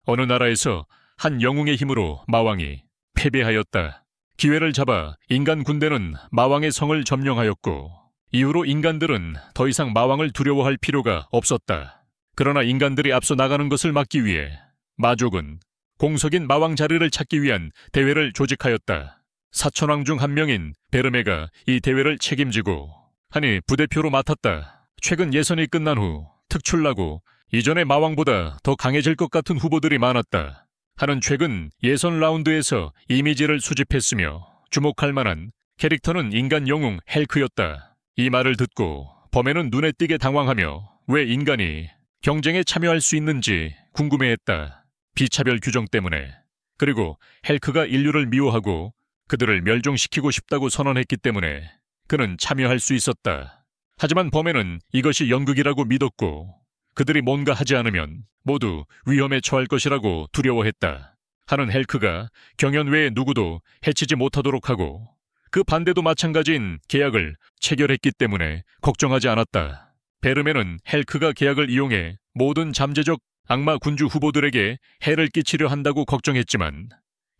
어느 나라에서 한 영웅의 힘으로 마왕이 패배하였다. 기회를 잡아 인간 군대는 마왕의 성을 점령하였고 이후로 인간들은 더 이상 마왕을 두려워할 필요가 없었다. 그러나 인간들이 앞서 나가는 것을 막기 위해 마족은 공석인 마왕 자리를 찾기 위한 대회를 조직하였다. 사천왕 중 한 명인 베르메가 이 대회를 책임지고 하니 부대표로 맡았다. 최근 예선이 끝난 후 특출나고 이전의 마왕보다 더 강해질 것 같은 후보들이 많았다. 하는 최근 예선 라운드에서 이미지를 수집했으며 주목할 만한 캐릭터는 인간 영웅 헬크였다. 이 말을 듣고 범에는 눈에 띄게 당황하며 왜 인간이 경쟁에 참여할 수 있는지 궁금해했다. 비차별 규정 때문에. 그리고 헬크가 인류를 미워하고 그들을 멸종시키고 싶다고 선언했기 때문에 그는 참여할 수 있었다. 하지만 범에는 이것이 연극이라고 믿었고 그들이 뭔가 하지 않으면 모두 위험에 처할 것이라고 두려워했다. 하는 헬크가 경연 외에 누구도 해치지 못하도록 하고 그 반대도 마찬가지인 계약을 체결했기 때문에 걱정하지 않았다. 베르메는 헬크가 계약을 이용해 모든 잠재적 악마 군주 후보들에게 해를 끼치려 한다고 걱정했지만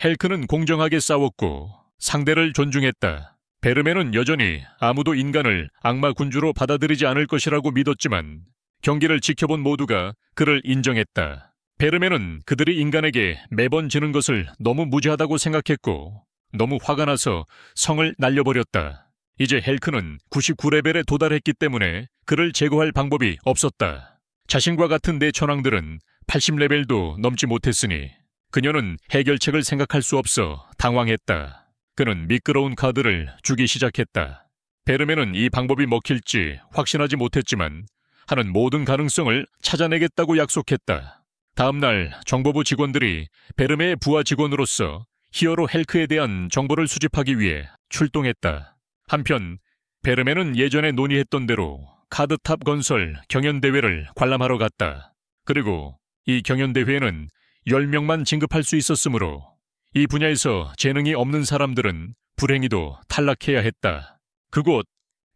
헬크는 공정하게 싸웠고 상대를 존중했다. 베르메는 여전히 아무도 인간을 악마 군주로 받아들이지 않을 것이라고 믿었지만 경기를 지켜본 모두가 그를 인정했다. 베르메는 그들이 인간에게 매번 지는 것을 너무 무지하다고 생각했고 너무 화가 나서 성을 날려버렸다. 이제 헬크는 99레벨에 도달했기 때문에 그를 제거할 방법이 없었다. 자신과 같은 내천왕들은 80레벨도 넘지 못했으니 그녀는 해결책을 생각할 수 없어 당황했다. 그는 미끄러운 카드를 주기 시작했다. 베르메는 이 방법이 먹힐지 확신하지 못했지만 하는 모든 가능성을 찾아내겠다고 약속했다. 다음날 정보부 직원들이 베르메의 부하 직원으로서 히어로 헬크에 대한 정보를 수집하기 위해 출동했다. 한편 베르메는 예전에 논의했던 대로 카드탑 건설 경연대회를 관람하러 갔다. 그리고 이 경연대회에는 10명만 진급할 수 있었으므로 이 분야에서 재능이 없는 사람들은 불행히도 탈락해야 했다. 그곳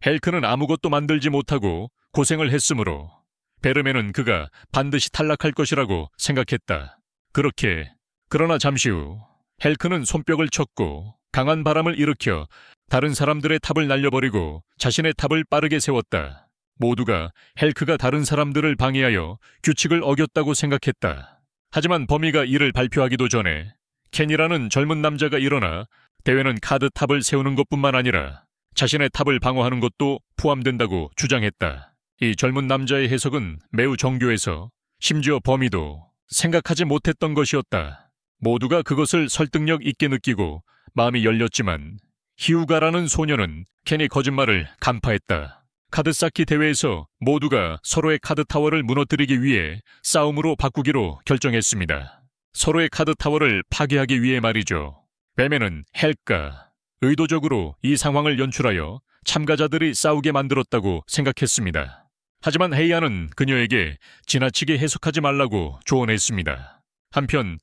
헬크는 아무것도 만들지 못하고 고생을 했으므로 베르메는 그가 반드시 탈락할 것이라고 생각했다. 그러나 잠시 후 헬크는 손뼉을 쳤고 강한 바람을 일으켜 다른 사람들의 탑을 날려버리고 자신의 탑을 빠르게 세웠다. 모두가 헬크가 다른 사람들을 방해하여 규칙을 어겼다고 생각했다. 하지만 범위가 이를 발표하기도 전에 켄이라는 젊은 남자가 일어나 대회는 카드 탑을 세우는 것뿐만 아니라 자신의 탑을 방어하는 것도 포함된다고 주장했다. 이 젊은 남자의 해석은 매우 정교해서 심지어 범위도 생각하지 못했던 것이었다. 모두가 그것을 설득력 있게 느끼고 마음이 열렸지만 히우가라는 소녀는 켄의 거짓말을 간파했다. 카드 쌓기 대회에서 모두가 서로의 카드 타워를 무너뜨리기 위해 싸움으로 바꾸기로 결정했습니다. 서로의 카드 타워를 파괴하기 위해 말이죠. 베메는 헬크가 의도적으로 이 상황을 연출하여 참가자들이 싸우게 만들었다고 생각했습니다. 하지만 헤이아는 그녀에게 지나치게 해석하지 말라고 조언했습니다. 한편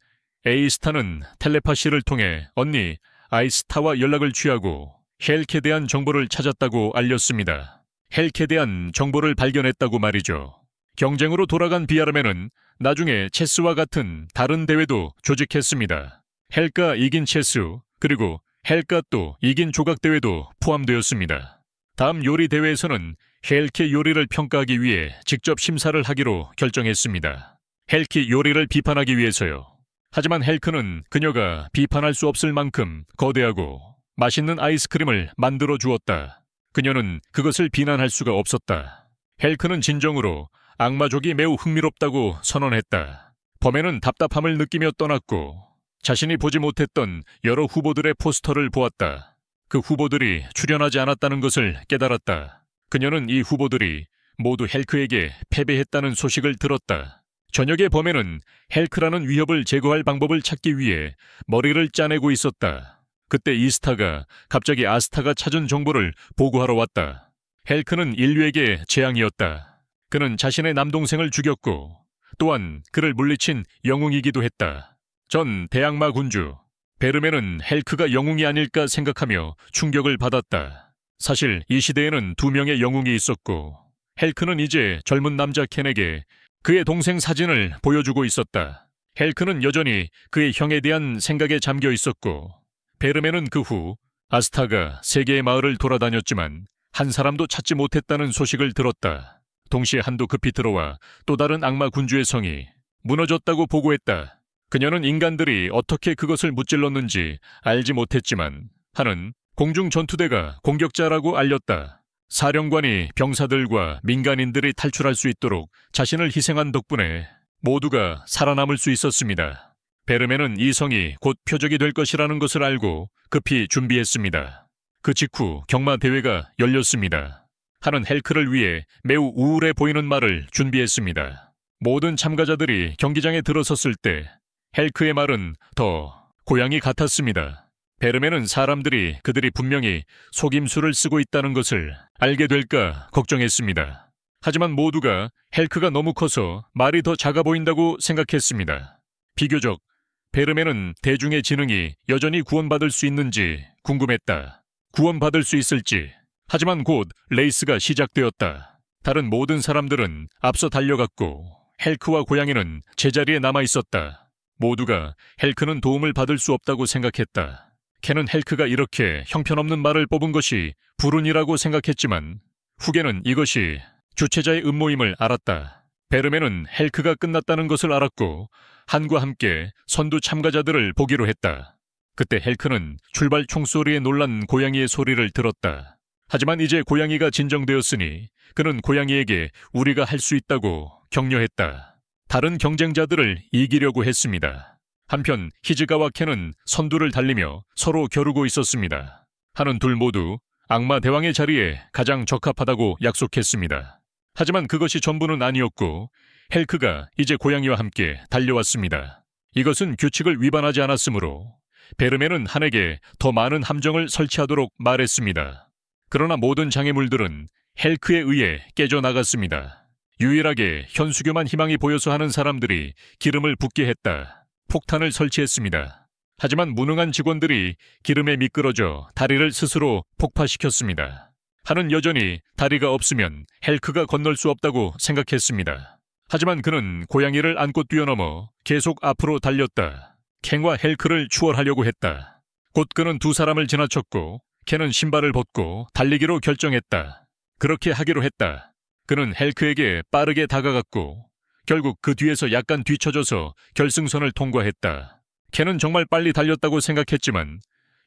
에이스타는 텔레파시를 통해 언니 아이스타와 연락을 취하고 헬크에 대한 정보를 찾았다고 알렸습니다. 헬크에 대한 정보를 발견했다고 말이죠. 경쟁으로 돌아간 비아르메는 나중에 체스와 같은 다른 대회도 조직했습니다. 헬크가 이긴 체스, 그리고 헬크가 또 이긴 조각 대회도 포함되었습니다. 다음 요리 대회에서는 헬크의 요리를 평가하기 위해 직접 심사를 하기로 결정했습니다. 헬크 요리를 비판하기 위해서요. 하지만 헬크는 그녀가 비판할 수 없을 만큼 거대하고 맛있는 아이스크림을 만들어 주었다. 그녀는 그것을 비난할 수가 없었다. 헬크는 진정으로 악마족이 매우 흥미롭다고 선언했다. 범에는 답답함을 느끼며 떠났고 자신이 보지 못했던 여러 후보들의 포스터를 보았다. 그 후보들이 출연하지 않았다는 것을 깨달았다. 그녀는 이 후보들이 모두 헬크에게 패배했다는 소식을 들었다. 저녁에 범에는 헬크라는 위협을 제거할 방법을 찾기 위해 머리를 짜내고 있었다. 그때 이스타가 갑자기 아스타가 찾은 정보를 보고하러 왔다. 헬크는 인류에게 재앙이었다. 그는 자신의 남동생을 죽였고 또한 그를 물리친 영웅이기도 했다. 전 대악마 군주 베르메는 헬크가 영웅이 아닐까 생각하며 충격을 받았다. 사실 이 시대에는 2명의 영웅이 있었고 헬크는 이제 젊은 남자 켄에게 그의 동생 사진을 보여주고 있었다. 헬크는 여전히 그의 형에 대한 생각에 잠겨 있었고, 베르메는 그 후 아스타가 세계의 마을을 돌아다녔지만 한 사람도 찾지 못했다는 소식을 들었다. 동시에 한도 급히 들어와 또 다른 악마 군주의 성이 무너졌다고 보고했다. 그녀는 인간들이 어떻게 그것을 무찔렀는지 알지 못했지만 한은 공중 전투대가 공격자라고 알렸다. 사령관이 병사들과 민간인들이 탈출할 수 있도록 자신을 희생한 덕분에 모두가 살아남을 수 있었습니다. 베르메는 이 성이 곧 표적이 될 것이라는 것을 알고 급히 준비했습니다. 그 직후 경마 대회가 열렸습니다. 한은 헬크를 위해 매우 우울해 보이는 말을 준비했습니다. 모든 참가자들이 경기장에 들어섰을 때 헬크의 말은 더 고양이 같았습니다. 베르메는 사람들이 그들이 분명히 속임수를 쓰고 있다는 것을 알게 될까 걱정했습니다. 하지만 모두가 헬크가 너무 커서 말이 더 작아 보인다고 생각했습니다. 비교적 베르메는 대중의 지능이 여전히 구원받을 수 있는지 궁금했다. 구원받을 수 있을지. 하지만 곧 레이스가 시작되었다. 다른 모든 사람들은 앞서 달려갔고 헬크와 고양이는 제자리에 남아 있었다. 모두가 헬크는 도움을 받을 수 없다고 생각했다. 켄은 헬크가 이렇게 형편없는 말을 뽑은 것이 불운이라고 생각했지만 후계는 이것이 주최자의 음모임을 알았다. 베르메는 헬크가 끝났다는 것을 알았고 한과 함께 선두 참가자들을 보기로 했다. 그때 헬크는 출발 총소리에 놀란 고양이의 소리를 들었다. 하지만 이제 고양이가 진정되었으니 그는 고양이에게 우리가 할 수 있다고 격려했다. 다른 경쟁자들을 이기려고 했습니다. 한편 히즈가와 켄은 선두를 달리며 서로 겨루고 있었습니다. 한은 둘 모두 악마 대왕의 자리에 가장 적합하다고 약속했습니다. 하지만 그것이 전부는 아니었고 헬크가 이제 고양이와 함께 달려왔습니다. 이것은 규칙을 위반하지 않았으므로 베르메는 한에게 더 많은 함정을 설치하도록 말했습니다. 그러나 모든 장애물들은 헬크에 의해 깨져나갔습니다. 유일하게 현수교만 희망이 보여서 하는 사람들이 기름을 붓게 했다. 폭탄을 설치했습니다. 하지만 무능한 직원들이 기름에 미끄러져 다리를 스스로 폭파시켰습니다. 한은 여전히 다리가 없으면 헬크가 건널 수 없다고 생각했습니다. 하지만 그는 고양이를 안고 뛰어넘어 계속 앞으로 달렸다. 켄과 헬크를 추월하려고 했다. 곧 그는 두 사람을 지나쳤고 켄은 신발을 벗고 달리기로 결정했다. 그렇게 하기로 했다. 그는 헬크에게 빠르게 다가갔고 결국 그 뒤에서 약간 뒤처져서 결승선을 통과했다. 켄은 정말 빨리 달렸다고 생각했지만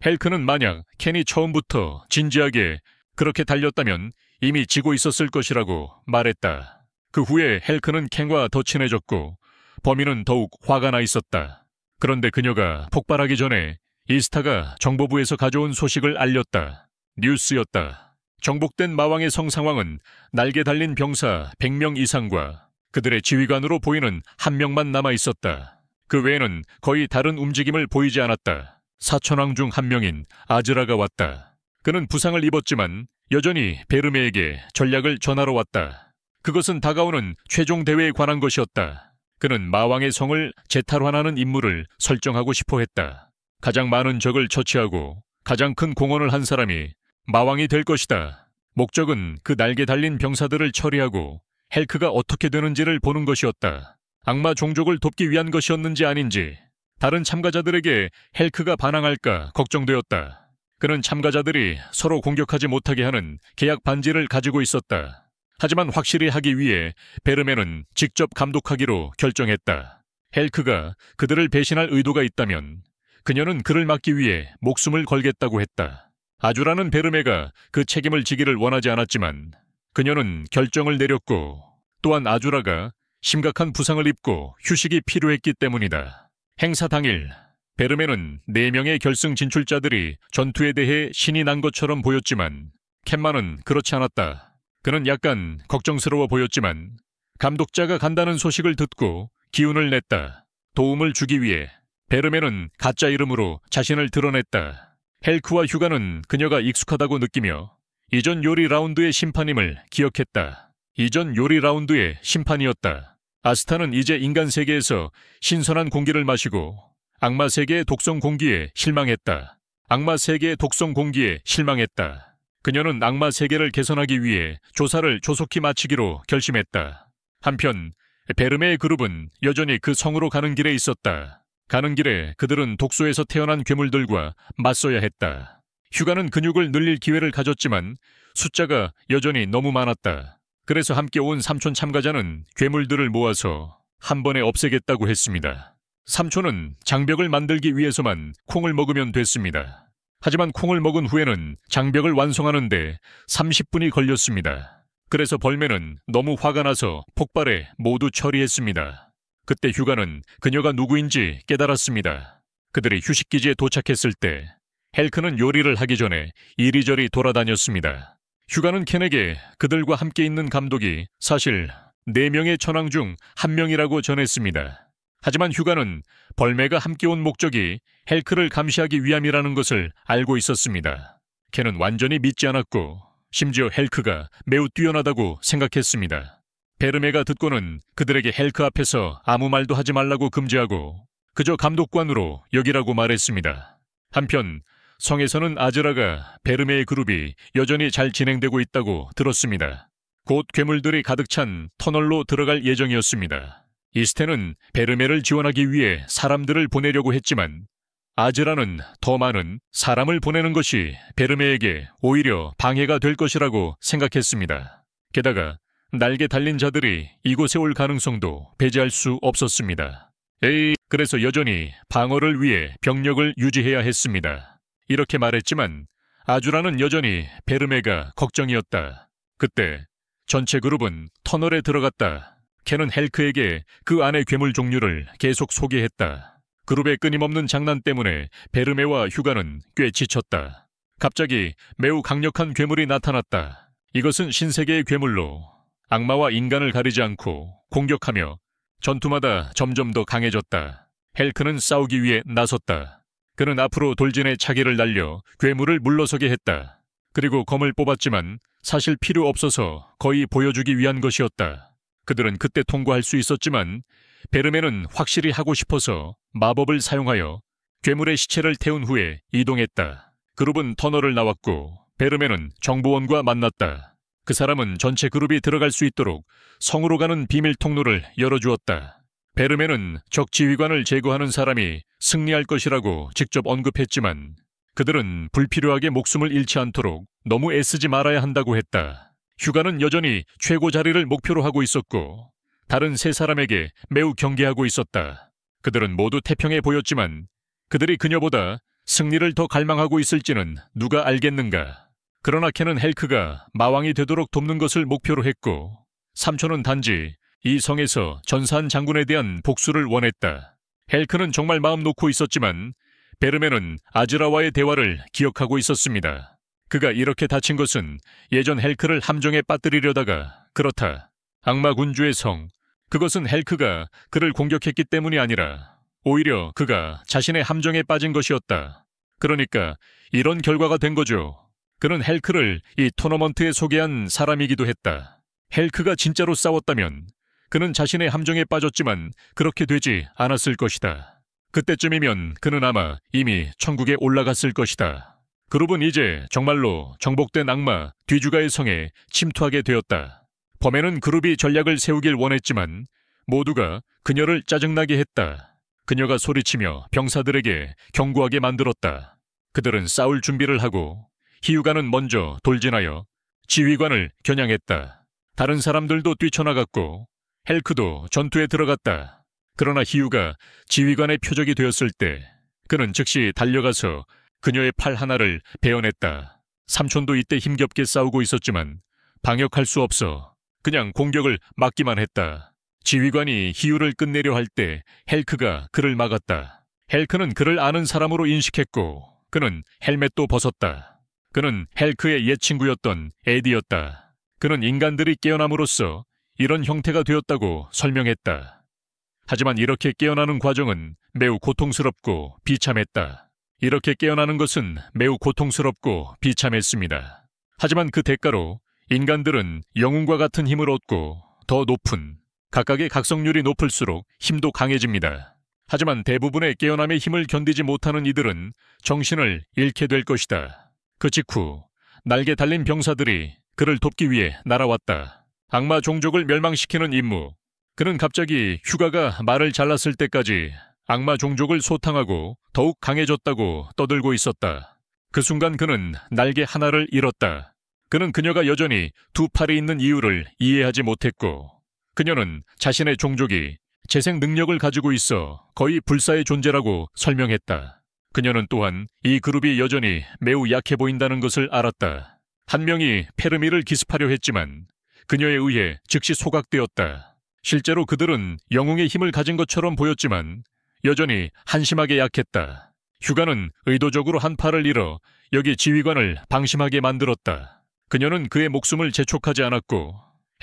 헬크는 만약 켄이 처음부터 진지하게 그렇게 달렸다면 이미 지고 있었을 것이라고 말했다. 그 후에 헬크는 켄과 더 친해졌고 범인은 더욱 화가 나 있었다. 그런데 그녀가 폭발하기 전에 이스타가 정보부에서 가져온 소식을 알렸다. 뉴스였다. 정복된 마왕의 성상왕은 날개 달린 병사 100명 이상과 그들의 지휘관으로 보이는 한 명만 남아 있었다. 그 외에는 거의 다른 움직임을 보이지 않았다. 사천왕 중 한 명인 아즈라가 왔다. 그는 부상을 입었지만 여전히 베르메에게 전략을 전하러 왔다. 그것은 다가오는 최종 대회에 관한 것이었다. 그는 마왕의 성을 재탈환하는 임무를 설정하고 싶어 했다. 가장 많은 적을 처치하고 가장 큰 공헌을 한 사람이 마왕이 될 것이다. 목적은 그 날개 달린 병사들을 처리하고 헬크가 어떻게 되는지를 보는 것이었다. 악마 종족을 돕기 위한 것이었는지 아닌지 다른 참가자들에게 헬크가 반항할까 걱정되었다. 그는 참가자들이 서로 공격하지 못하게 하는 계약 반지를 가지고 있었다. 하지만 확실히 하기 위해 베르메는 직접 감독하기로 결정했다. 헬크가 그들을 배신할 의도가 있다면 그녀는 그를 막기 위해 목숨을 걸겠다고 했다. 아주라는 베르메가 그 책임을 지기를 원하지 않았지만 그녀는 결정을 내렸고 또한 아주라가 심각한 부상을 입고 휴식이 필요했기 때문이다. 행사 당일 베르메는 4명의 결승 진출자들이 전투에 대해 신이 난 것처럼 보였지만 캔만은 그렇지 않았다. 그는 약간 걱정스러워 보였지만 감독자가 간다는 소식을 듣고 기운을 냈다. 도움을 주기 위해 베르메는 가짜 이름으로 자신을 드러냈다. 헬크와 휴가는 그녀가 익숙하다고 느끼며 이전 요리 라운드의 심판임을 기억했다. 이전 요리 라운드의 심판이었다. 아스타는 이제 인간 세계에서 신선한 공기를 마시고 악마 세계의 독성 공기에 실망했다. 악마 세계의 독성 공기에 실망했다. 그녀는 악마 세계를 개선하기 위해 조사를 조속히 마치기로 결심했다. 한편 베르메의 그룹은 여전히 그 성으로 가는 길에 있었다. 가는 길에 그들은 독소에서 태어난 괴물들과 맞서야 했다. 휴가는 근육을 늘릴 기회를 가졌지만 숫자가 여전히 너무 많았다. 그래서 함께 온 삼촌 참가자는 괴물들을 모아서 한 번에 없애겠다고 했습니다. 삼촌은 장벽을 만들기 위해서만 콩을 먹으면 됐습니다. 하지만 콩을 먹은 후에는 장벽을 완성하는데 30분이 걸렸습니다. 그래서 벌매는 너무 화가 나서 폭발해 모두 처리했습니다. 그때 휴가는 그녀가 누구인지 깨달았습니다. 그들이 휴식기지에 도착했을 때 헬크는 요리를 하기 전에 이리저리 돌아다녔습니다. 휴가는 켄에게 그들과 함께 있는 감독이 사실 4명의 천왕 중 1명이라고 전했습니다. 하지만 휴가는 벌매가 함께 온 목적이 헬크를 감시하기 위함이라는 것을 알고 있었습니다. 켄은 완전히 믿지 않았고 심지어 헬크가 매우 뛰어나다고 생각했습니다. 베르메가 듣고는 그들에게 헬크 앞에서 아무 말도 하지 말라고 금지하고 그저 감독관으로 여기라고 말했습니다. 한편 성에서는 아즈라가 베르메의 그룹이 여전히 잘 진행되고 있다고 들었습니다. 곧 괴물들이 가득 찬 터널로 들어갈 예정이었습니다. 이스텐은 베르메를 지원하기 위해 사람들을 보내려고 했지만 아즈라는 더 많은 사람을 보내는 것이 베르메에게 오히려 방해가 될 것이라고 생각했습니다. 게다가 날개 달린 자들이 이곳에 올 가능성도 배제할 수 없었습니다. 그래서 여전히 방어를 위해 병력을 유지해야 했습니다. 이렇게 말했지만 아주라는 여전히 베르메가 걱정이었다. 그때 전체 그룹은 터널에 들어갔다. 켄은 헬크에게 그 안의 괴물 종류를 계속 소개했다. 그룹의 끊임없는 장난 때문에 베르메와 휴가는 꽤 지쳤다. 갑자기 매우 강력한 괴물이 나타났다. 이것은 신세계의 괴물로 악마와 인간을 가리지 않고 공격하며 전투마다 점점 더 강해졌다. 헬크는 싸우기 위해 나섰다. 그는 앞으로 돌진해 차기를 날려 괴물을 물러서게 했다. 그리고 검을 뽑았지만 사실 필요 없어서 거의 보여주기 위한 것이었다. 그들은 그때 통과할 수 있었지만 베르메는 확실히 하고 싶어서 마법을 사용하여 괴물의 시체를 태운 후에 이동했다. 그룹은 터널을 나왔고 베르메는 정보원과 만났다. 그 사람은 전체 그룹이 들어갈 수 있도록 성으로 가는 비밀 통로를 열어주었다. 베르메는 적 지휘관을 제거하는 사람이 승리할 것이라고 직접 언급했지만 그들은 불필요하게 목숨을 잃지 않도록 너무 애쓰지 말아야 한다고 했다. 휴가는 여전히 최고 자리를 목표로 하고 있었고 다른 3사람에게 매우 경계하고 있었다. 그들은 모두 태평해 보였지만 그들이 그녀보다 승리를 더 갈망하고 있을지는 누가 알겠는가. 그러나 켄은 헬크가 마왕이 되도록 돕는 것을 목표로 했고 삼촌은 단지 이 성에서 전사한 장군에 대한 복수를 원했다. 헬크는 정말 마음 놓고 있었지만 베르메는 아즈라와의 대화를 기억하고 있었습니다. 그가 이렇게 다친 것은 예전 헬크를 함정에 빠뜨리려다가 그렇다. 악마 군주의 성, 그것은 헬크가 그를 공격했기 때문이 아니라 오히려 그가 자신의 함정에 빠진 것이었다. 그러니까 이런 결과가 된 거죠. 그는 헬크를 이 토너먼트에 소개한 사람이기도 했다. 헬크가 진짜로 싸웠다면 그는 자신의 함정에 빠졌지만 그렇게 되지 않았을 것이다. 그때쯤이면 그는 아마 이미 천국에 올라갔을 것이다. 그룹은 이제 정말로 정복된 악마 뒤주가의 성에 침투하게 되었다. 범에는 그룹이 전략을 세우길 원했지만 모두가 그녀를 짜증나게 했다. 그녀가 소리치며 병사들에게 경고하게 만들었다. 그들은 싸울 준비를 하고 히유가는 먼저 돌진하여 지휘관을 겨냥했다. 다른 사람들도 뛰쳐나갔고 헬크도 전투에 들어갔다. 그러나 히유가 지휘관의 표적이 되었을 때 그는 즉시 달려가서 그녀의 팔 하나를 베어냈다. 삼촌도 이때 힘겹게 싸우고 있었지만 방역할 수 없어 그냥 공격을 막기만 했다. 지휘관이 히유를 끝내려 할 때 헬크가 그를 막았다. 헬크는 그를 아는 사람으로 인식했고 그는 헬멧도 벗었다. 그는 헬크의 옛 친구였던 에디였다. 그는 인간들이 깨어남으로써 이런 형태가 되었다고 설명했다. 하지만 이렇게 깨어나는 과정은 매우 고통스럽고 비참했다. 이렇게 깨어나는 것은 매우 고통스럽고 비참했습니다. 하지만 그 대가로 인간들은 영웅과 같은 힘을 얻고 더 높은, 각각의 각성률이 높을수록 힘도 강해집니다. 하지만 대부분의 깨어남의 힘을 견디지 못하는 이들은 정신을 잃게 될 것이다. 그 직후 날개 달린 병사들이 그를 돕기 위해 날아왔다. 악마 종족을 멸망시키는 임무. 그는 갑자기 휴가가 말을 잘랐을 때까지 악마 종족을 소탕하고 더욱 강해졌다고 떠들고 있었다. 그 순간 그는 날개 하나를 잃었다. 그는 그녀가 여전히 두 팔이 있는 이유를 이해하지 못했고, 그녀는 자신의 종족이 재생 능력을 가지고 있어 거의 불사의 존재라고 설명했다. 그녀는 또한 이 그룹이 여전히 매우 약해 보인다는 것을 알았다. 한 명이 페르미를 기습하려 했지만 그녀에 의해 즉시 소각되었다. 실제로 그들은 영웅의 힘을 가진 것처럼 보였지만 여전히 한심하게 약했다. 휴가는 의도적으로 한 팔을 잃어 여기 지휘관을 방심하게 만들었다. 그녀는 그의 목숨을 재촉하지 않았고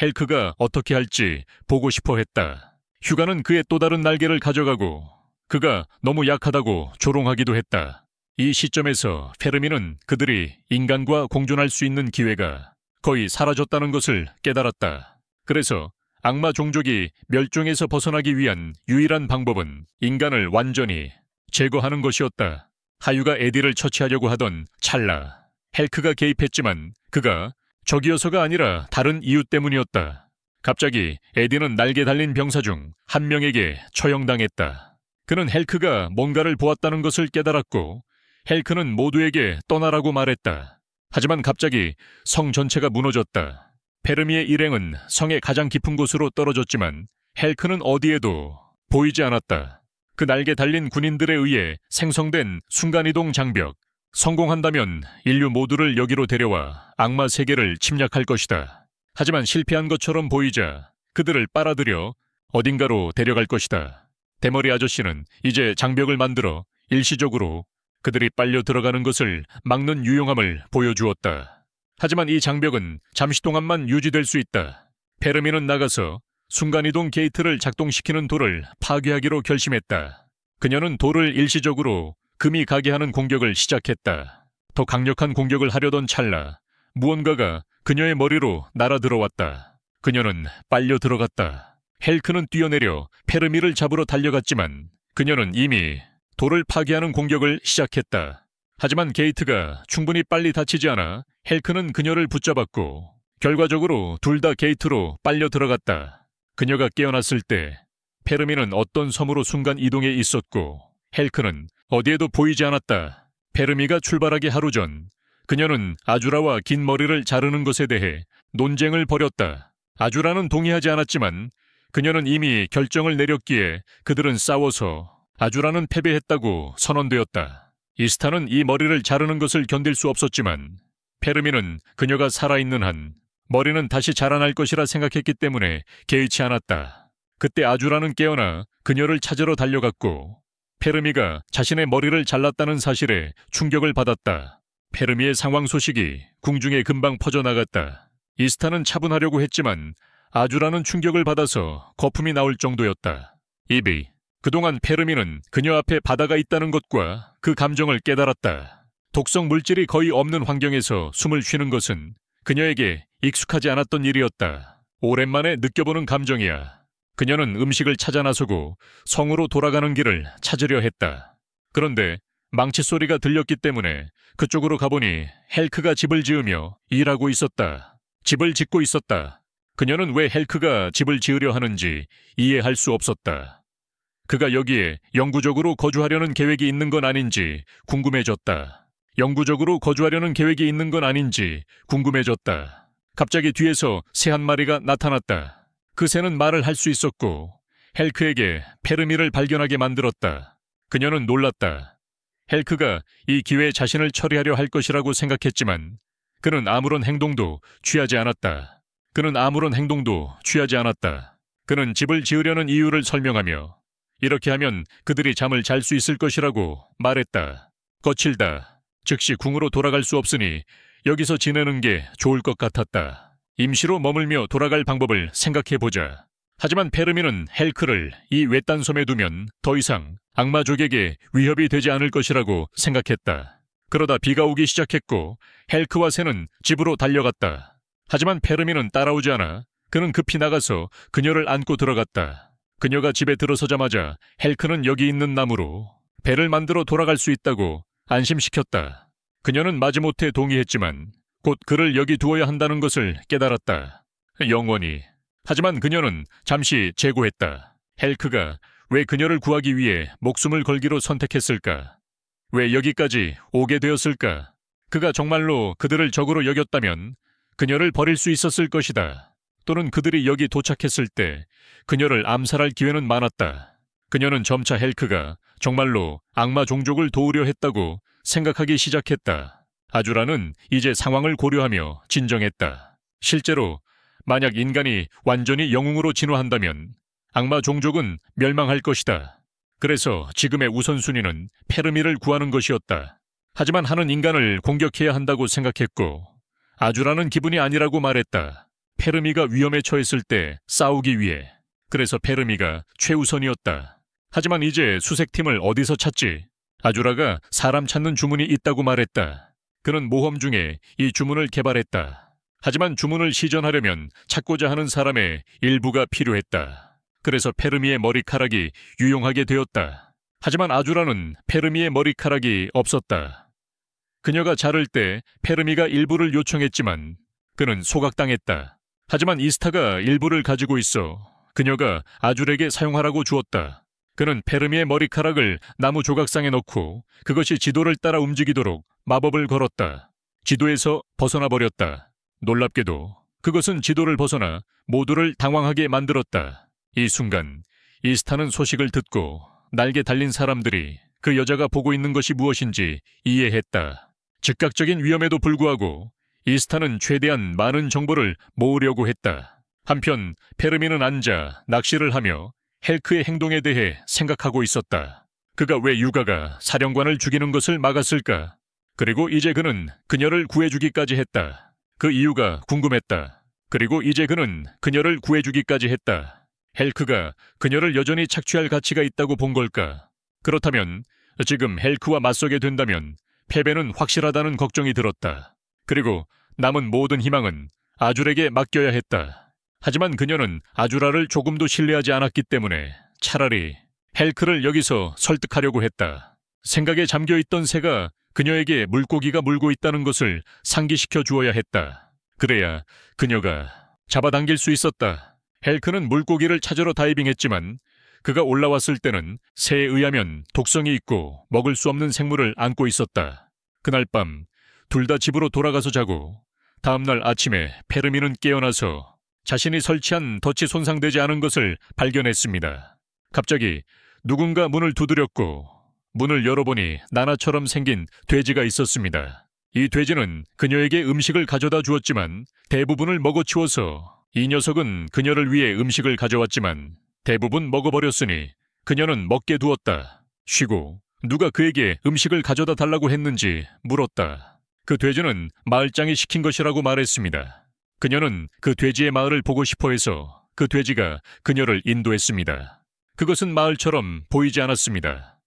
헬크가 어떻게 할지 보고 싶어 했다. 휴가는 그의 또 다른 날개를 가져가고 그가 너무 약하다고 조롱하기도 했다. 이 시점에서 페르미는 그들이 인간과 공존할 수 있는 기회가 거의 사라졌다는 것을 깨달았다. 그래서 악마 종족이 멸종에서 벗어나기 위한 유일한 방법은 인간을 완전히 제거하는 것이었다. 하유가 에디를 처치하려고 하던 찰나, 헬크가 개입했지만 그가 적이어서가 아니라 다른 이유 때문이었다. 갑자기 에디는 날개 달린 병사 중 한 명에게 처형당했다. 그는 헬크가 뭔가를 보았다는 것을 깨달았고 헬크는 모두에게 떠나라고 말했다. 하지만 갑자기 성 전체가 무너졌다. 페르미의 일행은 성의 가장 깊은 곳으로 떨어졌지만 헬크는 어디에도 보이지 않았다. 그 날개 달린 군인들에 의해 생성된 순간이동 장벽, 성공한다면 인류 모두를 여기로 데려와 악마 세계를 침략할 것이다. 하지만 실패한 것처럼 보이자 그들을 빨아들여 어딘가로 데려갈 것이다. 대머리 아저씨는 이제 장벽을 만들어 일시적으로 그들이 빨려 들어가는 것을 막는 유용함을 보여주었다. 하지만 이 장벽은 잠시 동안만 유지될 수 있다. 페르미는 나가서 순간이동 게이트를 작동시키는 돌을 파괴하기로 결심했다. 그녀는 돌을 일시적으로 금이 가게 하는 공격을 시작했다. 더 강력한 공격을 하려던 찰나 무언가가 그녀의 머리로 날아들어왔다. 그녀는 빨려 들어갔다. 헬크는 뛰어내려 페르미를 잡으러 달려갔지만 그녀는 이미 돌을 파괴하는 공격을 시작했다. 하지만 게이트가 충분히 빨리 닫히지 않아 헬크는 그녀를 붙잡았고 결과적으로 둘 다 게이트로 빨려 들어갔다. 그녀가 깨어났을 때 페르미는 어떤 섬으로 순간 이동해 있었고 헬크는 어디에도 보이지 않았다. 페르미가 출발하기 하루 전 그녀는 아주라와 긴 머리를 자르는 것에 대해 논쟁을 벌였다. 아주라는 동의하지 않았지만 그녀는 이미 결정을 내렸기에 그들은 싸워서 아주라는 패배했다고 선언되었다. 이스타는 이 머리를 자르는 것을 견딜 수 없었지만 페르미는 그녀가 살아있는 한 머리는 다시 자라날 것이라 생각했기 때문에 개의치 않았다. 그때 아주라는 깨어나 그녀를 찾으러 달려갔고 페르미가 자신의 머리를 잘랐다는 사실에 충격을 받았다. 페르미의 상황 소식이 궁중에 금방 퍼져나갔다. 이스타는 차분하려고 했지만 아주라는 충격을 받아서 거품이 나올 정도였다. 이비, 그동안 페르미는 그녀 앞에 바다가 있다는 것과 그 감정을 깨달았다. 독성 물질이 거의 없는 환경에서 숨을 쉬는 것은 그녀에게 익숙하지 않았던 일이었다. 오랜만에 느껴보는 감정이야. 그녀는 음식을 찾아 나서고 성으로 돌아가는 길을 찾으려 했다. 그런데 망치 소리가 들렸기 때문에 그쪽으로 가보니 헬크가 집을 지으며 일하고 있었다. 집을 짓고 있었다. 그녀는 왜 헬크가 집을 지으려 하는지 이해할 수 없었다. 그가 여기에 영구적으로 거주하려는 계획이 있는 건 아닌지 궁금해졌다. 영구적으로 거주하려는 계획이 있는 건 아닌지 궁금해졌다. 갑자기 뒤에서 새 한 마리가 나타났다. 그 새는 말을 할 수 있었고 헬크에게 페르미를 발견하게 만들었다. 그녀는 놀랐다. 헬크가 이 기회에 자신을 처리하려 할 것이라고 생각했지만 그는 아무런 행동도 취하지 않았다. 그는 집을 지으려는 이유를 설명하며 이렇게 하면 그들이 잠을 잘 수 있을 것이라고 말했다. 거칠다. 즉시 궁으로 돌아갈 수 없으니 여기서 지내는 게 좋을 것 같았다. 임시로 머물며 돌아갈 방법을 생각해보자. 하지만 페르미는 헬크를 이 외딴 섬에 두면 더 이상 악마족에게 위협이 되지 않을 것이라고 생각했다. 그러다 비가 오기 시작했고 헬크와 새는 집으로 달려갔다. 하지만 페르미는 따라오지 않아 그는 급히 나가서 그녀를 안고 들어갔다. 그녀가 집에 들어서자마자 헬크는 여기 있는 나무로 배를 만들어 돌아갈 수 있다고 안심시켰다. 그녀는 마지못해 동의했지만 곧 그를 여기 두어야 한다는 것을 깨달았다. 영원히 하지만 그녀는 잠시 재고했다. 헬크가 왜 그녀를 구하기 위해 목숨을 걸기로 선택했을까? 왜 여기까지 오게 되었을까? 그가 정말로 그들을 적으로 여겼다면 그녀를 버릴 수 있었을 것이다. 또는 그들이 여기 도착했을 때 그녀를 암살할 기회는 많았다. 그녀는 점차 헬크가 정말로 악마 종족을 도우려 했다고 생각하기 시작했다. 아주라는 이제 상황을 고려하며 진정했다. 실제로 만약 인간이 완전히 영웅으로 진화한다면 악마 종족은 멸망할 것이다. 그래서 지금의 우선순위는 페르미를 구하는 것이었다. 하지만 하는 인간을 공격해야 한다고 생각했고 아주라는 기분이 아니라고 말했다. 페르미가 위험에 처했을 때 싸우기 위해. 그래서 페르미가 최우선이었다. 하지만 이제 수색팀을 어디서 찾지? 아주라가 사람 찾는 주문이 있다고 말했다. 그는 모험 중에 이 주문을 개발했다. 하지만 주문을 시전하려면 찾고자 하는 사람의 일부가 필요했다. 그래서 페르미의 머리카락이 유용하게 되었다. 하지만 아주라는 페르미의 머리카락이 없었다. 그녀가 자를 때 페르미가 일부를 요청했지만 그는 소각당했다. 하지만 이스타가 일부를 가지고 있어 그녀가 아줄에게 사용하라고 주었다. 그는 페르미의 머리카락을 나무 조각상에 넣고 그것이 지도를 따라 움직이도록 마법을 걸었다. 지도에서 벗어나 버렸다. 놀랍게도 그것은 지도를 벗어나 모두를 당황하게 만들었다. 이 순간 이스타는 소식을 듣고 날개 달린 사람들이 그 여자가 보고 있는 것이 무엇인지 이해했다. 즉각적인 위험에도 불구하고 이스타는 최대한 많은 정보를 모으려고 했다. 한편 페르미는 앉아 낚시를 하며 헬크의 행동에 대해 생각하고 있었다. 그가 왜 유가가 사령관을 죽이는 것을 막았을까? 그리고 이제 그는 그녀를 구해주기까지 했다. 그 이유가 궁금했다. 그리고 이제 그는 그녀를 구해주기까지 했다. 헬크가 그녀를 여전히 착취할 가치가 있다고 본 걸까? 그렇다면 지금 헬크와 맞서게 된다면 패배는 확실하다는 걱정이 들었다. 그리고 남은 모든 희망은 아줄에게 맡겨야 했다. 하지만 그녀는 아주라를 조금도 신뢰하지 않았기 때문에 차라리 헬크를 여기서 설득하려고 했다. 생각에 잠겨있던 새가 그녀에게 물고기가 물고 있다는 것을 상기시켜 주어야 했다. 그래야 그녀가 잡아당길 수 있었다. 헬크는 물고기를 찾으러 다이빙했지만 그가 올라왔을 때는 새에 의하면 독성이 있고 먹을 수 없는 생물을 안고 있었다. 그날 밤 둘 다 집으로 돌아가서 자고 다음날 아침에 페르미는 깨어나서 자신이 설치한 덫이 손상되지 않은 것을 발견했습니다. 갑자기 누군가 문을 두드렸고 문을 열어보니 나나처럼 생긴 돼지가 있었습니다. 이 돼지는 그녀에게 음식을 가져다 주었지만 대부분을 먹어치워서 이 녀석은 그녀를 위해 음식을 가져왔지만 대부분 먹어버렸으니 그녀는 먹게 두었다. 쉬고 누가 그에게 음식을 가져다 달라고 했는지 물었다. 그 돼지는 마을장이 시킨 것이라고 말했습니다. 그녀는 그 돼지의 마을을 보고 싶어 해서 그 돼지가 그녀를 인도했습니다. 그것은 마을처럼 보이지 않았습니다.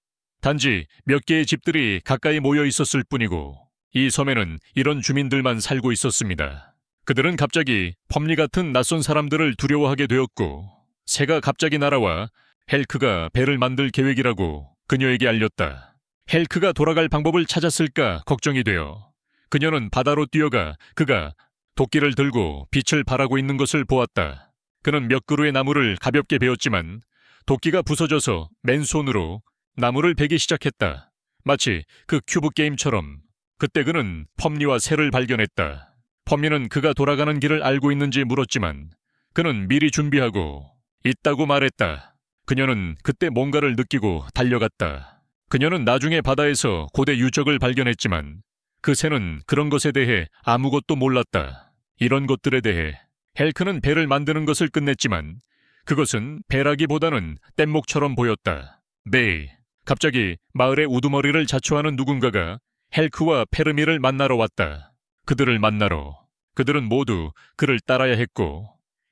단지 몇 개의 집들이 가까이 모여 있었을 뿐이고 이 섬에는 이런 주민들만 살고 있었습니다. 그들은 갑자기 펌리 같은 낯선 사람들을 두려워하게 되었고 새가 갑자기 날아와 헬크가 배를 만들 계획이라고 그녀에게 알렸다. 헬크가 돌아갈 방법을 찾았을까 걱정이 되어 그녀는 바다로 뛰어가 그가 도끼를 들고 빛을 발하고 있는 것을 보았다. 그는 몇 그루의 나무를 가볍게 베었지만 도끼가 부서져서 맨손으로 나무를 베기 시작했다. 마치 그 큐브 게임처럼. 그때 그는 펌리와 새를 발견했다. 펌리는 그가 돌아가는 길을 알고 있는지 물었지만 그는 미리 준비하고 있다고 말했다. 그녀는 그때 뭔가를 느끼고 달려갔다. 그녀는 나중에 바다에서 고대 유적을 발견했지만 그 새는 그런 것에 대해 아무것도 몰랐다. 이런 것들에 대해 헬크는 배를 만드는 것을 끝냈지만 그것은 배라기보다는 뗏목처럼 보였다. 네. 갑자기 마을의 우두머리를 자초하는 누군가가 헬크와 페르미를 만나러 왔다. 그들을 만나러. 그들은 모두 그를 따라야 했고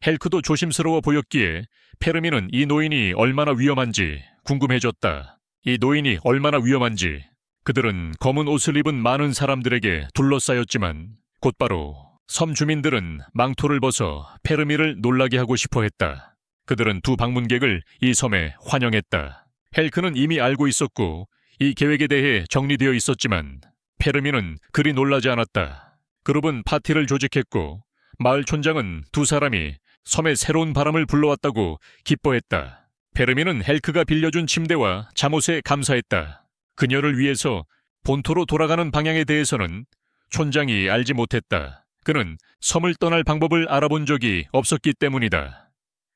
헬크도 조심스러워 보였기에 페르미는 이 노인이 얼마나 위험한지 궁금해졌다. 이 노인이 얼마나 위험한지. 그들은 검은 옷을 입은 많은 사람들에게 둘러싸였지만 곧바로 섬 주민들은 망토를 벗어 페르미를 놀라게 하고 싶어 했다. 그들은 두 방문객을 이 섬에 환영했다. 헬크는 이미 알고 있었고 이 계획에 대해 정리되어 있었지만 페르미는 그리 놀라지 않았다. 그룹은 파티를 조직했고 마을 촌장은 두 사람이 섬에 새로운 바람을 불러왔다고 기뻐했다. 페르미는 헬크가 빌려준 침대와 잠옷에 감사했다. 그녀를 위해서 본토로 돌아가는 방향에 대해서는 촌장이 알지 못했다. 그는 섬을 떠날 방법을 알아본 적이 없었기 때문이다.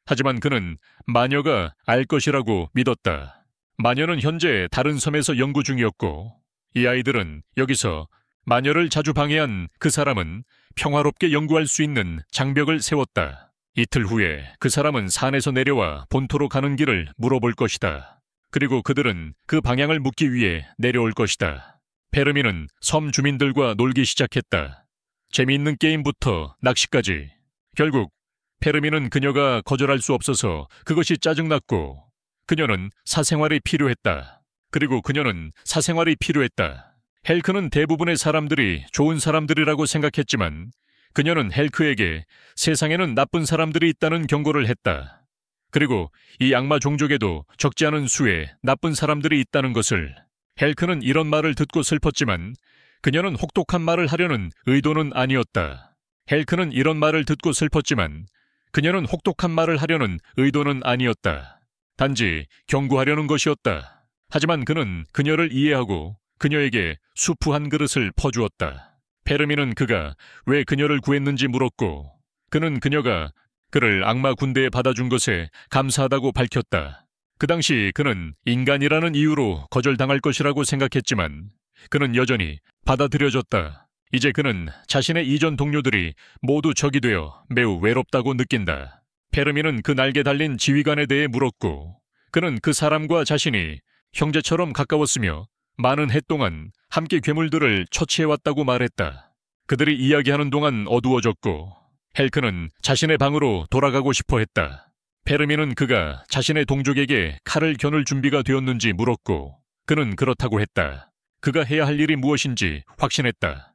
하지만 그는 마녀가 알 것이라고 믿었다. 마녀는 현재 다른 섬에서 연구 중이었고 이 아이들은 여기서 마녀를 자주 방해한 그 사람은 평화롭게 연구할 수 있는 장벽을 세웠다. 이틀 후에 그 사람은 산에서 내려와 본토로 가는 길을 물어볼 것이다. 그리고 그들은 그 방향을 묻기 위해 내려올 것이다. 페르미는 섬 주민들과 놀기 시작했다. 재미있는 게임부터 낚시까지. 결국 페르미는 그녀가 거절할 수 없어서 그것이 짜증났고 그녀는 사생활이 필요했다. 그리고 그녀는 사생활이 필요했다. 헬크는 대부분의 사람들이 좋은 사람들이라고 생각했지만 그녀는 헬크에게 세상에는 나쁜 사람들이 있다는 경고를 했다. 그리고 이 악마 종족에도 적지 않은 수의 나쁜 사람들이 있다는 것을. 헬크는 이런 말을 듣고 슬펐지만 그녀는 혹독한 말을 하려는 의도는 아니었다. 헬크는 이런 말을 듣고 슬펐지만 그녀는 혹독한 말을 하려는 의도는 아니었다. 단지 경고하려는 것이었다. 하지만 그는 그녀를 이해하고 그녀에게 수프 한 그릇을 퍼주었다. 페르미는 그가 왜 그녀를 구했는지 물었고 그는 그녀가 그를 악마 군대에 받아준 것에 감사하다고 밝혔다. 그 당시 그는 인간이라는 이유로 거절당할 것이라고 생각했지만 그는 여전히 받아들여졌다. 이제 그는 자신의 이전 동료들이 모두 적이 되어 매우 외롭다고 느낀다. 페르미는 그 날개 달린 지휘관에 대해 물었고 그는 그 사람과 자신이 형제처럼 가까웠으며 많은 해 동안 함께 괴물들을 처치해왔다고 말했다. 그들이 이야기하는 동안 어두워졌고 헬크는 자신의 방으로 돌아가고 싶어 했다. 페르미는 그가 자신의 동족에게 칼을 겨눌 준비가 되었는지 물었고 그는 그렇다고 했다. 그가 해야 할 일이 무엇인지 확신했다.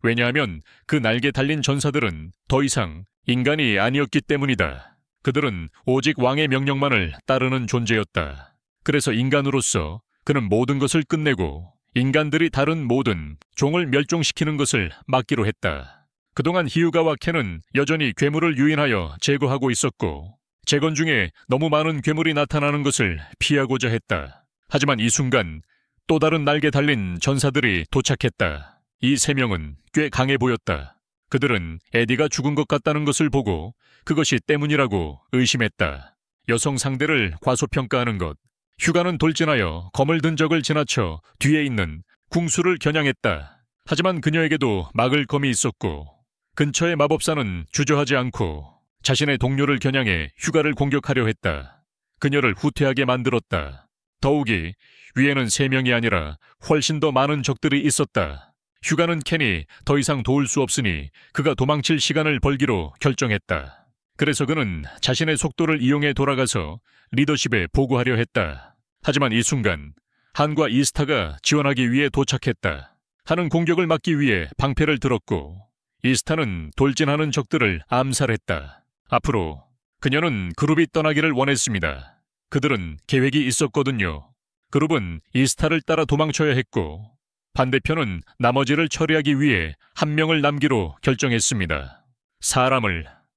왜냐하면 그 날개 달린 전사들은 더 이상 인간이 아니었기 때문이다. 그들은 오직 왕의 명령만을 따르는 존재였다. 그래서 인간으로서 그는 모든 것을 끝내고 인간들이 다른 모든 종을 멸종시키는 것을 막기로 했다. 그동안 히유가와 켄은 여전히 괴물을 유인하여 제거하고 있었고 재건 중에 너무 많은 괴물이 나타나는 것을 피하고자 했다. 하지만 이 순간 또 다른 날개 달린 전사들이 도착했다. 이 세 명은 꽤 강해 보였다. 그들은 에디가 죽은 것 같다는 것을 보고 그것이 때문이라고 의심했다. 여성 상대를 과소평가하는 것. 휴가는 돌진하여 검을 든 적을 지나쳐 뒤에 있는 궁수를 겨냥했다. 하지만 그녀에게도 막을 검이 있었고 근처의 마법사는 주저하지 않고 자신의 동료를 겨냥해 휴가를 공격하려 했다. 그녀를 후퇴하게 만들었다. 더욱이 위에는 3명이 아니라 훨씬 더 많은 적들이 있었다. 휴가는 켄이 더 이상 도울 수 없으니 그가 도망칠 시간을 벌기로 결정했다. 그래서 그는 자신의 속도를 이용해 돌아가서 리더십에 보고하려 했다. 하지만 이 순간 한과 이스타가 지원하기 위해 도착했다. 한은 공격을 막기 위해 방패를 들었고 이스타는 돌진하는 적들을 암살했다. 앞으로 그녀는 그룹이 떠나기를 원했습니다. 그들은 계획이 있었거든요. 그룹은 이스타를 따라 도망쳐야 했고 반대편은 나머지를 처리하기 위해 한 명을 남기로 결정했습니다.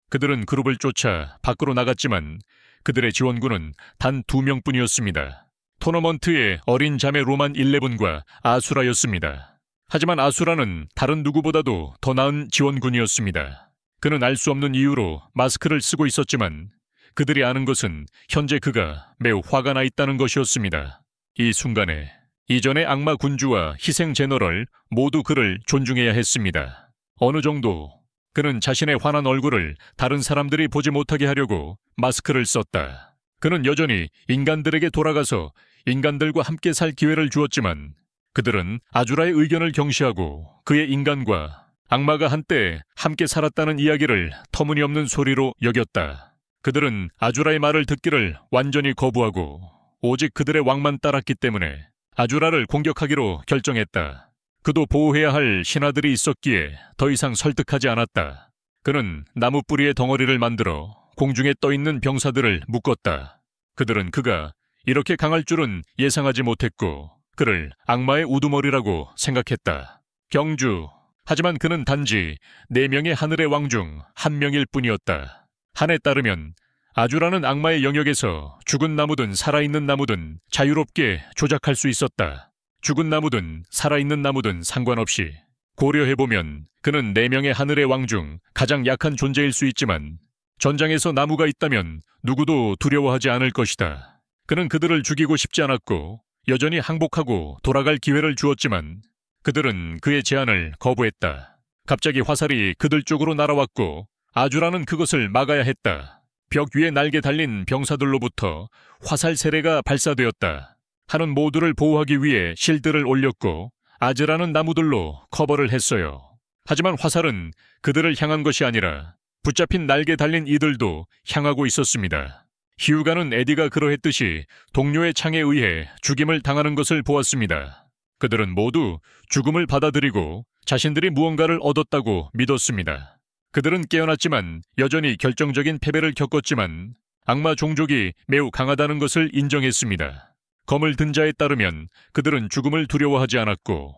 그들은 그룹을 쫓아 밖으로 나갔지만 그들의 지원군은 단 2명뿐이었습니다. 토너먼트의 어린 자매 로만 11과 아수라였습니다. 하지만 아수라는 다른 누구보다도 더 나은 지원군이었습니다. 그는 알 수 없는 이유로 마스크를 쓰고 있었지만 그들이 아는 것은 현재 그가 매우 화가 나 있다는 것이었습니다. 이 순간에 이전의 악마 군주와 희생 제너럴 모두 그를 존중해야 했습니다. 어느 정도 그는 자신의 환한 얼굴을 다른 사람들이 보지 못하게 하려고 마스크를 썼다. 그는 여전히 인간들에게 돌아가서 인간들과 함께 살 기회를 주었지만 그들은 아주라의 의견을 경시하고 그의 인간과 악마가 한때 함께 살았다는 이야기를 터무니없는 소리로 여겼다. 그들은 아주라의 말을 듣기를 완전히 거부하고 오직 그들의 왕만 따랐기 때문에 아주라를 공격하기로 결정했다. 그도 보호해야 할 신하들이 있었기에 더 이상 설득하지 않았다. 그는 나무 뿌리의 덩어리를 만들어 공중에 떠있는 병사들을 묶었다. 그들은 그가 이렇게 강할 줄은 예상하지 못했고 그를 악마의 우두머리라고 생각했다. 경주. 하지만 그는 단지 4명의 하늘의 왕 중 1명일 뿐이었다. 한에 따르면 아주라는 악마의 영역에서 죽은 나무든 살아있는 나무든 자유롭게 조작할 수 있었다. 죽은 나무든 살아있는 나무든 상관없이. 고려해보면 그는 4명의 하늘의 왕 중 가장 약한 존재일 수 있지만 전장에서 나무가 있다면 누구도 두려워하지 않을 것이다. 그는 그들을 죽이고 싶지 않았고 여전히 항복하고 돌아갈 기회를 주었지만 그들은 그의 제안을 거부했다. 갑자기 화살이 그들 쪽으로 날아왔고 아주라는 그것을 막아야 했다. 벽 위에 날개 달린 병사들로부터 화살 세례가 발사되었다. 한은 모두를 보호하기 위해 실드를 올렸고 아즈라는 나무들로 커버를 했어요. 하지만 화살은 그들을 향한 것이 아니라 붙잡힌 날개 달린 이들도 향하고 있었습니다. 히우가는 에디가 그러했듯이 동료의 창에 의해 죽임을 당하는 것을 보았습니다. 그들은 모두 죽음을 받아들이고 자신들이 무언가를 얻었다고 믿었습니다. 그들은 깨어났지만 여전히 결정적인 패배를 겪었지만 악마 종족이 매우 강하다는 것을 인정했습니다. 검을 든 자에 따르면 그들은 죽음을 두려워하지 않았고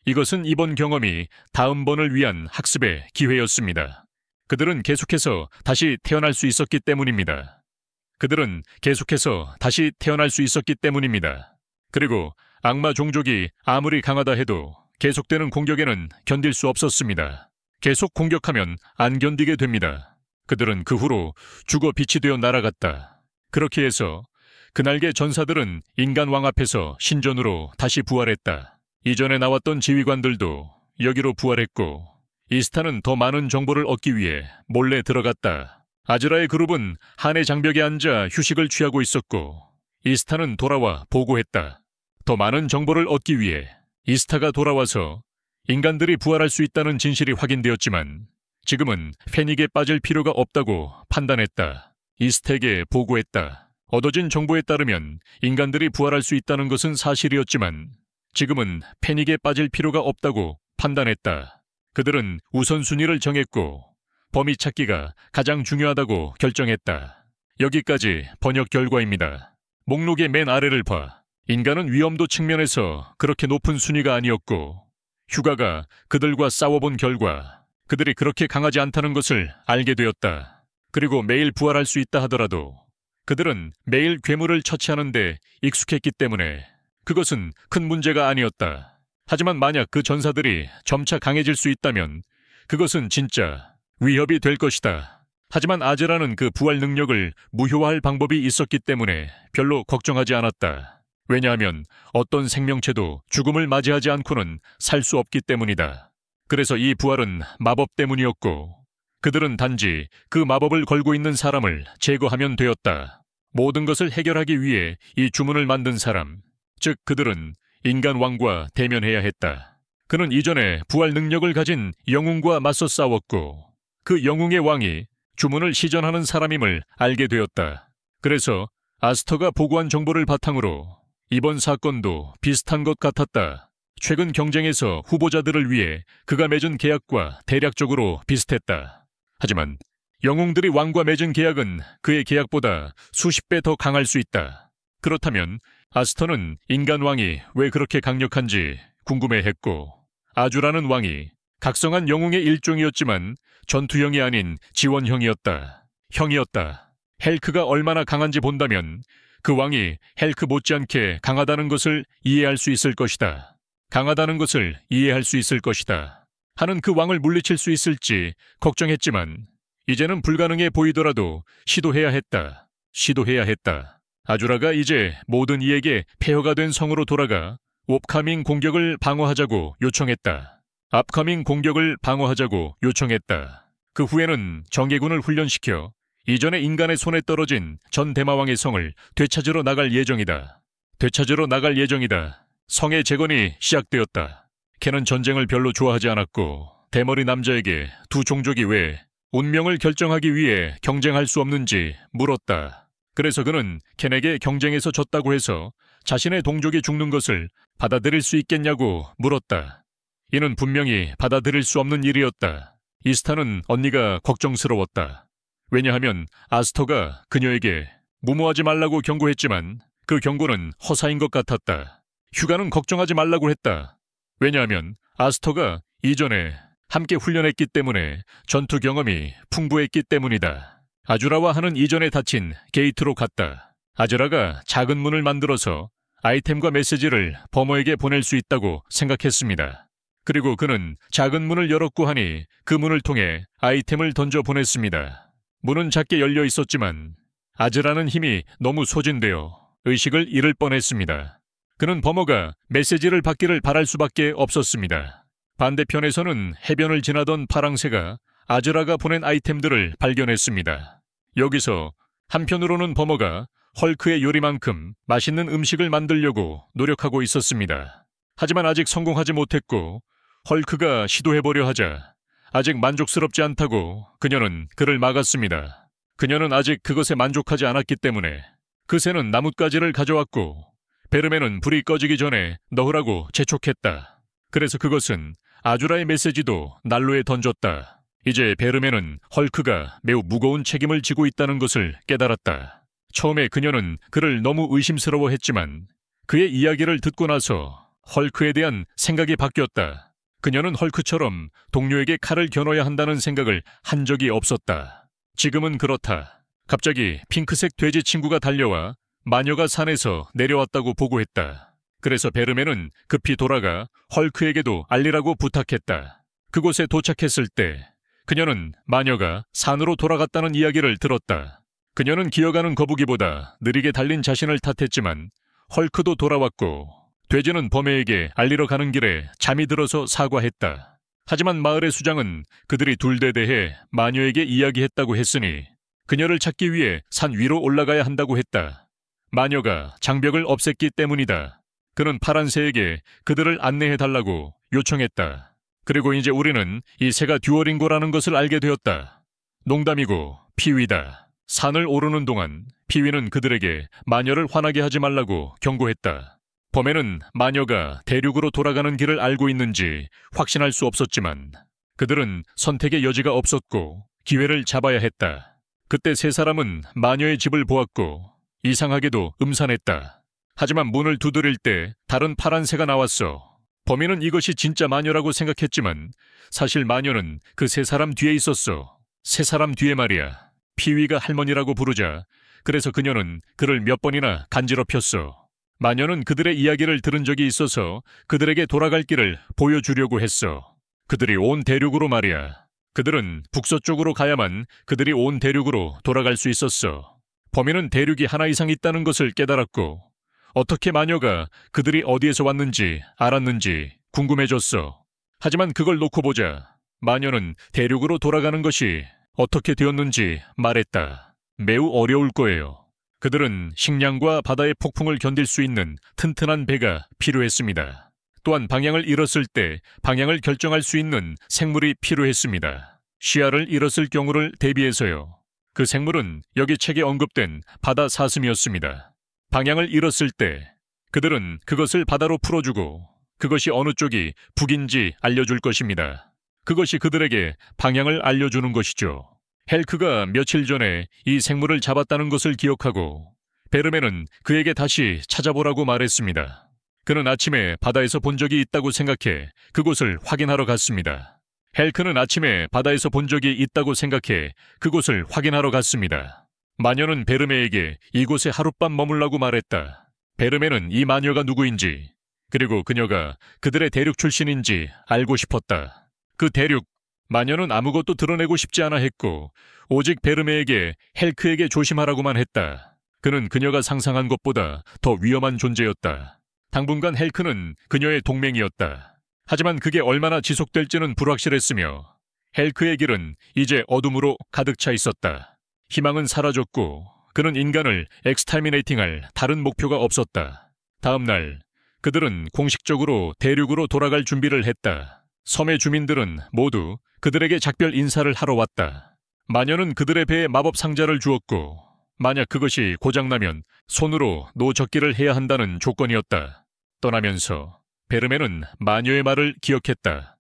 이것은 이번 경험이 다음번을 위한 학습의 기회였습니다. 그들은 계속해서 다시 태어날 수 있었기 때문입니다. 그들은 계속해서 다시 태어날 수 있었기 때문입니다. 그리고 악마 종족이 아무리 강하다 해도 계속되는 공격에는 견딜 수 없었습니다. 계속 공격하면 안 견디게 됩니다. 그들은 그 후로 죽어 빛이 되어 날아갔다. 그렇게 해서 그날개 전사들은 인간 왕 앞에서 신전으로 다시 부활했다. 이전에 나왔던 지휘관들도 여기로 부활했고 이스타는 더 많은 정보를 얻기 위해 몰래 들어갔다. 아즈라의 그룹은 한의 장벽에 앉아 휴식을 취하고 있었고 이스타는 돌아와 보고했다. 더 많은 정보를 얻기 위해 이스타가 돌아와서 인간들이 부활할 수 있다는 진실이 확인되었지만 지금은 패닉에 빠질 필요가 없다고 판단했다. 이스타에게 보고했다. 얻어진 정보에 따르면 인간들이 부활할 수 있다는 것은 사실이었지만 지금은 패닉에 빠질 필요가 없다고 판단했다. 그들은 우선순위를 정했고 범위 찾기가 가장 중요하다고 결정했다. 여기까지 번역 결과입니다. 목록의 맨 아래를 봐. 인간은 위험도 측면에서 그렇게 높은 순위가 아니었고 휴가가 그들과 싸워본 결과 그들이 그렇게 강하지 않다는 것을 알게 되었다. 그리고 매일 부활할 수 있다 하더라도 그들은 매일 괴물을 처치하는데 익숙했기 때문에 그것은 큰 문제가 아니었다. 하지만 만약 그 전사들이 점차 강해질 수 있다면 그것은 진짜 위협이 될 것이다. 하지만 아제라는 그 부활 능력을 무효화할 방법이 있었기 때문에 별로 걱정하지 않았다. 왜냐하면 어떤 생명체도 죽음을 맞이하지 않고는 살 수 없기 때문이다. 그래서 이 부활은 마법 때문이었고 그들은 단지 그 마법을 걸고 있는 사람을 제거하면 되었다. 모든 것을 해결하기 위해 이 주문을 만든 사람, 즉 그들은 인간 왕과 대면해야 했다. 그는 이전에 부활 능력을 가진 영웅과 맞서 싸웠고 그 영웅의 왕이 주문을 시전하는 사람임을 알게 되었다. 그래서 아스터가 보고한 정보를 바탕으로 이번 사건도 비슷한 것 같았다. 최근 경쟁에서 후보자들을 위해 그가 맺은 계약과 대략적으로 비슷했다. 하지만 영웅들이 왕과 맺은 계약은 그의 계약보다 수십 배 더 강할 수 있다. 그렇다면 아스터는 인간 왕이 왜 그렇게 강력한지 궁금해했고 아주라는 왕이 각성한 영웅의 일종이었지만 전투형이 아닌 지원형이었다. 형이었다. 헬크가 얼마나 강한지 본다면 그 왕이 헬크 못지않게 강하다는 것을 이해할 수 있을 것이다. 강하다는 것을 이해할 수 있을 것이다. 하는 그 왕을 물리칠 수 있을지 걱정했지만 이제는 불가능해 보이더라도 시도해야 했다. 시도해야 했다. 아주라가 이제 모든 이에게 폐허가 된 성으로 돌아가 옵카밍 공격을 방어하자고 요청했다. 앞커밍 공격을 방어하자고 요청했다. 그 후에는 정예군을 훈련시켜 이전에 인간의 손에 떨어진 전 대마왕의 성을 되찾으러 나갈 예정이다. 되찾으러 나갈 예정이다. 성의 재건이 시작되었다. 켄은 전쟁을 별로 좋아하지 않았고 대머리 남자에게 두 종족이 왜 운명을 결정하기 위해 경쟁할 수 없는지 물었다. 그래서 그는 켄에게 경쟁에서 졌다고 해서 자신의 동족이 죽는 것을 받아들일 수 있겠냐고 물었다. 이는 분명히 받아들일 수 없는 일이었다. 이스타는 언니가 걱정스러웠다. 왜냐하면 아스터가 그녀에게 무모하지 말라고 경고했지만 그 경고는 허사인 것 같았다. 휴가는 걱정하지 말라고 했다. 왜냐하면 아스터가 이전에 함께 훈련했기 때문에 전투 경험이 풍부했기 때문이다. 아주라와 하는 이전에 닫힌 게이트로 갔다. 아즈라가 작은 문을 만들어서 아이템과 메시지를 버머에게 보낼 수 있다고 생각했습니다. 그리고 그는 작은 문을 열었고 하니 그 문을 통해 아이템을 던져 보냈습니다. 문은 작게 열려 있었지만 아즈라는 힘이 너무 소진되어 의식을 잃을 뻔했습니다. 그는 버머가 메시지를 받기를 바랄 수밖에 없었습니다. 반대편에서는 해변을 지나던 파랑새가 아즈라가 보낸 아이템들을 발견했습니다. 여기서 한편으로는 버머가 헐크의 요리만큼 맛있는 음식을 만들려고 노력하고 있었습니다. 하지만 아직 성공하지 못했고 헐크가 시도해보려 하자 아직 만족스럽지 않다고 그녀는 그를 막았습니다. 그녀는 아직 그것에 만족하지 않았기 때문에 그 새는 나뭇가지를 가져왔고 베르멘은 불이 꺼지기 전에 넣으라고 재촉했다. 그래서 그것은 아주라의 메시지도 난로에 던졌다. 이제 베르멘은 헐크가 매우 무거운 책임을 지고 있다는 것을 깨달았다. 처음에 그녀는 그를 너무 의심스러워했지만 그의 이야기를 듣고 나서 헐크에 대한 생각이 바뀌었다. 그녀는 헐크처럼 동료에게 칼을 겨눠야 한다는 생각을 한 적이 없었다. 지금은 그렇다. 갑자기 핑크색 돼지 친구가 달려와 마녀가 산에서 내려왔다고 보고했다. 그래서 베르멘은 급히 돌아가 헐크에게도 알리라고 부탁했다. 그곳에 도착했을 때 그녀는 마녀가 산으로 돌아갔다는 이야기를 들었다. 그녀는 기어가는 거북이보다 느리게 달린 자신을 탓했지만 헐크도 돌아왔고 돼지는 범에에게 알리러 가는 길에 잠이 들어서 사과했다. 하지만 마을의 수장은 그들이 둘에 대해 마녀에게 이야기했다고 했으니 그녀를 찾기 위해 산 위로 올라가야 한다고 했다. 마녀가 장벽을 없앴기 때문이다. 그는 파란새에게 그들을 안내해달라고 요청했다. 그리고 이제 우리는 이 새가 듀오링고라는 것을 알게 되었다. 농담이고 피위다. 산을 오르는 동안 피위는 그들에게 마녀를 화나게 하지 말라고 경고했다. 범에는 마녀가 대륙으로 돌아가는 길을 알고 있는지 확신할 수 없었지만 그들은 선택의 여지가 없었고 기회를 잡아야 했다. 그때 세 사람은 마녀의 집을 보았고 이상하게도 음산했다. 하지만 문을 두드릴 때 다른 파란새가 나왔어. 범인은 이것이 진짜 마녀라고 생각했지만 사실 마녀는 그 세 사람 뒤에 있었어. 세 사람 뒤에 말이야. 피위가 할머니라고 부르자 그래서 그녀는 그를 몇 번이나 간지럽혔어. 마녀는 그들의 이야기를 들은 적이 있어서 그들에게 돌아갈 길을 보여주려고 했어. 그들이 온 대륙으로 말이야. 그들은 북서쪽으로 가야만 그들이 온 대륙으로 돌아갈 수 있었어. 범인은 대륙이 하나 이상 있다는 것을 깨달았고 어떻게 마녀가 그들이 어디에서 왔는지 알았는지 궁금해졌어. 하지만 그걸 놓고 보자 마녀는 대륙으로 돌아가는 것이 어떻게 되었는지 말했다. 매우 어려울 거예요. 그들은 식량과 바다의 폭풍을 견딜 수 있는 튼튼한 배가 필요했습니다. 또한 방향을 잃었을 때 방향을 결정할 수 있는 생물이 필요했습니다. 시야를 잃었을 경우를 대비해서요. 그 생물은 여기 책에 언급된 바다 사슴이었습니다. 방향을 잃었을 때 그들은 그것을 바다로 풀어주고 그것이 어느 쪽이 북인지 알려줄 것입니다. 그것이 그들에게 방향을 알려주는 것이죠. 헬크가 며칠 전에 이 생물을 잡았다는 것을 기억하고 베르멘은 그에게 다시 찾아보라고 말했습니다. 그는 아침에 바다에서 본 적이 있다고 생각해 그곳을 확인하러 갔습니다. 헬크는 아침에 바다에서 본 적이 있다고 생각해 그곳을 확인하러 갔습니다. 마녀는 베르메에게 이곳에 하룻밤 머물라고 말했다. 베르메는 이 마녀가 누구인지 그리고 그녀가 그들의 대륙 출신인지 알고 싶었다. 그 대륙, 마녀는 아무것도 드러내고 싶지 않아 했고 오직 베르메에게 헬크에게 조심하라고만 했다. 그는 그녀가 상상한 것보다 더 위험한 존재였다. 당분간 헬크는 그녀의 동맹이었다. 하지만 그게 얼마나 지속될지는 불확실했으며 헬크의 길은 이제 어둠으로 가득 차 있었다. 희망은 사라졌고 그는 인간을 엑스터미네이팅할 다른 목표가 없었다. 다음 날 그들은 공식적으로 대륙으로 돌아갈 준비를 했다. 섬의 주민들은 모두 그들에게 작별 인사를 하러 왔다. 마녀는 그들의 배에 마법 상자를 주었고 만약 그것이 고장나면 손으로 노젓기를 해야 한다는 조건이었다. 떠나면서 베르멘은 마녀의 말을 기억했다.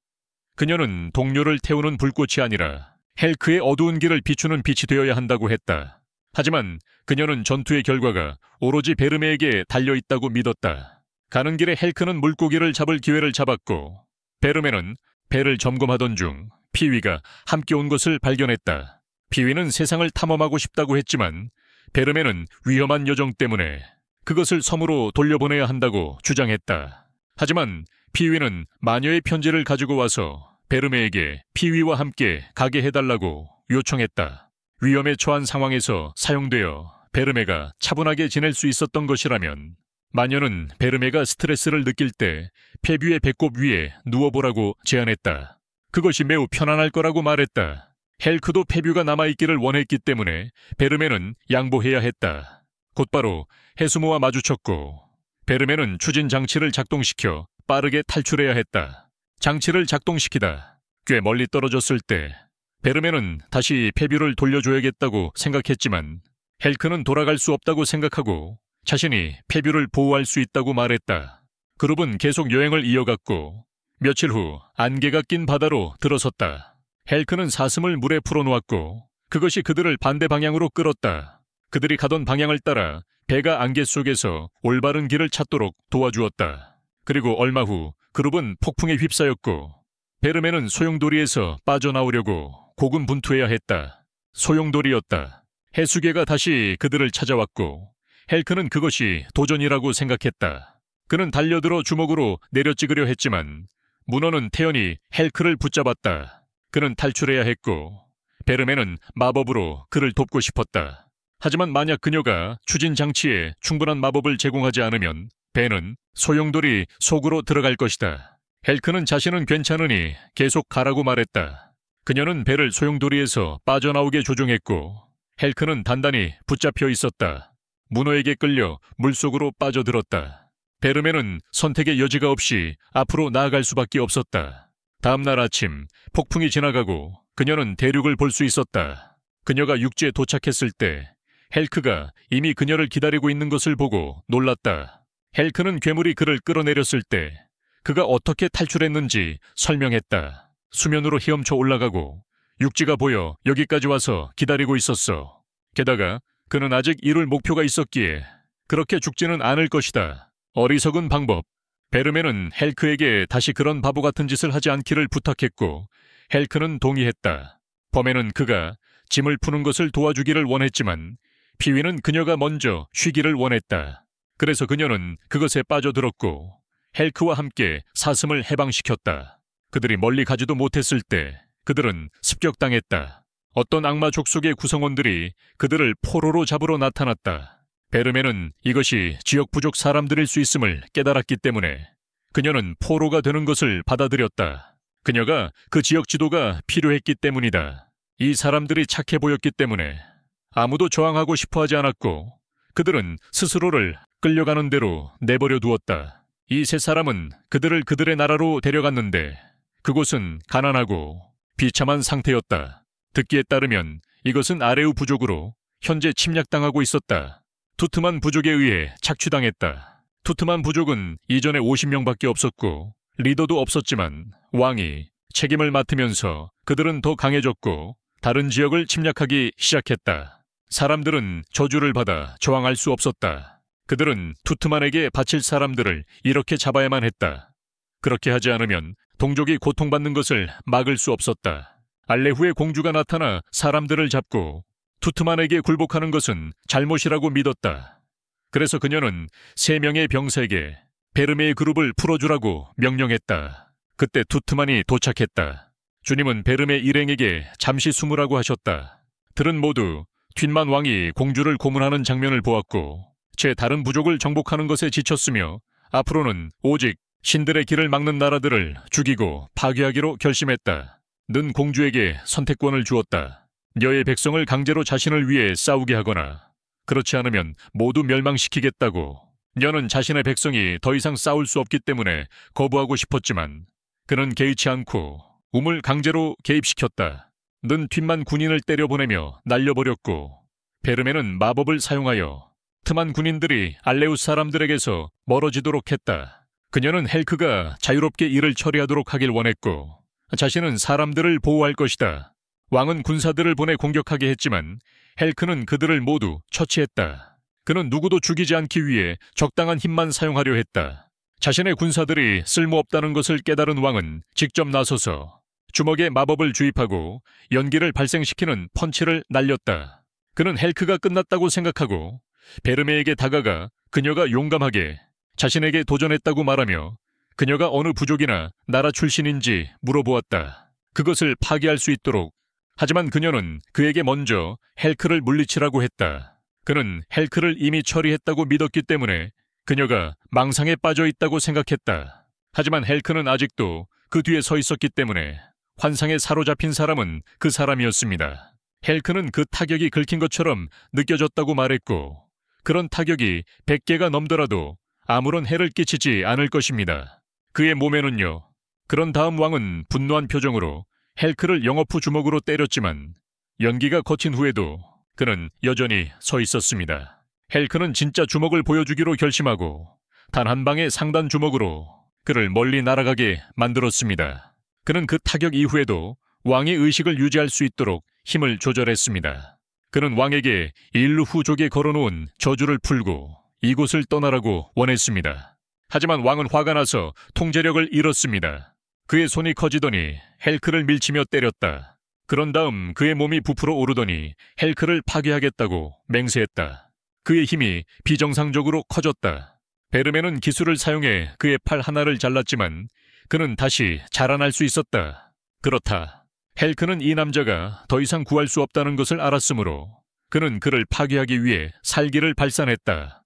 그녀는 동료를 태우는 불꽃이 아니라 헬크의 어두운 길을 비추는 빛이 되어야 한다고 했다. 하지만 그녀는 전투의 결과가 오로지 베르메에게 달려있다고 믿었다. 가는 길에 헬크는 물고기를 잡을 기회를 잡았고 베르메는 배를 점검하던 중 피위가 함께 온 것을 발견했다. 피위는 세상을 탐험하고 싶다고 했지만 베르메는 위험한 여정 때문에 그것을 섬으로 돌려보내야 한다고 주장했다. 하지만 피위는 마녀의 편지를 가지고 와서 베르메에게 피위와 함께 가게 해달라고 요청했다. 위험에 처한 상황에서 사용되어 베르메가 차분하게 지낼 수 있었던 것이라면 마녀는 베르메가 스트레스를 느낄 때 페뷔의 배꼽 위에 누워보라고 제안했다. 그것이 매우 편안할 거라고 말했다. 헬크도 페뷔가 남아있기를 원했기 때문에 베르메는 양보해야 했다. 곧바로 해수모와 마주쳤고 베르메는 추진 장치를 작동시켜 빠르게 탈출해야 했다. 장치를 작동시키다 꽤 멀리 떨어졌을 때 베르메는 다시 페뷔를 돌려줘야겠다고 생각했지만 헬크는 돌아갈 수 없다고 생각하고 자신이 페뷔를 보호할 수 있다고 말했다. 그룹은 계속 여행을 이어갔고 며칠 후 안개가 낀 바다로 들어섰다. 헬크는 사슴을 물에 풀어놓았고 그것이 그들을 반대 방향으로 끌었다. 그들이 가던 방향을 따라 배가 안개 속에서 올바른 길을 찾도록 도와주었다. 그리고 얼마 후 그룹은 폭풍에 휩싸였고 베르메는 소용돌이에서 빠져나오려고 고군분투해야 했다. 소용돌이였다. 해수개가 다시 그들을 찾아왔고 헬크는 그것이 도전이라고 생각했다. 그는 달려들어 주먹으로 내려찍으려 했지만 문어는 태연히 헬크를 붙잡았다. 그는 탈출해야 했고 베르메는 마법으로 그를 돕고 싶었다. 하지만 만약 그녀가 추진 장치에 충분한 마법을 제공하지 않으면 배는 소용돌이 속으로 들어갈 것이다. 헬크는 자신은 괜찮으니 계속 가라고 말했다. 그녀는 배를 소용돌이에서 빠져나오게 조종했고 헬크는 단단히 붙잡혀 있었다. 문어에게 끌려 물속으로 빠져들었다. 베르메는 선택의 여지가 없이 앞으로 나아갈 수밖에 없었다. 다음 날 아침 폭풍이 지나가고 그녀는 대륙을 볼 수 있었다. 그녀가 육지에 도착했을 때 헬크가 이미 그녀를 기다리고 있는 것을 보고 놀랐다. 헬크는 괴물이 그를 끌어내렸을 때 그가 어떻게 탈출했는지 설명했다. 수면으로 헤엄쳐 올라가고 육지가 보여 여기까지 와서 기다리고 있었어. 게다가 그는 아직 이룰 목표가 있었기에 그렇게 죽지는 않을 것이다. 어리석은 방법. 베르메는 헬크에게 다시 그런 바보 같은 짓을 하지 않기를 부탁했고 헬크는 동의했다. 범에는 그가 짐을 푸는 것을 도와주기를 원했지만 피위는 그녀가 먼저 쉬기를 원했다. 그래서 그녀는 그것에 빠져들었고 헬크와 함께 사슴을 해방시켰다. 그들이 멀리 가지도 못했을 때 그들은 습격당했다. 어떤 악마 족속의 구성원들이 그들을 포로로 잡으러 나타났다. 베르메는 이것이 지역 부족 사람들일 수 있음을 깨달았기 때문에 그녀는 포로가 되는 것을 받아들였다. 그녀가 그 지역 지도가 필요했기 때문이다. 이 사람들이 착해 보였기 때문에 아무도 저항하고 싶어 하지 않았고 그들은 스스로를 끌려가는 대로 내버려 두었다. 이 세 사람은 그들을 그들의 나라로 데려갔는데 그곳은 가난하고 비참한 상태였다. 듣기에 따르면 이것은 아레우 부족으로 현재 침략당하고 있었다. 투트만 부족에 의해 착취당했다. 투트만 부족은 이전에 50명밖에 없었고 리더도 없었지만 왕이 책임을 맡으면서 그들은 더 강해졌고 다른 지역을 침략하기 시작했다. 사람들은 저주를 받아 저항할 수 없었다. 그들은 투트만에게 바칠 사람들을 이렇게 잡아야만 했다. 그렇게 하지 않으면 동족이 고통받는 것을 막을 수 없었다. 알레후의 공주가 나타나 사람들을 잡고 투트만에게 굴복하는 것은 잘못이라고 믿었다. 그래서 그녀는 3명의 병사에게 베르메의 그룹을 풀어주라고 명령했다. 그때 투트만이 도착했다. 주님은 베르메 일행에게 잠시 숨으라고 하셨다. 들은 모두 튠만 왕이 공주를 고문하는 장면을 보았고 제 다른 부족을 정복하는 것에 지쳤으며 앞으로는 오직 신들의 길을 막는 나라들을 죽이고 파괴하기로 결심했다. 는 공주에게 선택권을 주었다. 너의 백성을 강제로 자신을 위해 싸우게 하거나 그렇지 않으면 모두 멸망시키겠다고. 너는 자신의 백성이 더 이상 싸울 수 없기 때문에 거부하고 싶었지만 그는 개의치 않고 우물 강제로 개입시켰다. 는 튠만 군인을 때려보내며 날려버렸고 베르메는 마법을 사용하여 트만 군인들이 알레우스 사람들에게서 멀어지도록 했다. 그녀는 헬크가 자유롭게 일을 처리하도록 하길 원했고 자신은 사람들을 보호할 것이다. 왕은 군사들을 보내 공격하게 했지만 헬크는 그들을 모두 처치했다. 그는 누구도 죽이지 않기 위해 적당한 힘만 사용하려 했다. 자신의 군사들이 쓸모없다는 것을 깨달은 왕은 직접 나서서 주먹에 마법을 주입하고 연기를 발생시키는 펀치를 날렸다. 그는 헬크가 끝났다고 생각하고 베르메에게 다가가 그녀가 용감하게 자신에게 도전했다고 말하며 그녀가 어느 부족이나 나라 출신인지 물어보았다. 그것을 파기할 수 있도록. 하지만 그녀는 그에게 먼저 헬크를 물리치라고 했다. 그는 헬크를 이미 처리했다고 믿었기 때문에 그녀가 망상에 빠져 있다고 생각했다. 하지만 헬크는 아직도 그 뒤에 서 있었기 때문에 환상에 사로잡힌 사람은 그 사람이었습니다. 헬크는 그 타격이 긁힌 것처럼 느껴졌다고 말했고 그런 타격이 100개가 넘더라도 아무런 해를 끼치지 않을 것입니다. 그의 몸에는요. 그런 다음 왕은 분노한 표정으로 헬크를 영어프 주먹으로 때렸지만 연기가 거친 후에도 그는 여전히 서 있었습니다. 헬크는 진짜 주먹을 보여주기로 결심하고 단 한 방의 상단 주먹으로 그를 멀리 날아가게 만들었습니다. 그는 그 타격 이후에도 왕의 의식을 유지할 수 있도록 힘을 조절했습니다. 그는 왕에게 인류 후족에 걸어놓은 저주를 풀고 이곳을 떠나라고 원했습니다. 하지만 왕은 화가 나서 통제력을 잃었습니다. 그의 손이 커지더니 헬크를 밀치며 때렸다. 그런 다음 그의 몸이 부풀어 오르더니 헬크를 파괴하겠다고 맹세했다. 그의 힘이 비정상적으로 커졌다. 베르메는 기술을 사용해 그의 팔 하나를 잘랐지만 그는 다시 자라날 수 있었다. 그렇다. 헬크는 이 남자가 더 이상 구할 수 없다는 것을 알았으므로 그는 그를 파괴하기 위해 살기를 발산했다.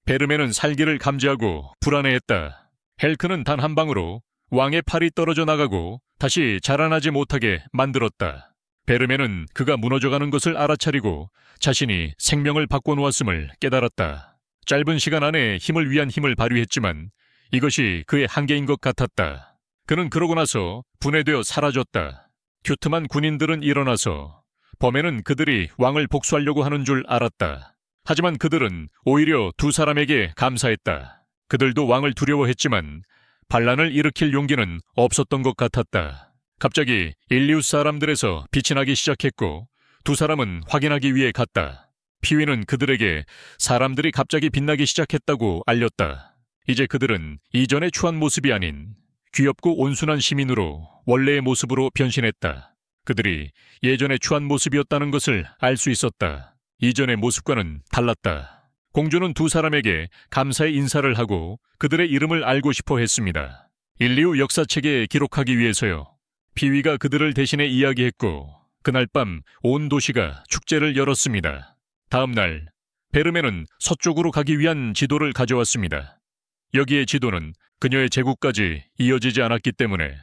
베르메는 살기를 감지하고 불안해했다. 헬크는 단 한 방으로 왕의 팔이 떨어져 나가고 다시 자라나지 못하게 만들었다. 베르메는 그가 무너져가는 것을 알아차리고 자신이 생명을 바꿔놓았음을 깨달았다. 짧은 시간 안에 힘을 위한 힘을 발휘했지만 이것이 그의 한계인 것 같았다. 그는 그러고 나서 분해되어 사라졌다. 큐트만 군인들은 일어나서 범에는 그들이 왕을 복수하려고 하는 줄 알았다. 하지만 그들은 오히려 두 사람에게 감사했다. 그들도 왕을 두려워했지만 반란을 일으킬 용기는 없었던 것 같았다. 갑자기 일리우스 사람들에서 빛이 나기 시작했고 두 사람은 확인하기 위해 갔다. 피위는 그들에게 사람들이 갑자기 빛나기 시작했다고 알렸다. 이제 그들은 이전에 추한 모습이 아닌 귀엽고 온순한 시민으로 원래의 모습으로 변신했다. 그들이 예전에 추한 모습이었다는 것을 알 수 있었다. 이전의 모습과는 달랐다. 공주는 두 사람에게 감사의 인사를 하고 그들의 이름을 알고 싶어 했습니다. 인류 역사책에 기록하기 위해서요. 피위가 그들을 대신해 이야기했고 그날 밤 온 도시가 축제를 열었습니다. 다음 날 베르메는 서쪽으로 가기 위한 지도를 가져왔습니다. 여기의 지도는 그녀의 제국까지 이어지지 않았기 때문에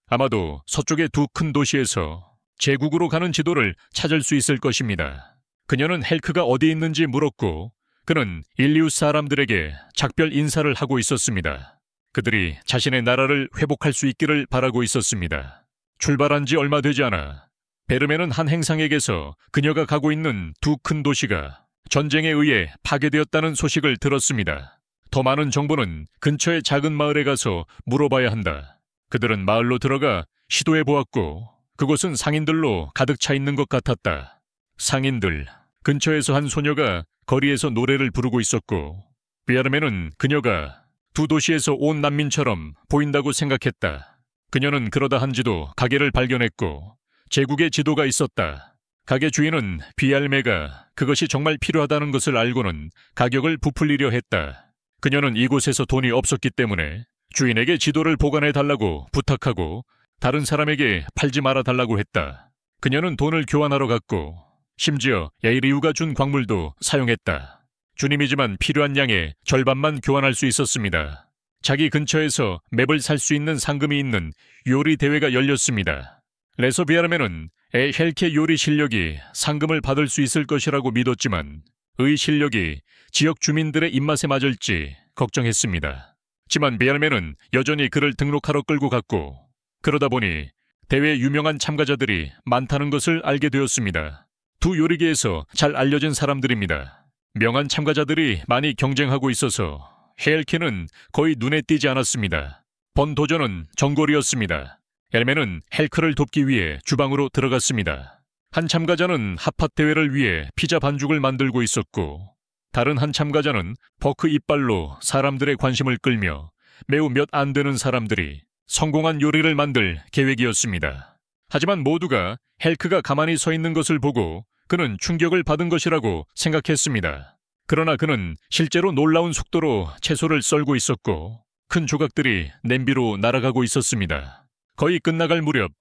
아마도 서쪽의 두 큰 도시에서 제국으로 가는 지도를 찾을 수 있을 것입니다. 그녀는 헬크가 어디 있는지 물었고 그는 일리우스 사람들에게 작별 인사를 하고 있었습니다. 그들이 자신의 나라를 회복할 수 있기를 바라고 있었습니다. 출발한 지 얼마 되지 않아 베르메는 한 행상에게서 그녀가 가고 있는 두 큰 도시가 전쟁에 의해 파괴되었다는 소식을 들었습니다. 더 많은 정보는 근처의 작은 마을에 가서 물어봐야 한다. 그들은 마을로 들어가 시도해 보았고 그곳은 상인들로 가득 차 있는 것 같았다. 상인들, 근처에서 한 소녀가 거리에서 노래를 부르고 있었고 베르메는 그녀가 두 도시에서 온 난민처럼 보인다고 생각했다. 그녀는 그러다 한지도 가게를 발견했고 제국의 지도가 있었다. 가게 주인은 비알메가 그것이 정말 필요하다는 것을 알고는 가격을 부풀리려 했다. 그녀는 이곳에서 돈이 없었기 때문에 주인에게 지도를 보관해 달라고 부탁하고 다른 사람에게 팔지 말아 달라고 했다. 그녀는 돈을 교환하러 갔고 심지어 야이리우가 준 광물도 사용했다. 주님이지만 필요한 양의 절반만 교환할 수 있었습니다. 자기 근처에서 맵을 살 수 있는 상금이 있는 요리 대회가 열렸습니다. 레소비아르메는 헬케 요리 실력이 상금을 받을 수 있을 것이라고 믿었지만 의 실력이 지역 주민들의 입맛에 맞을지 걱정했습니다. 하지만 비알메는 여전히 그를 등록하러 끌고 갔고 그러다 보니 대회에 유명한 참가자들이 많다는 것을 알게 되었습니다. 두 요리계에서 잘 알려진 사람들입니다. 명한 참가자들이 많이 경쟁하고 있어서 헬케는 거의 눈에 띄지 않았습니다. 번 도전은 정골이었습니다. 엘메는 헬크를 돕기 위해 주방으로 들어갔습니다. 한 참가자는 핫팟 대회를 위해 피자 반죽을 만들고 있었고 다른 한 참가자는 버크 이빨로 사람들의 관심을 끌며 매우 몇 안 되는 사람들이 성공한 요리를 만들 계획이었습니다. 하지만 모두가 헬크가 가만히 서 있는 것을 보고 그는 충격을 받은 것이라고 생각했습니다. 그러나 그는 실제로 놀라운 속도로 채소를 썰고 있었고 큰 조각들이 냄비로 날아가고 있었습니다. 거의 끝나갈 무렵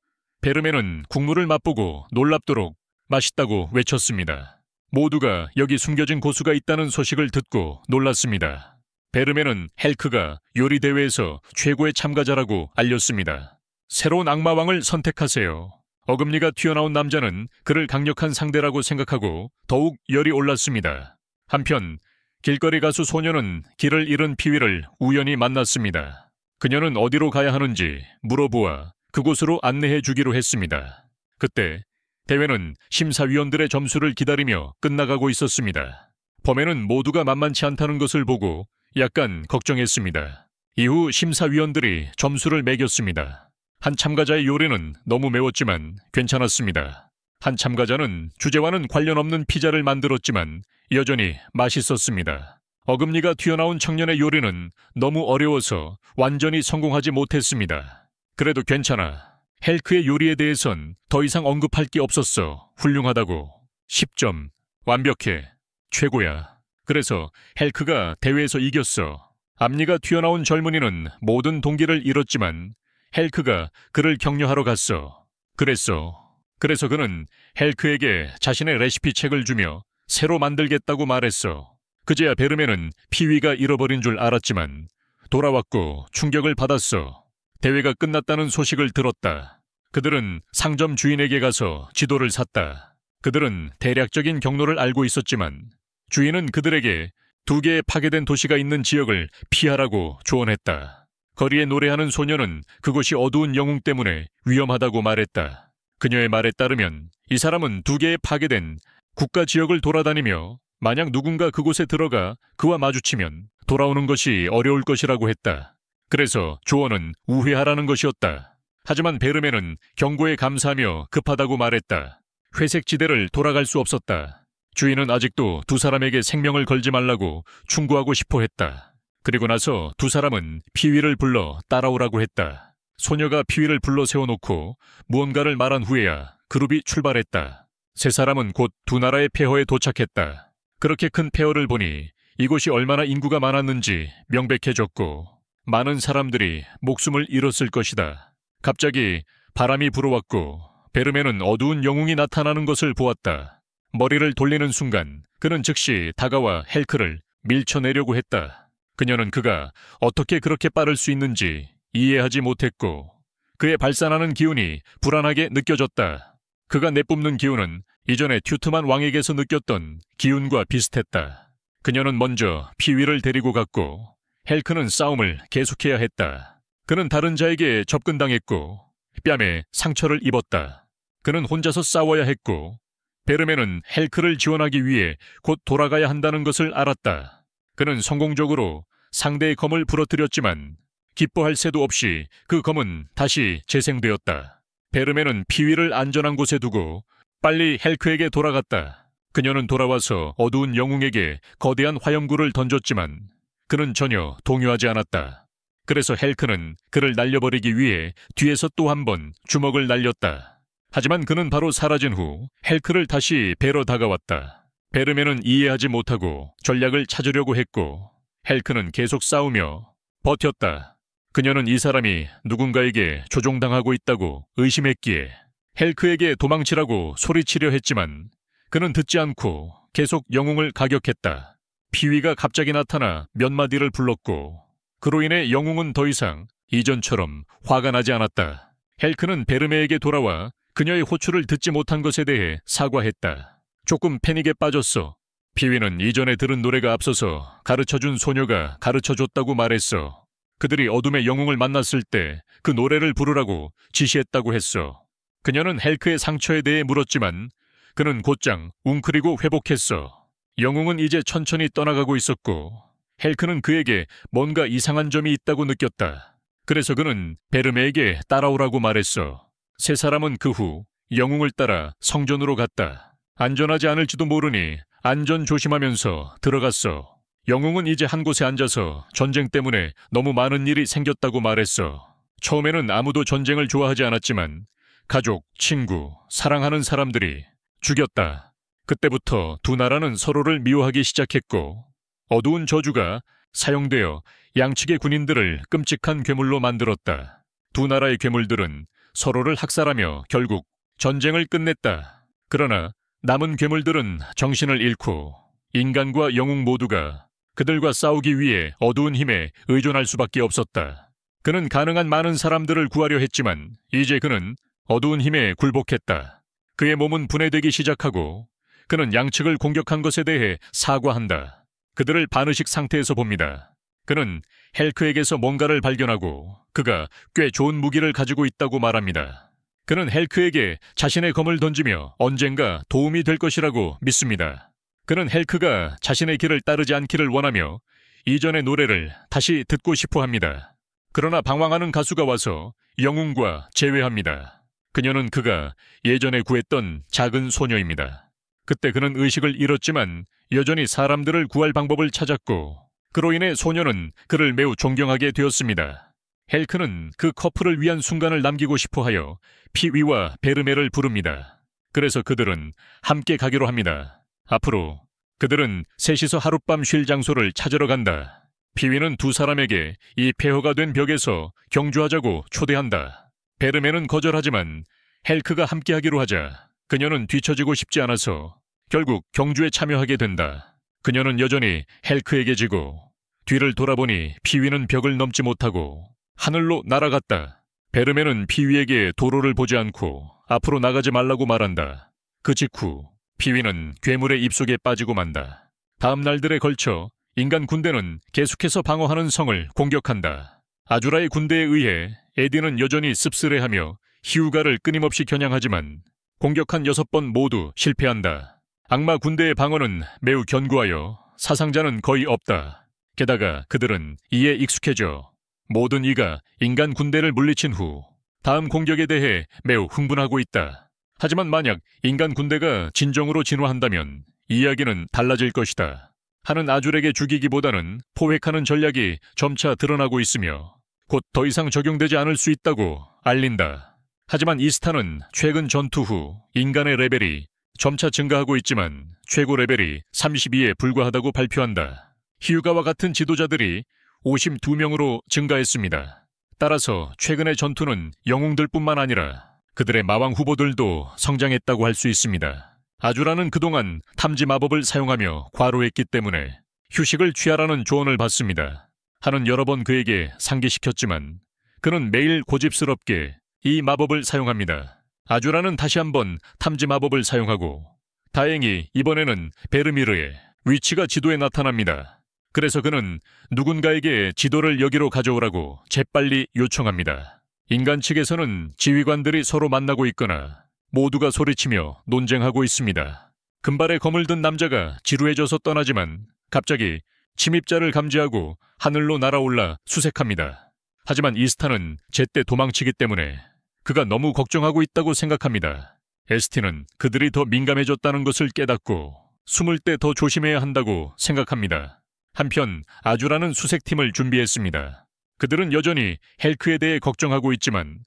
베르메는 국물을 맛보고 놀랍도록 맛있다고 외쳤습니다. 모두가 여기 숨겨진 고수가 있다는 소식을 듣고 놀랐습니다. 베르메는 헬크가 요리 대회에서 최고의 참가자라고 알렸습니다. 새로운 악마왕을 선택하세요. 어금니가 튀어나온 남자는 그를 강력한 상대라고 생각하고 더욱 열이 올랐습니다. 한편 길거리 가수 소녀는 길을 잃은 피위를 우연히 만났습니다. 그녀는 어디로 가야 하는지 물어보아 그곳으로 안내해 주기로 했습니다. 그때 대회는 심사위원들의 점수를 기다리며 끝나가고 있었습니다. 범에는 모두가 만만치 않다는 것을 보고 약간 걱정했습니다. 이후 심사위원들이 점수를 매겼습니다. 한 참가자의 요리는 너무 매웠지만 괜찮았습니다. 한 참가자는 주제와는 관련 없는 피자를 만들었지만 여전히 맛있었습니다. 어금니가 튀어나온 청년의 요리는 너무 어려워서 완전히 성공하지 못했습니다. 그래도 괜찮아. 헬크의 요리에 대해선 더 이상 언급할 게 없었어. 훌륭하다고. 10점. 완벽해. 최고야. 그래서 헬크가 대회에서 이겼어. 앞니가 튀어나온 젊은이는 모든 동기를 잃었지만 헬크가 그를 격려하러 갔어. 그래서 그는 헬크에게 자신의 레시피 책을 주며 새로 만들겠다고 말했어. 그제야 베르메는 피위가 잃어버린 줄 알았지만 돌아왔고 충격을 받았어. 대회가 끝났다는 소식을 들었다. 그들은 상점 주인에게 가서 지도를 샀다. 그들은 대략적인 경로를 알고 있었지만 주인은 그들에게 2개의 파괴된 도시가 있는 지역을 피하라고 조언했다. 거리에 노래하는 소녀는 그곳이 어두운 영웅 때문에 위험하다고 말했다. 그녀의 말에 따르면 이 사람은 2개의 파괴된 국가 지역을 돌아다니며 만약 누군가 그곳에 들어가 그와 마주치면 돌아오는 것이 어려울 것이라고 했다. 그래서 조언은 우회하라는 것이었다. 하지만 베르메는 경고에 감사하며 급하다고 말했다. 회색 지대를 돌아갈 수 없었다. 주인은 아직도 2 사람에게 생명을 걸지 말라고 충고하고 싶어 했다. 그리고 나서 2 사람은 피위를 불러 따라오라고 했다. 소녀가 피위를 불러 세워놓고 무언가를 말한 후에야 그룹이 출발했다. 3 사람은 곧 2 나라의 폐허에 도착했다. 그렇게 큰 폐허를 보니 이곳이 얼마나 인구가 많았는지 명백해졌고 많은 사람들이 목숨을 잃었을 것이다. 갑자기 바람이 불어왔고 베르메는 어두운 영웅이 나타나는 것을 보았다. 머리를 돌리는 순간 그는 즉시 다가와 헬크를 밀쳐내려고 했다. 그녀는 그가 어떻게 그렇게 빠를 수 있는지 이해하지 못했고 그의 발산하는 기운이 불안하게 느껴졌다. 그가 내뿜는 기운은 이전에 튜트만 왕에게서 느꼈던 기운과 비슷했다. 그녀는 먼저 피위를 데리고 갔고 헬크는 싸움을 계속해야 했다. 그는 다른 자에게 접근당했고 뺨에 상처를 입었다. 그는 혼자서 싸워야 했고 베르메는 헬크를 지원하기 위해 곧 돌아가야 한다는 것을 알았다. 그는 성공적으로 상대의 검을 부러뜨렸지만 기뻐할 새도 없이 그 검은 다시 재생되었다. 베르메는 피위를 안전한 곳에 두고 빨리 헬크에게 돌아갔다. 그녀는 돌아와서 어두운 영웅에게 거대한 화염구를 던졌지만 그는 전혀 동요하지 않았다. 그래서 헬크는 그를 날려버리기 위해 뒤에서 또 한 번 주먹을 날렸다. 하지만 그는 바로 사라진 후 헬크를 다시 뵈러 다가왔다. 베르메는 이해하지 못하고 전략을 찾으려고 했고 헬크는 계속 싸우며 버텼다. 그녀는 이 사람이 누군가에게 조종당하고 있다고 의심했기에 헬크에게 도망치라고 소리치려 했지만 그는 듣지 않고 계속 영웅을 가격했다. 피위가 갑자기 나타나 몇 마디를 불렀고 그로 인해 영웅은 더 이상 이전처럼 화가 나지 않았다. 헬크는 베르메에게 돌아와 그녀의 호출을 듣지 못한 것에 대해 사과했다. 조금 패닉에 빠졌어. 피위는 이전에 들은 노래가 앞서서 가르쳐준 소녀가 가르쳐줬다고 말했어. 그들이 어둠의 영웅을 만났을 때 그 노래를 부르라고 지시했다고 했어. 그녀는 헬크의 상처에 대해 물었지만 그는 곧장 웅크리고 회복했어. 영웅은 이제 천천히 떠나가고 있었고 헬크는 그에게 뭔가 이상한 점이 있다고 느꼈다. 그래서 그는 베르메에게 따라오라고 말했어. 3 사람은 그 후 영웅을 따라 성전으로 갔다. 안전하지 않을지도 모르니 안전 조심하면서 들어갔어. 영웅은 이제 한 곳에 앉아서 전쟁 때문에 너무 많은 일이 생겼다고 말했어. 처음에는 아무도 전쟁을 좋아하지 않았지만 가족, 친구, 사랑하는 사람들이 죽였다. 그때부터 두 나라는 서로를 미워하기 시작했고 어두운 저주가 사용되어 양측의 군인들을 끔찍한 괴물로 만들었다. 두 나라의 괴물들은 서로를 학살하며 결국 전쟁을 끝냈다. 그러나 남은 괴물들은 정신을 잃고 인간과 영웅 모두가 그들과 싸우기 위해 어두운 힘에 의존할 수밖에 없었다. 그는 가능한 많은 사람들을 구하려 했지만 이제 그는 어두운 힘에 굴복했다. 그의 몸은 분해되기 시작하고 그는 양측을 공격한 것에 대해 사과한다. 그들을 반의식 상태에서 봅니다. 그는 헬크에게서 뭔가를 발견하고 그가 꽤 좋은 무기를 가지고 있다고 말합니다. 그는 헬크에게 자신의 검을 던지며 언젠가 도움이 될 것이라고 믿습니다. 그는 헬크가 자신의 길을 따르지 않기를 원하며 이전의 노래를 다시 듣고 싶어 합니다. 그러나 방황하는 가수가 와서 영웅과 재회합니다. 그녀는 그가 예전에 구했던 작은 소녀입니다. 그때 그는 의식을 잃었지만 여전히 사람들을 구할 방법을 찾았고 그로 인해 소녀는 그를 매우 존경하게 되었습니다. 헬크는 그 커플을 위한 순간을 남기고 싶어하여 피위와 베르메를 부릅니다. 그래서 그들은 함께 가기로 합니다. 앞으로 그들은 셋이서 하룻밤 쉴 장소를 찾으러 간다. 피위는 두 사람에게 이 폐허가 된 벽에서 경주하자고 초대한다. 베르메는 거절하지만 헬크가 함께하기로 하자 그녀는 뒤처지고 싶지 않아서 결국 경주에 참여하게 된다. 그녀는 여전히 헬크에게 지고 뒤를 돌아보니 피위는 벽을 넘지 못하고 하늘로 날아갔다. 베르메는 피위에게 도로를 보지 않고 앞으로 나가지 말라고 말한다. 그 직후 피위는 괴물의 입속에 빠지고 만다. 다음 날들에 걸쳐 인간 군대는 계속해서 방어하는 성을 공격한다. 아주라의 군대에 의해 에디는 여전히 씁쓸해하며 히우가를 끊임없이 겨냥하지만 공격한 6번 모두 실패한다. 악마 군대의 방어는 매우 견고하여 사상자는 거의 없다. 게다가 그들은 이에 익숙해져 모든 이가 인간 군대를 물리친 후 다음 공격에 대해 매우 흥분하고 있다. 하지만 만약 인간 군대가 진정으로 진화한다면 이야기는 달라질 것이다. 하는 아줄에게 죽이기보다는 포획하는 전략이 점차 드러나고 있으며 곧 더 이상 적용되지 않을 수 있다고 알린다. 하지만 이스타는 최근 전투 후 인간의 레벨이 점차 증가하고 있지만 최고 레벨이 32에 불과하다고 발표한다. 히유가와 같은 지도자들이 52명으로 증가했습니다. 따라서 최근의 전투는 영웅들뿐만 아니라 그들의 마왕 후보들도 성장했다고 할 수 있습니다. 아주라는 그동안 탐지 마법을 사용하며 과로했기 때문에 휴식을 취하라는 조언을 받습니다. 하는 여러 번 그에게 상기시켰지만 그는 매일 고집스럽게 이 마법을 사용합니다. 아주라는 다시 한번 탐지 마법을 사용하고 다행히 이번에는 베르미르의 위치가 지도에 나타납니다. 그래서 그는 누군가에게 지도를 여기로 가져오라고 재빨리 요청합니다. 인간 측에서는 지휘관들이 서로 만나고 있거나 모두가 소리치며 논쟁하고 있습니다. 금발의 검을 든 남자가 지루해져서 떠나지만 갑자기 침입자를 감지하고 하늘로 날아올라 수색합니다. 하지만 이스타는 제때 도망치기 때문에 그가 너무 걱정하고 있다고 생각합니다. 에스티는 그들이 더 민감해졌다는 것을 깨닫고 숨을 때 더 조심해야 한다고 생각합니다. 한편 아주라는 수색팀을 준비했습니다. 그들은 여전히 헬크에 대해 걱정하고 있지만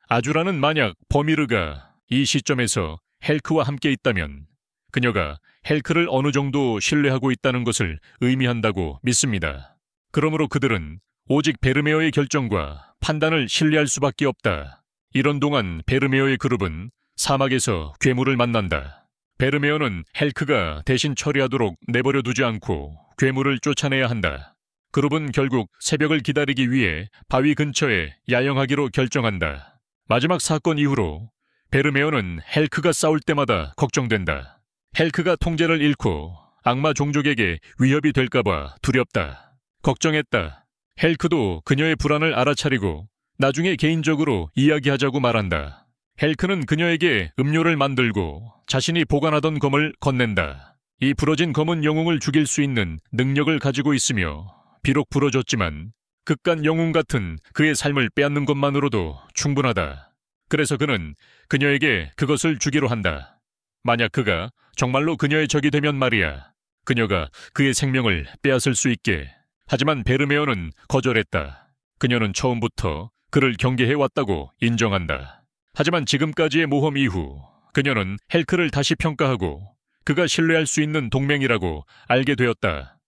아주라는 만약 버미르가 이 시점에서 헬크와 함께 있다면 그녀가 헬크를 어느 정도 신뢰하고 있다는 것을 의미한다고 믿습니다. 그러므로 그들은 오직 베르메어의 결정과 판단을 신뢰할 수밖에 없다. 이런 동안 베르메어의 그룹은 사막에서 괴물을 만난다. 베르메어는 헬크가 대신 처리하도록 내버려 두지 않고 괴물을 쫓아내야 한다. 그룹은 결국 새벽을 기다리기 위해 바위 근처에 야영하기로 결정한다. 마지막 사건 이후로 베르메어는 헬크가 싸울 때마다 걱정된다. 헬크가 통제를 잃고 악마 종족에게 위협이 될까봐 두렵다. 걱정했다. 헬크도 그녀의 불안을 알아차리고 나중에 개인적으로 이야기하자고 말한다. 헬크는 그녀에게 음료를 만들고 자신이 보관하던 검을 건넨다. 이 부러진 검은 영웅을 죽일 수 있는 능력을 가지고 있으며 비록 부러졌지만 극간 영웅 같은 그의 삶을 빼앗는 것만으로도 충분하다. 그래서 그는 그녀에게 그것을 주기로 한다. 만약 그가 정말로 그녀의 적이 되면 말이야. 그녀가 그의 생명을 빼앗을 수 있게. 하지만 베르메어는 거절했다. 그녀는 처음부터 그를 경계해왔다고 인정한다. 하지만 지금까지의 모험 이후 그녀는 헬크를 다시 평가하고 그가 신뢰할 수 있는 동맹이라고 알게 되었다.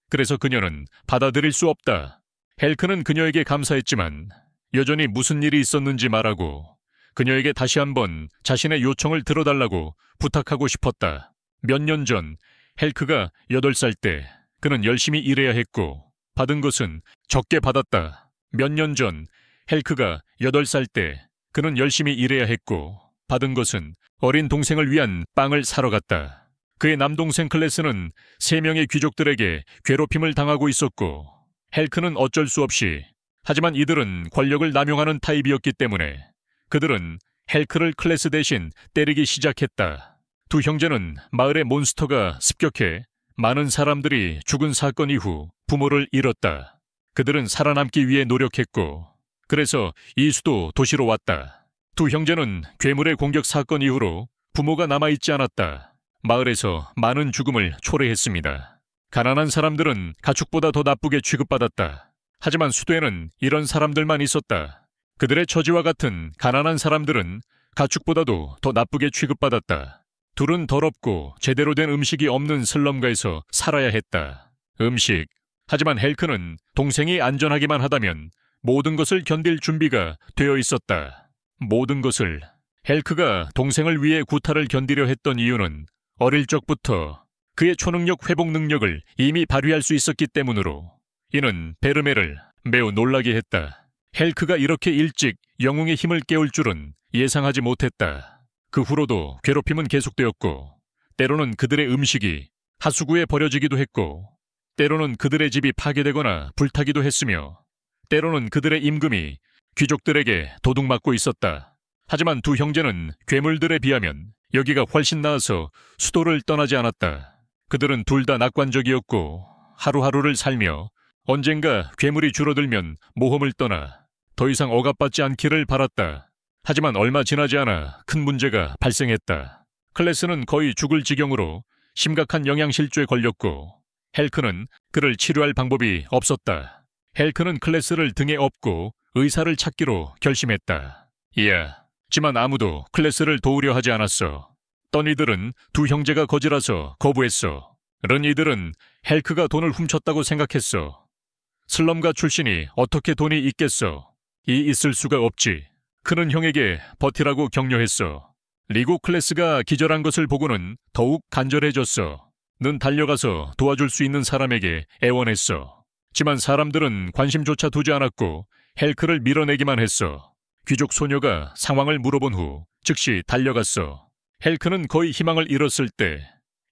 그래서 그녀는 받아들일 수 없다. 헬크는 그녀에게 감사했지만 여전히 무슨 일이 있었는지 말하고 그녀에게 다시 한번 자신의 요청을 들어달라고 부탁하고 싶었다. 몇 년 전 헬크가 8살 때 그는 열심히 일해야 했고 받은 것은 적게 받았다. 몇 년 전 헬크가 8살 때 그는 열심히 일해야 했고 받은 것은 어린 동생을 위한 빵을 사러 갔다. 그의 남동생 클래스는 3명의 귀족들에게 괴롭힘을 당하고 있었고 헬크는 어쩔 수 없이, 하지만 이들은 권력을 남용하는 타입이었기 때문에 그들은 헬크를 클래스 대신 때리기 시작했다. 두 형제는 마을의 몬스터가 습격해 많은 사람들이 죽은 사건 이후 부모를 잃었다. 그들은 살아남기 위해 노력했고 그래서 이수도 도시로 왔다. 두 형제는 괴물의 공격 사건 이후로 부모가 남아있지 않았다. 마을에서 많은 죽음을 초래했습니다. 가난한 사람들은 가축보다 더 나쁘게 취급받았다. 하지만 수도에는 이런 사람들만 있었다. 그들의 처지와 같은 가난한 사람들은 가축보다도 더 나쁘게 취급받았다. 둘은 더럽고 제대로 된 음식이 없는 슬럼가에서 살아야 했다. 음식. 하지만 헬크는 동생이 안전하기만 하다면 모든 것을 견딜 준비가 되어 있었다. 모든 것을. 헬크가 동생을 위해 구타를 견디려 했던 이유는 어릴 적부터 그의 초능력 회복 능력을 이미 발휘할 수 있었기 때문으로 이는 베르메를 매우 놀라게 했다. 헬크가 이렇게 일찍 영웅의 힘을 깨울 줄은 예상하지 못했다. 그 후로도 괴롭힘은 계속되었고 때로는 그들의 음식이 하수구에 버려지기도 했고 때로는 그들의 집이 파괴되거나 불타기도 했으며 때로는 그들의 임금이 귀족들에게 도둑맞고 있었다. 하지만 두 형제는 괴물들에 비하면 여기가 훨씬 나아서 수도를 떠나지 않았다. 그들은 둘 다 낙관적이었고 하루하루를 살며 언젠가 괴물이 줄어들면 모험을 떠나 더 이상 억압받지 않기를 바랐다. 하지만 얼마 지나지 않아 큰 문제가 발생했다. 클래스는 거의 죽을 지경으로 심각한 영양실조에 걸렸고 헬크는 그를 치료할 방법이 없었다. 헬크는 클래스를 등에 업고 의사를 찾기로 결심했다. 하지만 아무도 클래스를 도우려 하지 않았어. 떠니들은 두 형제가 거지라서 거부했어. 른이들은 헬크가 돈을 훔쳤다고 생각했어. 슬럼가 출신이 어떻게 돈이 있겠어? 있을 수가 없지. 크는 형에게 버티라고 격려했어. 리고 클래스가 기절한 것을 보고는 더욱 간절해졌어. 는 달려가서 도와줄 수 있는 사람에게 애원했어. 하지만 사람들은 관심조차 두지 않았고 헬크를 밀어내기만 했어. 귀족 소녀가 상황을 물어본 후 즉시 달려갔어. 헬크는 거의 희망을 잃었을 때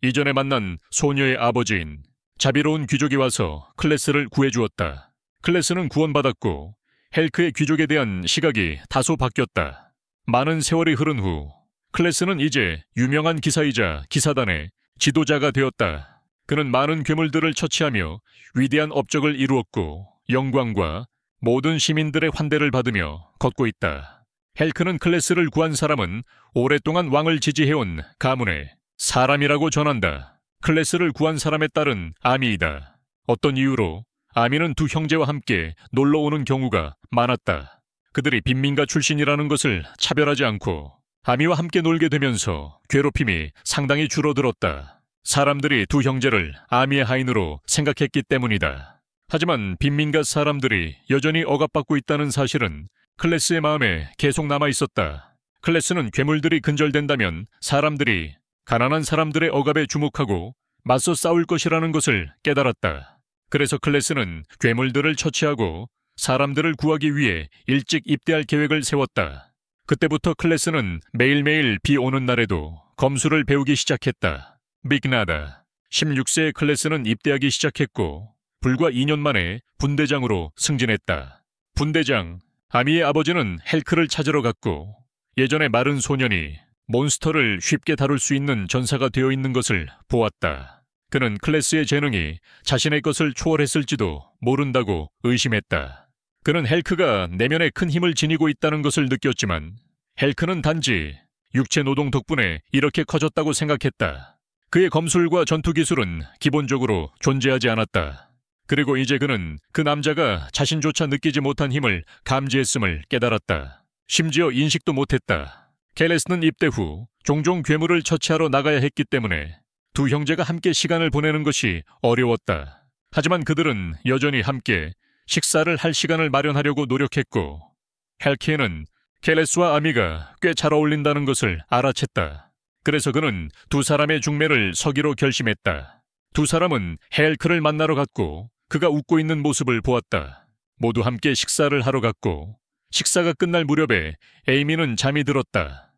이전에 만난 소녀의 아버지인 자비로운 귀족이 와서 클래스를 구해주었다. 클래스는 구원받았고 헬크의 귀족에 대한 시각이 다소 바뀌었다. 많은 세월이 흐른 후 클래스는 이제 유명한 기사이자 기사단의 지도자가 되었다. 그는 많은 괴물들을 처치하며 위대한 업적을 이루었고 영광과 모든 시민들의 환대를 받으며 걷고 있다. 헬크는 클래스를 구한 사람은 오랫동안 왕을 지지해온 가문의 사람이라고 전한다. 클래스를 구한 사람의 딸은 아미이다. 어떤 이유로 아미는 두 형제와 함께 놀러오는 경우가 많았다. 그들이 빈민가 출신이라는 것을 차별하지 않고 아미와 함께 놀게 되면서 괴롭힘이 상당히 줄어들었다. 사람들이 두 형제를 아미의 하인으로 생각했기 때문이다. 하지만 빈민가 사람들이 여전히 억압받고 있다는 사실은 클래스의 마음에 계속 남아있었다. 클래스는 괴물들이 근절된다면 사람들이 가난한 사람들의 억압에 주목하고 맞서 싸울 것이라는 것을 깨달았다. 그래서 클래스는 괴물들을 처치하고 사람들을 구하기 위해 일찍 입대할 계획을 세웠다. 그때부터 클래스는 매일매일 비 오는 날에도 검수를 배우기 시작했다. 빅나다. 16세의 클래스는 입대하기 시작했고 불과 2년 만에 분대장으로 승진했다. 분대장. 아미의 아버지는 헬크를 찾으러 갔고 예전에 마른 소년이 몬스터를 쉽게 다룰 수 있는 전사가 되어 있는 것을 보았다. 그는 클래스의 재능이 자신의 것을 초월했을지도 모른다고 의심했다. 그는 헬크가 내면에 큰 힘을 지니고 있다는 것을 느꼈지만 헬크는 단지 육체 노동 덕분에 이렇게 커졌다고 생각했다. 그의 검술과 전투 기술은 기본적으로 존재하지 않았다. 그리고 이제 그는 그 남자가 자신조차 느끼지 못한 힘을 감지했음을 깨달았다. 심지어 인식도 못했다. 켈레스는 입대 후 종종 괴물을 처치하러 나가야 했기 때문에 두 형제가 함께 시간을 보내는 것이 어려웠다. 하지만 그들은 여전히 함께 식사를 할 시간을 마련하려고 노력했고, 헬키에는 켈레스와 아미가 꽤 잘 어울린다는 것을 알아챘다. 그래서 그는 두 사람의 중매를 서기로 결심했다. 두 사람은 헬크를 만나러 갔고 그가 웃고 있는 모습을 보았다. 모두 함께 식사를 하러 갔고 식사가 끝날 무렵에 에이미는 잠이 들었다.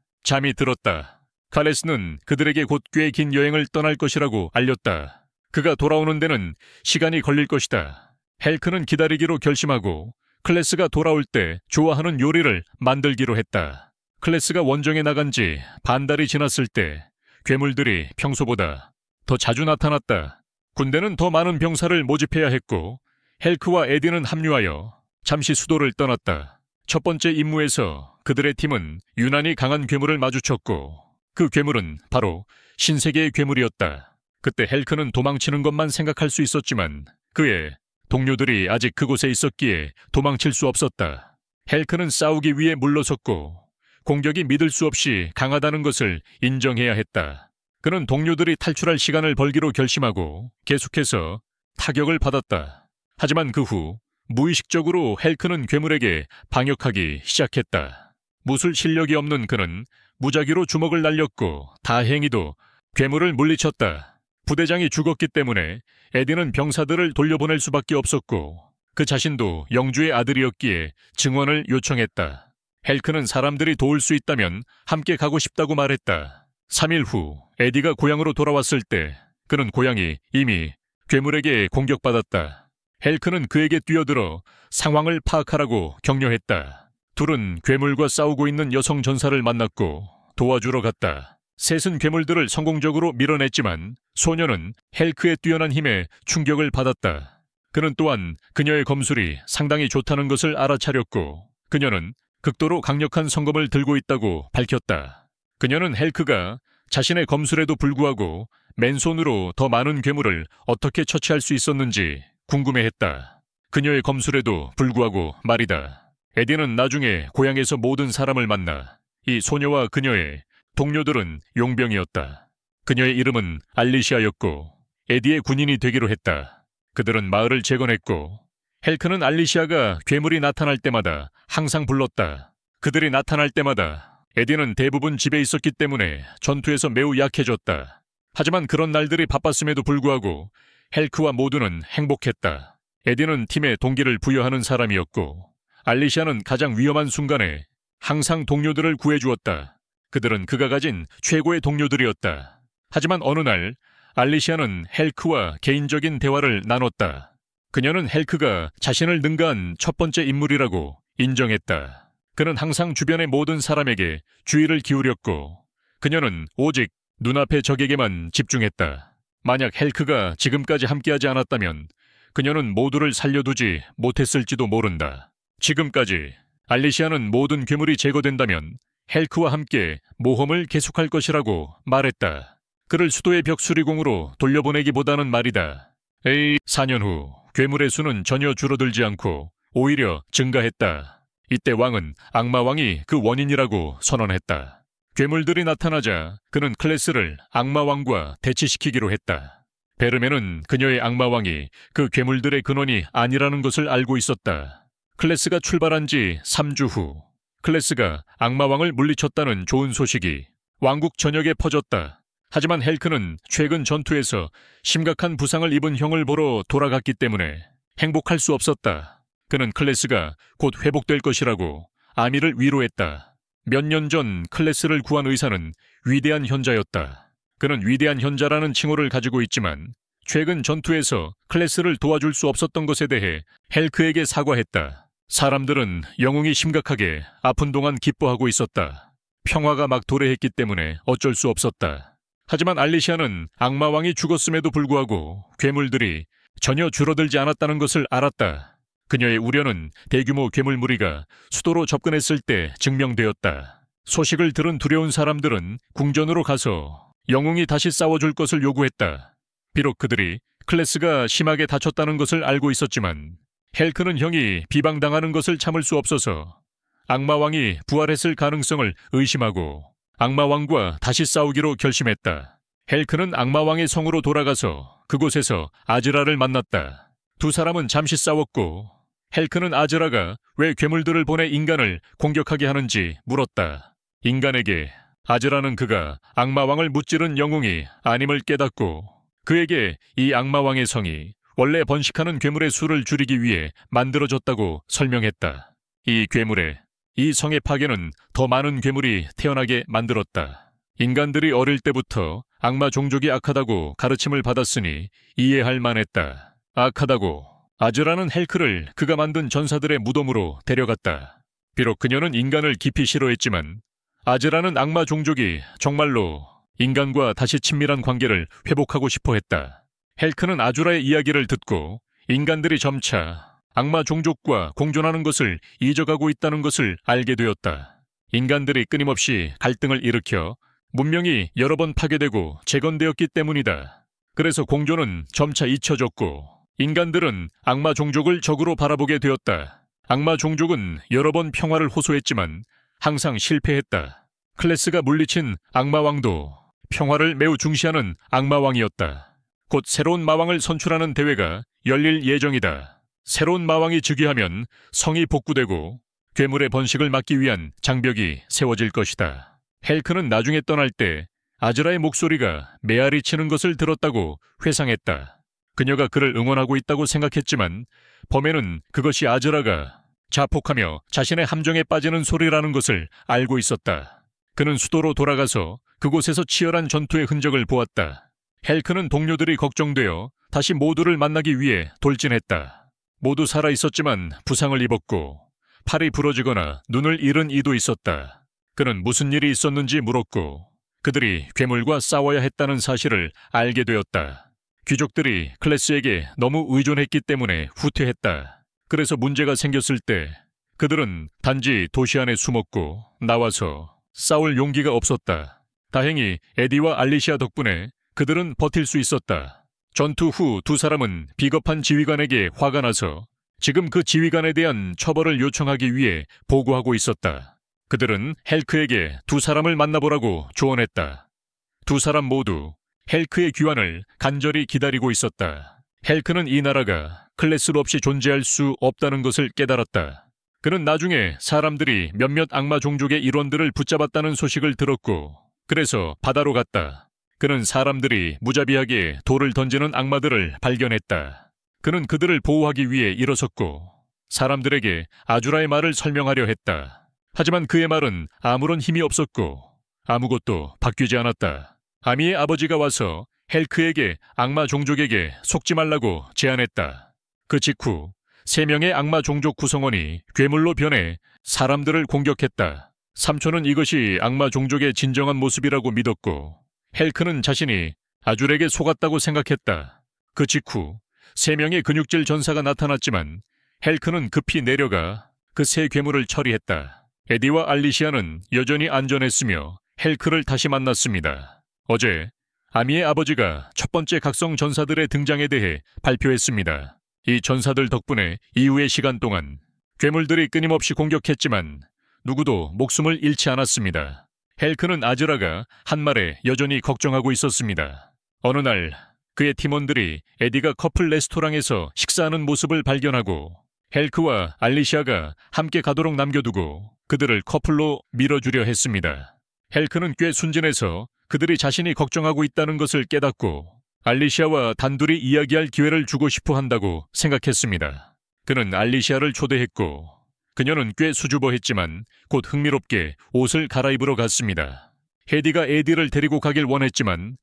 칼레스는 그들에게 곧 꽤 긴 여행을 떠날 것이라고 알렸다. 그가 돌아오는 데는 시간이 걸릴 것이다. 헬크는 기다리기로 결심하고 클래스가 돌아올 때 좋아하는 요리를 만들기로 했다. 클래스가 원정에 나간 지 반달이 지났을 때 괴물들이 평소보다 더 자주 나타났다. 군대는 더 많은 병사를 모집해야 했고 헬크와 에디는 합류하여 잠시 수도를 떠났다. 첫 번째 임무에서 그들의 팀은 유난히 강한 괴물을 마주쳤고 그 괴물은 바로 신세계의 괴물이었다. 그때 헬크는 도망치는 것만 생각할 수 있었지만 그의 동료들이 아직 그곳에 있었기에 도망칠 수 없었다. 헬크는 싸우기 위해 물러섰고 공격이 믿을 수 없이 강하다는 것을 인정해야 했다. 그는 동료들이 탈출할 시간을 벌기로 결심하고 계속해서 타격을 받았다. 하지만 그 후 무의식적으로 헬크는 괴물에게 반격하기 시작했다. 무술 실력이 없는 그는 무작위로 주먹을 날렸고 다행히도 괴물을 물리쳤다. 부대장이 죽었기 때문에 에디는 병사들을 돌려보낼 수밖에 없었고 그 자신도 영주의 아들이었기에 증언을 요청했다. 헬크는 사람들이 도울 수 있다면 함께 가고 싶다고 말했다. 3일 후 에디가 고향으로 돌아왔을 때 그는 고향이 이미 괴물에게 공격받았다. 헬크는 그에게 뛰어들어 상황을 파악하라고 격려했다. 둘은 괴물과 싸우고 있는 여성 전사를 만났고 도와주러 갔다. 셋은 괴물들을 성공적으로 밀어냈지만 소녀는 헬크의 뛰어난 힘에 충격을 받았다. 그는 또한 그녀의 검술이 상당히 좋다는 것을 알아차렸고 그녀는 극도로 강력한 성검을 들고 있다고 밝혔다. 그녀는 헬크가 자신의 검술에도 불구하고 맨손으로 더 많은 괴물을 어떻게 처치할 수 있었는지 궁금해했다. 그녀의 검술에도 불구하고 말이다. 에디는 나중에 고향에서 모든 사람을 만나 이 소녀와 그녀의 동료들은 용병이었다. 그녀의 이름은 알리시아였고 에디의 군인이 되기로 했다. 그들은 마을을 재건했고 헬크는 알리시아가 괴물이 나타날 때마다 항상 불렀다. 그들이 나타날 때마다 에디는 대부분 집에 있었기 때문에 전투에서 매우 약해졌다. 하지만 그런 날들이 바빴음에도 불구하고 헬크와 모두는 행복했다. 에디는 팀에 동기를 부여하는 사람이었고 알리시아는 가장 위험한 순간에 항상 동료들을 구해주었다. 그들은 그가 가진 최고의 동료들이었다. 하지만 어느 날 알리시아는 헬크와 개인적인 대화를 나눴다. 그녀는 헬크가 자신을 능가한 첫 번째 인물이라고 인정했다. 그는 항상 주변의 모든 사람에게 주의를 기울였고 그녀는 오직 눈앞의 적에게만 집중했다. 만약 헬크가 지금까지 함께하지 않았다면 그녀는 모두를 살려두지 못했을지도 모른다. 지금까지 알리시아는 모든 괴물이 제거된다면 헬크와 함께 모험을 계속할 것이라고 말했다. 그를 수도의 벽수리공으로 돌려보내기보다는 말이다. 4년 후 괴물의 수는 전혀 줄어들지 않고 오히려 증가했다. 이때 왕은 악마왕이 그 원인이라고 선언했다. 괴물들이 나타나자 그는 클래스를 악마왕과 대치시키기로 했다. 베르메는 그녀의 악마왕이 그 괴물들의 근원이 아니라는 것을 알고 있었다. 클래스가 출발한 지 3주 후 클래스가 악마왕을 물리쳤다는 좋은 소식이 왕국 전역에 퍼졌다. 하지만 헬크는 최근 전투에서 심각한 부상을 입은 형을 보러 돌아갔기 때문에 행복할 수 없었다. 그는 클래스가 곧 회복될 것이라고 아미를 위로했다. 몇 년 전 클래스를 구한 의사는 위대한 현자였다. 그는 위대한 현자라는 칭호를 가지고 있지만 최근 전투에서 클래스를 도와줄 수 없었던 것에 대해 헬크에게 사과했다. 사람들은 영웅이 심각하게 아픈 동안 기뻐하고 있었다. 평화가 막 도래했기 때문에 어쩔 수 없었다. 하지만 알리시아는 악마왕이 죽었음에도 불구하고 괴물들이 전혀 줄어들지 않았다는 것을 알았다. 그녀의 우려는 대규모 괴물 무리가 수도로 접근했을 때 증명되었다. 소식을 들은 두려운 사람들은 궁전으로 가서 영웅이 다시 싸워줄 것을 요구했다. 비록 그들이 클래스가 심하게 다쳤다는 것을 알고 있었지만 헬크는 형이 비방당하는 것을 참을 수 없어서 악마왕이 부활했을 가능성을 의심하고 악마왕과 다시 싸우기로 결심했다. 헬크는 악마왕의 성으로 돌아가서 그곳에서 아즈라를 만났다. 두 사람은 잠시 싸웠고 헬크는 아즈라가 왜 괴물들을 보내 인간을 공격하게 하는지 물었다. 인간에게 아즈라는 그가 악마왕을 무찌른 영웅이 아님을 깨닫고 그에게 이 악마왕의 성이 원래 번식하는 괴물의 수를 줄이기 위해 만들어졌다고 설명했다. 이 괴물의 이 성의 파괴는 더 많은 괴물이 태어나게 만들었다. 인간들이 어릴 때부터 악마 종족이 악하다고 가르침을 받았으니 이해할 만했다. 악하다고 아즈라는 헬크를 그가 만든 전사들의 무덤으로 데려갔다. 비록 그녀는 인간을 깊이 싫어했지만 아즈라는 악마 종족이 정말로 인간과 다시 친밀한 관계를 회복하고 싶어 했다. 헬크는 아즈라의 이야기를 듣고 인간들이 점차 악마 종족과 공존하는 것을 잊어가고 있다는 것을 알게 되었다. 인간들이 끊임없이 갈등을 일으켜 문명이 여러 번 파괴되고 재건되었기 때문이다. 그래서 공존은 점차 잊혀졌고 인간들은 악마 종족을 적으로 바라보게 되었다. 악마 종족은 여러 번 평화를 호소했지만 항상 실패했다. 클래스가 물리친 악마왕도 평화를 매우 중시하는 악마왕이었다. 곧 새로운 마왕을 선출하는 대회가 열릴 예정이다. 새로운 마왕이 즉위하면 성이 복구되고 괴물의 번식을 막기 위한 장벽이 세워질 것이다. 헬크는 나중에 떠날 때 아즈라의 목소리가 메아리 치는 것을 들었다고 회상했다. 그녀가 그를 응원하고 있다고 생각했지만 범에는 그것이 아즈라가 자폭하며 자신의 함정에 빠지는 소리라는 것을 알고 있었다. 그는 수도로 돌아가서 그곳에서 치열한 전투의 흔적을 보았다. 헬크는 동료들이 걱정되어 다시 모두를 만나기 위해 돌진했다. 모두 살아있었지만 부상을 입었고 팔이 부러지거나 눈을 잃은 이도 있었다. 그는 무슨 일이 있었는지 물었고 그들이 괴물과 싸워야 했다는 사실을 알게 되었다. 귀족들이 클래스에게 너무 의존했기 때문에 후퇴했다. 그래서 문제가 생겼을 때 그들은 단지 도시 안에 숨었고 나와서 싸울 용기가 없었다. 다행히 에디와 알리시아 덕분에 그들은 버틸 수 있었다. 전투 후 두 사람은 비겁한 지휘관에게 화가 나서 지금 그 지휘관에 대한 처벌을 요청하기 위해 보고하고 있었다. 그들은 헬크에게 두 사람을 만나보라고 조언했다. 두 사람 모두 헬크의 귀환을 간절히 기다리고 있었다. 헬크는 이 나라가 클래스로 없이 존재할 수 없다는 것을 깨달았다. 그는 나중에 사람들이 몇몇 악마 종족의 일원들을 붙잡았다는 소식을 들었고 그래서 바다로 갔다. 그는 사람들이 무자비하게 돌을 던지는 악마들을 발견했다. 그는 그들을 보호하기 위해 일어섰고 사람들에게 아주라의 말을 설명하려 했다. 하지만 그의 말은 아무런 힘이 없었고 아무것도 바뀌지 않았다. 아미의 아버지가 와서 헬크에게 악마 종족에게 속지 말라고 제안했다. 그 직후 3명의 악마 종족 구성원이 괴물로 변해 사람들을 공격했다. 삼촌은 이것이 악마 종족의 진정한 모습이라고 믿었고 헬크는 자신이 아줄에게 속았다고 생각했다. 그 직후 3명의 근육질 전사가 나타났지만 헬크는 급히 내려가 그 세 괴물을 처리했다. 에디와 알리시아는 여전히 안전했으며 헬크를 다시 만났습니다. 어제 아미의 아버지가 첫 번째 각성 전사들의 등장에 대해 발표했습니다. 이 전사들 덕분에 이후의 시간 동안 괴물들이 끊임없이 공격했지만 누구도 목숨을 잃지 않았습니다. 헬크는 아즈라가 한 말에 여전히 걱정하고 있었습니다. 어느 날 그의 팀원들이 에디가 커플 레스토랑에서 식사하는 모습을 발견하고 헬크와 알리시아가 함께 가도록 남겨두고 그들을 커플로 밀어주려 했습니다. 헬크는 꽤 순진해서 그들이 자신이 걱정하고 있다는 것을 깨닫고 알리시아와 단둘이 이야기할 기회를 주고 싶어 한다고 생각했습니다. 그는 알리시아를 초대했고 그녀는 꽤 수줍어했지만 곧 흥미롭게 옷을 갈아입으러 갔습니다. 헤디가 에디를 데리고 가길 원했지만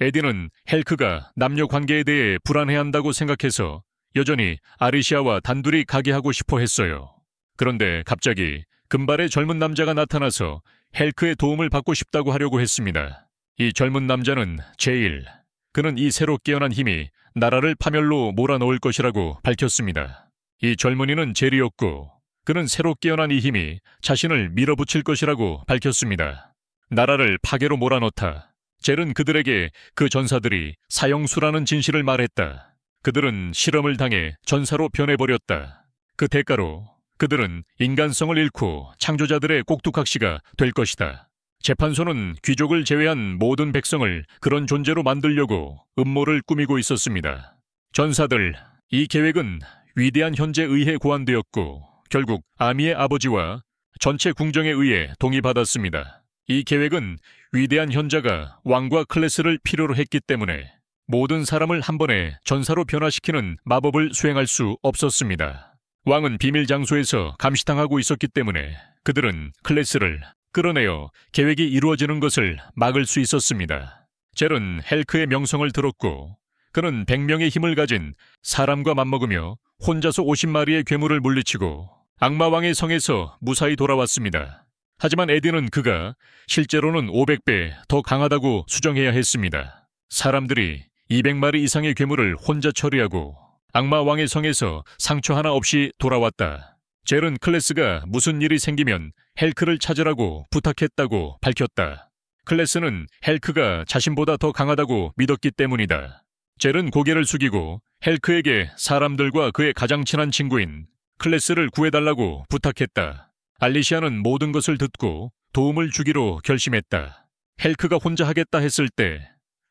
에디는 헬크가 남녀 관계에 대해 불안해한다고 생각해서 여전히 아리시아와 단둘이 가게 하고 싶어 했어요. 그런데 갑자기 금발의 젊은 남자가 나타나서 헬크의 도움을 받고 싶다고 하려고 했습니다. 이 젊은 남자는 제일. 그는 이 새로 깨어난 힘이 나라를 파멸로 몰아넣을 것이라고 밝혔습니다. 이 젊은이는 젤이었고 그는 새로 깨어난 이 힘이 자신을 밀어붙일 것이라고 밝혔습니다. 나라를 파괴로 몰아넣다. 젤은 그들에게 그 전사들이 사형수라는 진실을 말했다. 그들은 실험을 당해 전사로 변해버렸다. 그 대가로 그들은 인간성을 잃고 창조자들의 꼭두각시가 될 것이다. 재판소는 귀족을 제외한 모든 백성을 그런 존재로 만들려고 음모를 꾸미고 있었습니다. 전사들, 이 계획은 위대한 현제에 의해 고안되었고 결국 아미의 아버지와 전체 궁정에 의해 동의받았습니다. 이 계획은 위대한 현자가 왕과 클레스를 필요로 했기 때문에 모든 사람을 한 번에 전사로 변화시키는 마법을 수행할 수 없었습니다. 왕은 비밀 장소에서 감시당하고 있었기 때문에 그들은 클레스를 끌어내어 계획이 이루어지는 것을 막을 수 있었습니다. 젤은 헬크의 명성을 들었고 그는 100명의 힘을 가진 사람과 맞먹으며 혼자서 50마리의 괴물을 물리치고 악마왕의 성에서 무사히 돌아왔습니다. 하지만 에디는 그가 실제로는 500배 더 강하다고 수정해야 했습니다. 사람들이 200마리 이상의 괴물을 혼자 처리하고 악마왕의 성에서 상처 하나 없이 돌아왔다. 젤은 클레스가 무슨 일이 생기면 헬크를 찾으라고 부탁했다고 밝혔다. 클레스는 헬크가 자신보다 더 강하다고 믿었기 때문이다. 젤은 고개를 숙이고 헬크에게 사람들과 그의 가장 친한 친구인 클레스를 구해달라고 부탁했다. 알리시아는 모든 것을 듣고 도움을 주기로 결심했다. 헬크가 혼자 하겠다 했을 때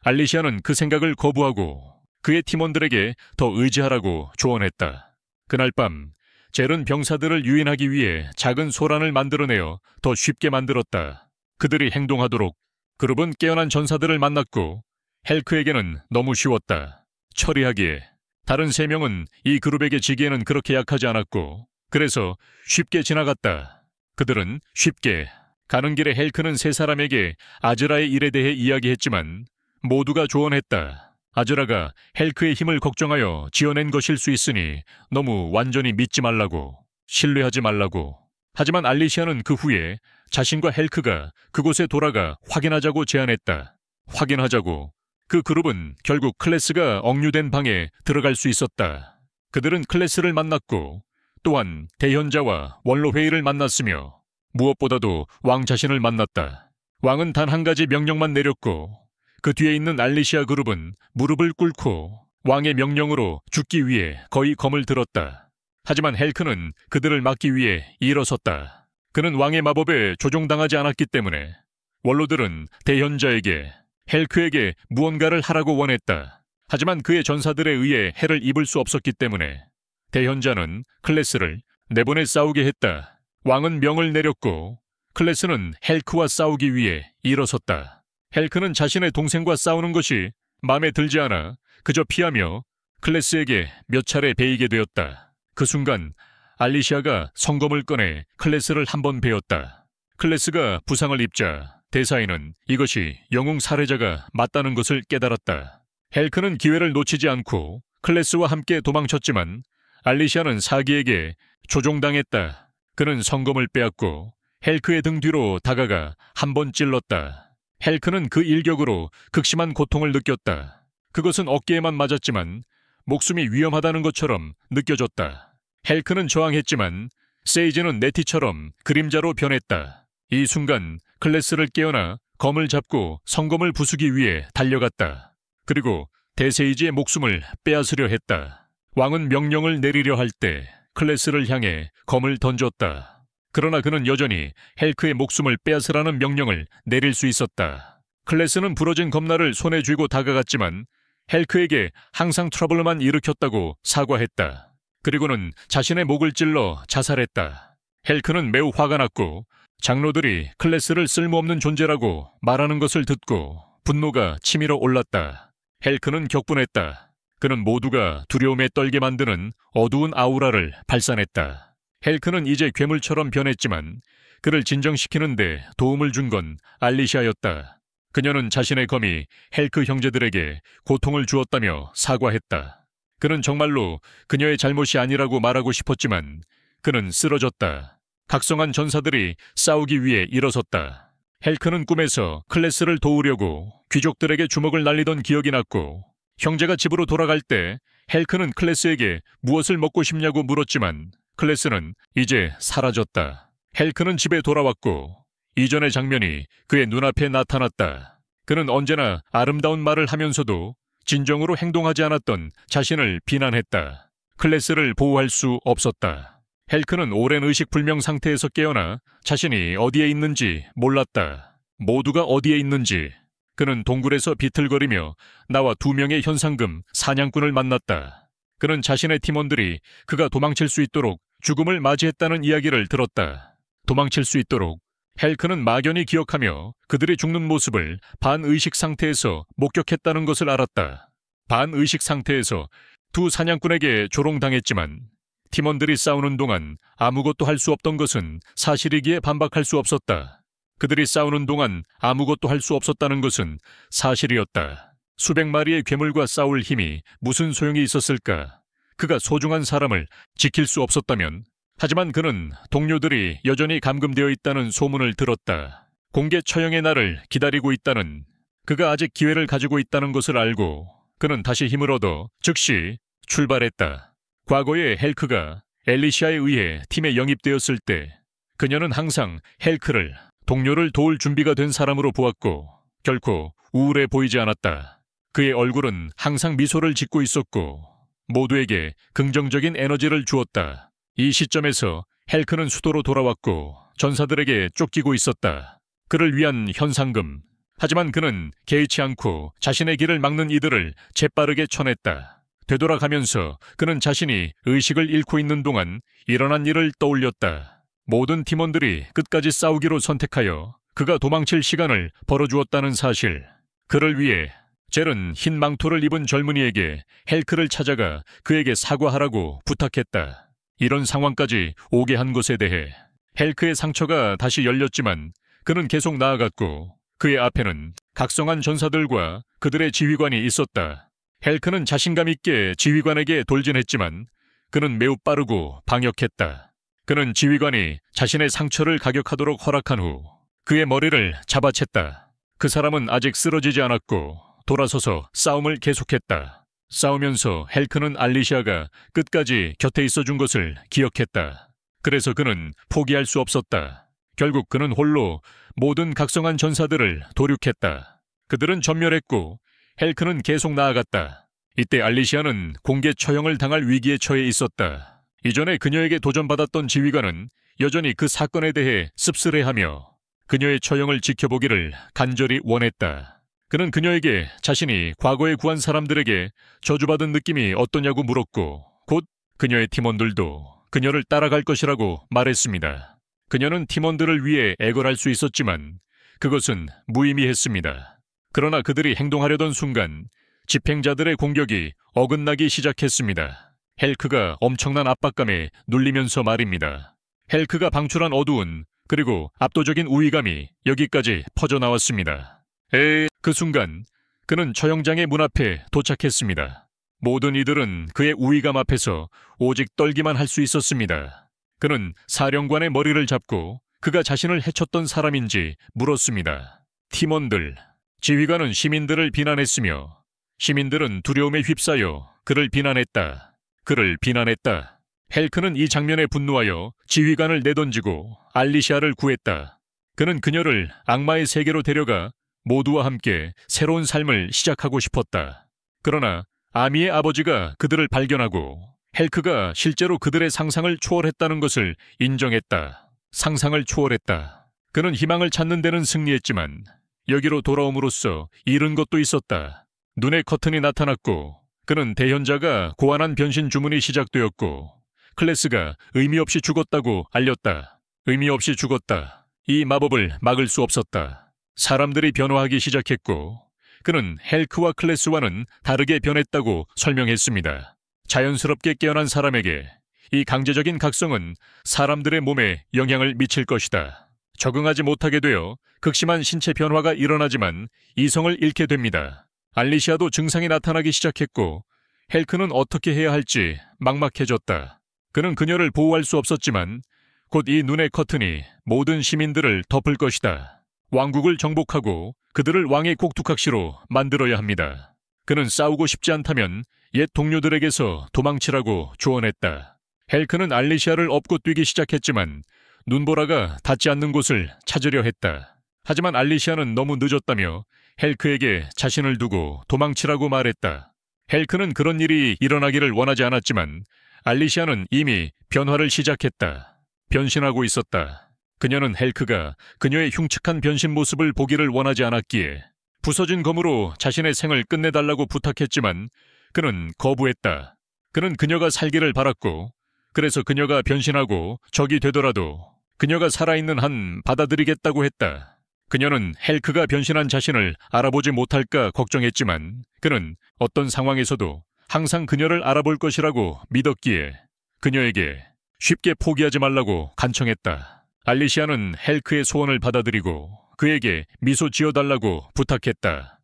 알리시아는 그 생각을 거부하고 그의 팀원들에게 더 의지하라고 조언했다. 그날 밤 젤은 병사들을 유인하기 위해 작은 소란을 만들어내어 더 쉽게 만들었다. 그들이 행동하도록 그룹은 깨어난 전사들을 만났고 헬크에게는 너무 쉬웠다. 처리하기에 다른 3명은 이 그룹에게 지기에는 그렇게 약하지 않았고 그래서 쉽게 지나갔다. 그들은 쉽게 가는 길에 헬크는 3사람에게 아즈라의 일에 대해 이야기했지만 모두가 조언했다. 아즈라가 헬크의 힘을 걱정하여 지어낸 것일 수 있으니 너무 완전히 믿지 말라고, 신뢰하지 말라고. 하지만 알리시아는 그 후에 자신과 헬크가 그곳에 돌아가 확인하자고 제안했다. 확인하자고. 그 그룹은 결국 클레스가 억류된 방에 들어갈 수 있었다. 그들은 클레스를 만났고 또한 대현자와 원로회의를 만났으며 무엇보다도 왕 자신을 만났다. 왕은 단 한 가지 명령만 내렸고 그 뒤에 있는 알리시아 그룹은 무릎을 꿇고 왕의 명령으로 죽기 위해 거의 검을 들었다. 하지만 헬크는 그들을 막기 위해 일어섰다. 그는 왕의 마법에 조종당하지 않았기 때문에 원로들은 대현자에게 헬크에게 무언가를 하라고 원했다. 하지만 그의 전사들에 의해 해를 입을 수 없었기 때문에 대현자는 클레스를 내보내 싸우게 했다. 왕은 명을 내렸고 클레스는 헬크와 싸우기 위해 일어섰다. 헬크는 자신의 동생과 싸우는 것이 마음에 들지 않아 그저 피하며 클레스에게 몇 차례 베이게 되었다. 그 순간 알리시아가 성검을 꺼내 클레스를 한 번 베었다. 클레스가 부상을 입자 대사인은 이것이 영웅 살해자가 맞다는 것을 깨달았다. 헬크는 기회를 놓치지 않고 클레스와 함께 도망쳤지만 알리시아는 사기에게 조종당했다. 그는 성검을 빼앗고 헬크의 등 뒤로 다가가 한 번 찔렀다. 헬크는 그 일격으로 극심한 고통을 느꼈다. 그것은 어깨에만 맞았지만 목숨이 위험하다는 것처럼 느껴졌다. 헬크는 저항했지만 세이지는 네티처럼 그림자로 변했다. 이 순간 클레스를 깨어나 검을 잡고 성검을 부수기 위해 달려갔다. 그리고 대세이지의 목숨을 빼앗으려 했다. 왕은 명령을 내리려 할 때 클레스를 향해 검을 던졌다. 그러나 그는 여전히 헬크의 목숨을 빼앗으라는 명령을 내릴 수 있었다. 클레스는 부러진 검날을 손에 쥐고 다가갔지만 헬크에게 항상 트러블만 일으켰다고 사과했다. 그리고는 자신의 목을 찔러 자살했다. 헬크는 매우 화가 났고 장로들이 클레스를 쓸모없는 존재라고 말하는 것을 듣고 분노가 치밀어 올랐다. 헬크는 격분했다. 그는 모두가 두려움에 떨게 만드는 어두운 아우라를 발산했다. 헬크는 이제 괴물처럼 변했지만 그를 진정시키는데 도움을 준 건 알리시아였다. 그녀는 자신의 검이 헬크 형제들에게 고통을 주었다며 사과했다. 그는 정말로 그녀의 잘못이 아니라고 말하고 싶었지만 그는 쓰러졌다. 각성한 전사들이 싸우기 위해 일어섰다. 헬크는 꿈에서 클레스를 도우려고 귀족들에게 주먹을 날리던 기억이 났고 형제가 집으로 돌아갈 때 헬크는 클레스에게 무엇을 먹고 싶냐고 물었지만 클레스는 이제 사라졌다. 헬크는 집에 돌아왔고 이전의 장면이 그의 눈앞에 나타났다. 그는 언제나 아름다운 말을 하면서도 진정으로 행동하지 않았던 자신을 비난했다. 클래스를 보호할 수 없었다. 헬크는 오랜 의식불명 상태에서 깨어나 자신이 어디에 있는지 몰랐다. 모두가 어디에 있는지. 그는 동굴에서 비틀거리며 나와 2명의 현상금 사냥꾼을 만났다. 그는 자신의 팀원들이 그가 도망칠 수 있도록 죽음을 맞이했다는 이야기를 들었다. 도망칠 수 있도록. 헬크는 막연히 기억하며 그들이 죽는 모습을 반의식 상태에서 목격했다는 것을 알았다. 반의식 상태에서 2 사냥꾼에게 조롱당했지만 팀원들이 싸우는 동안 아무것도 할 수 없던 것은 사실이기에 반박할 수 없었다. 그들이 싸우는 동안 아무것도 할 수 없었다는 것은 사실이었다. 수백 마리의 괴물과 싸울 힘이 무슨 소용이 있었을까? 그가 소중한 사람을 지킬 수 없었다면. 하지만 그는 동료들이 여전히 감금되어 있다는 소문을 들었다. 공개 처형의 날을 기다리고 있다는, 그가 아직 기회를 가지고 있다는 것을 알고 그는 다시 힘을 얻어 즉시 출발했다. 과거에 헬크가 엘리시아에 의해 팀에 영입되었을 때 그녀는 항상 헬크를 동료를 도울 준비가 된 사람으로 보았고 결코 우울해 보이지 않았다. 그의 얼굴은 항상 미소를 짓고 있었고 모두에게 긍정적인 에너지를 주었다. 이 시점에서 헬크는 수도로 돌아왔고 전사들에게 쫓기고 있었다. 그를 위한 현상금. 하지만 그는 개의치 않고 자신의 길을 막는 이들을 재빠르게 쳐냈다. 되돌아가면서 그는 자신이 의식을 잃고 있는 동안 일어난 일을 떠올렸다. 모든 팀원들이 끝까지 싸우기로 선택하여 그가 도망칠 시간을 벌어주었다는 사실. 그를 위해 젤은 흰 망토를 입은 젊은이에게 헬크를 찾아가 그에게 사과하라고 부탁했다. 이런 상황까지 오게 한 것에 대해 헬크의 상처가 다시 열렸지만 그는 계속 나아갔고 그의 앞에는 각성한 전사들과 그들의 지휘관이 있었다. 헬크는 자신감 있게 지휘관에게 돌진했지만 그는 매우 빠르고 방역했다. 그는 지휘관이 자신의 상처를 가격하도록 허락한 후 그의 머리를 잡아챘다. 그 사람은 아직 쓰러지지 않았고 돌아서서 싸움을 계속했다. 싸우면서 헬크는 알리시아가 끝까지 곁에 있어준 것을 기억했다. 그래서 그는 포기할 수 없었다. 결국 그는 홀로 모든 각성한 전사들을 도륙했다. 그들은 전멸했고 헬크는 계속 나아갔다. 이때 알리시아는 공개 처형을 당할 위기에 처해 있었다. 이전에 그녀에게 도전받았던 지휘관은 여전히 그 사건에 대해 씁쓸해하며 그녀의 처형을 지켜보기를 간절히 원했다. 그는 그녀에게 자신이 과거에 구한 사람들에게 저주받은 느낌이 어떠냐고 물었고 곧 그녀의 팀원들도 그녀를 따라갈 것이라고 말했습니다. 그녀는 팀원들을 위해 애걸할 수 있었지만 그것은 무의미했습니다. 그러나 그들이 행동하려던 순간 집행자들의 공격이 어긋나기 시작했습니다. 헬크가 엄청난 압박감에 눌리면서 말입니다. 헬크가 방출한 어두운 그리고 압도적인 우위감이 여기까지 퍼져나왔습니다. 그 순간 그는 처형장의 문 앞에 도착했습니다. 모든 이들은 그의 우위감 앞에서 오직 떨기만 할 수 있었습니다. 그는 사령관의 머리를 잡고 그가 자신을 해쳤던 사람인지 물었습니다. 팀원들, 지휘관은 시민들을 비난했으며 시민들은 두려움에 휩싸여 그를 비난했다. 그를 비난했다. 헬크는 이 장면에 분노하여 지휘관을 내던지고 알리시아를 구했다. 그는 그녀를 악마의 세계로 데려가 모두와 함께 새로운 삶을 시작하고 싶었다. 그러나 아미의 아버지가 그들을 발견하고 헬크가 실제로 그들의 상상을 초월했다는 것을 인정했다. 상상을 초월했다. 그는 희망을 찾는 데는 승리했지만 여기로 돌아옴으로써 잃은 것도 있었다. 눈의 커튼이 나타났고 그는 대현자가 고안한 변신 주문이 시작되었고 클래스가 의미 없이 죽었다고 알렸다. 의미 없이 죽었다. 이 마법을 막을 수 없었다. 사람들이 변화하기 시작했고 그는 헬크와 클래스와는 다르게 변했다고 설명했습니다. 자연스럽게 깨어난 사람에게 이 강제적인 각성은 사람들의 몸에 영향을 미칠 것이다. 적응하지 못하게 되어 극심한 신체 변화가 일어나지만 이성을 잃게 됩니다. 알리시아도 증상이 나타나기 시작했고 헬크는 어떻게 해야 할지 막막해졌다. 그는 그녀를 보호할 수 없었지만 곧 이 눈의 커튼이 모든 시민들을 덮을 것이다. 왕국을 정복하고 그들을 왕의 꼭두각시로 만들어야 합니다. 그는 싸우고 싶지 않다면 옛 동료들에게서 도망치라고 조언했다. 헬크는 알리시아를 업고 뛰기 시작했지만 눈보라가 닿지 않는 곳을 찾으려 했다. 하지만 알리시아는 너무 늦었다며 헬크에게 자신을 두고 도망치라고 말했다. 헬크는 그런 일이 일어나기를 원하지 않았지만 알리시아는 이미 변화를 시작했다. 변신하고 있었다. 그녀는 헬크가 그녀의 흉측한 변신 모습을 보기를 원하지 않았기에 부서진 검으로 자신의 생을 끝내달라고 부탁했지만 그는 거부했다. 그는 그녀가 살기를 바랐고 그래서 그녀가 변신하고 적이 되더라도 그녀가 살아있는 한 받아들이겠다고 했다. 그녀는 헬크가 변신한 자신을 알아보지 못할까 걱정했지만 그는 어떤 상황에서도 항상 그녀를 알아볼 것이라고 믿었기에 그녀에게 쉽게 포기하지 말라고 간청했다. 알리시아는 헬크의 소원을 받아들이고 그에게 미소 지어달라고 부탁했다.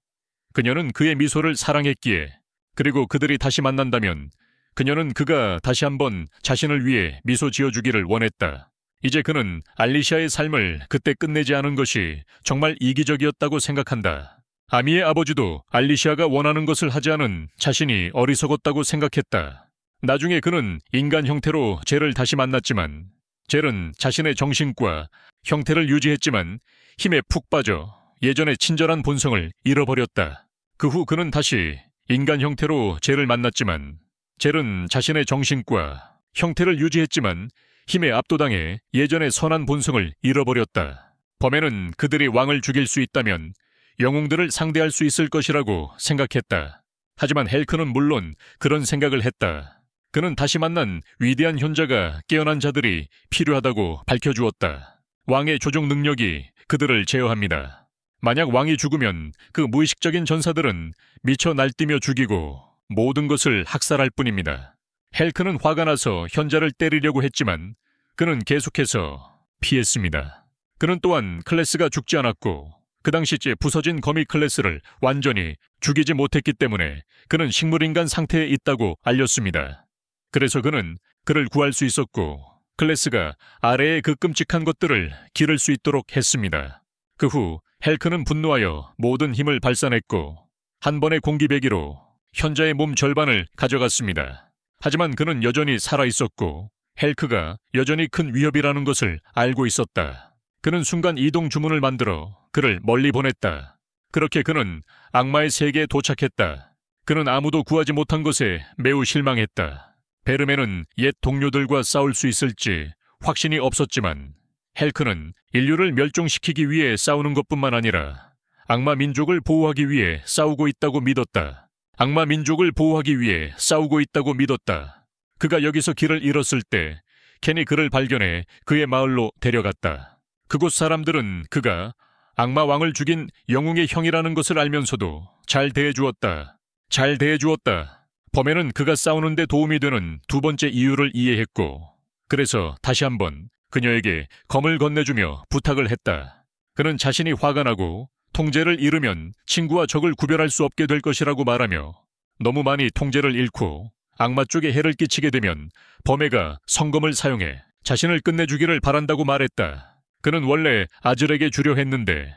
그녀는 그의 미소를 사랑했기에 그리고 그들이 다시 만난다면 그녀는 그가 다시 한번 자신을 위해 미소 지어주기를 원했다. 이제 그는 알리시아의 삶을 그때 끝내지 않은 것이 정말 이기적이었다고 생각한다. 아미의 아버지도 알리시아가 원하는 것을 하지 않은 자신이 어리석었다고 생각했다. 나중에 그는 인간 형태로 젤을 다시 만났지만 젤은 자신의 정신과 형태를 유지했지만 힘에 푹 빠져 예전의 친절한 본성을 잃어버렸다. 그 후 그는 다시 인간 형태로 젤을 만났지만 젤은 자신의 정신과 형태를 유지했지만 힘에 압도당해 예전의 선한 본성을 잃어버렸다. 범에는 그들이 왕을 죽일 수 있다면 영웅들을 상대할 수 있을 것이라고 생각했다. 하지만 헬크는 물론 그런 생각을 했다. 그는 다시 만난 위대한 현자가 깨어난 자들이 필요하다고 밝혀주었다. 왕의 조종 능력이 그들을 제어합니다. 만약 왕이 죽으면 그 무의식적인 전사들은 미쳐 날뛰며 죽이고 모든 것을 학살할 뿐입니다. 헬크는 화가 나서 현자를 때리려고 했지만 그는 계속해서 피했습니다. 그는 또한 클래스가 죽지 않았고 그 당시째 부서진 거미 클래스를 완전히 죽이지 못했기 때문에 그는 식물인간 상태에 있다고 알렸습니다. 그래서 그는 그를 구할 수 있었고 클래스가 아래의 그 끔찍한 것들을 기를 수 있도록 했습니다. 그 후 헬크는 분노하여 모든 힘을 발산했고 한 번의 공기배기로 현자의 몸 절반을 가져갔습니다. 하지만 그는 여전히 살아있었고 헬크가 여전히 큰 위협이라는 것을 알고 있었다. 그는 순간 이동 주문을 만들어 그를 멀리 보냈다. 그렇게 그는 악마의 세계에 도착했다. 그는 아무도 구하지 못한 것에 매우 실망했다. 베르멘은 옛 동료들과 싸울 수 있을지 확신이 없었지만 헬크는 인류를 멸종시키기 위해 싸우는 것뿐만 아니라 악마 민족을 보호하기 위해 싸우고 있다고 믿었다. 악마 민족을 보호하기 위해 싸우고 있다고 믿었다. 그가 여기서 길을 잃었을 때 켄이 그를 발견해 그의 마을로 데려갔다. 그곳 사람들은 그가 악마 왕을 죽인 영웅의 형이라는 것을 알면서도 잘 대해주었다. 잘 대해주었다. 범에는 그가 싸우는 데 도움이 되는 두 번째 이유를 이해했고 그래서 다시 한번 그녀에게 검을 건네주며 부탁을 했다. 그는 자신이 화가 나고 통제를 잃으면 친구와 적을 구별할 수 없게 될 것이라고 말하며 너무 많이 통제를 잃고 악마 쪽에 해를 끼치게 되면 범에가 성검을 사용해 자신을 끝내주기를 바란다고 말했다. 그는 원래 아즐에게 주려 했는데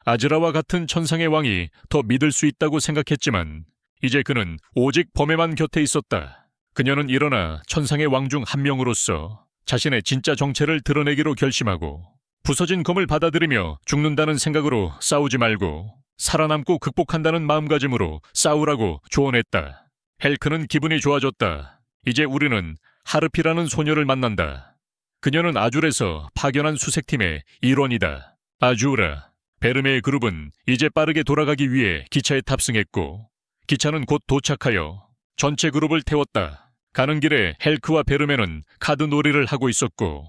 아즈라와 같은 천상의 왕이 더 믿을 수 있다고 생각했지만 이제 그는 오직 범에만 곁에 있었다. 그녀는 일어나 천상의 왕 중 한 명으로서 자신의 진짜 정체를 드러내기로 결심하고 부서진 검을 받아들이며 죽는다는 생각으로 싸우지 말고 살아남고 극복한다는 마음가짐으로 싸우라고 조언했다. 헬크는 기분이 좋아졌다. 이제 우리는 하르피라는 소녀를 만난다. 그녀는 아줄에서 파견한 수색팀의 일원이다. 아주라. 베르메의 그룹은 이제 빠르게 돌아가기 위해 기차에 탑승했고 기차는 곧 도착하여 전체 그룹을 태웠다. 가는 길에 헬크와 베르메는 카드 놀이를 하고 있었고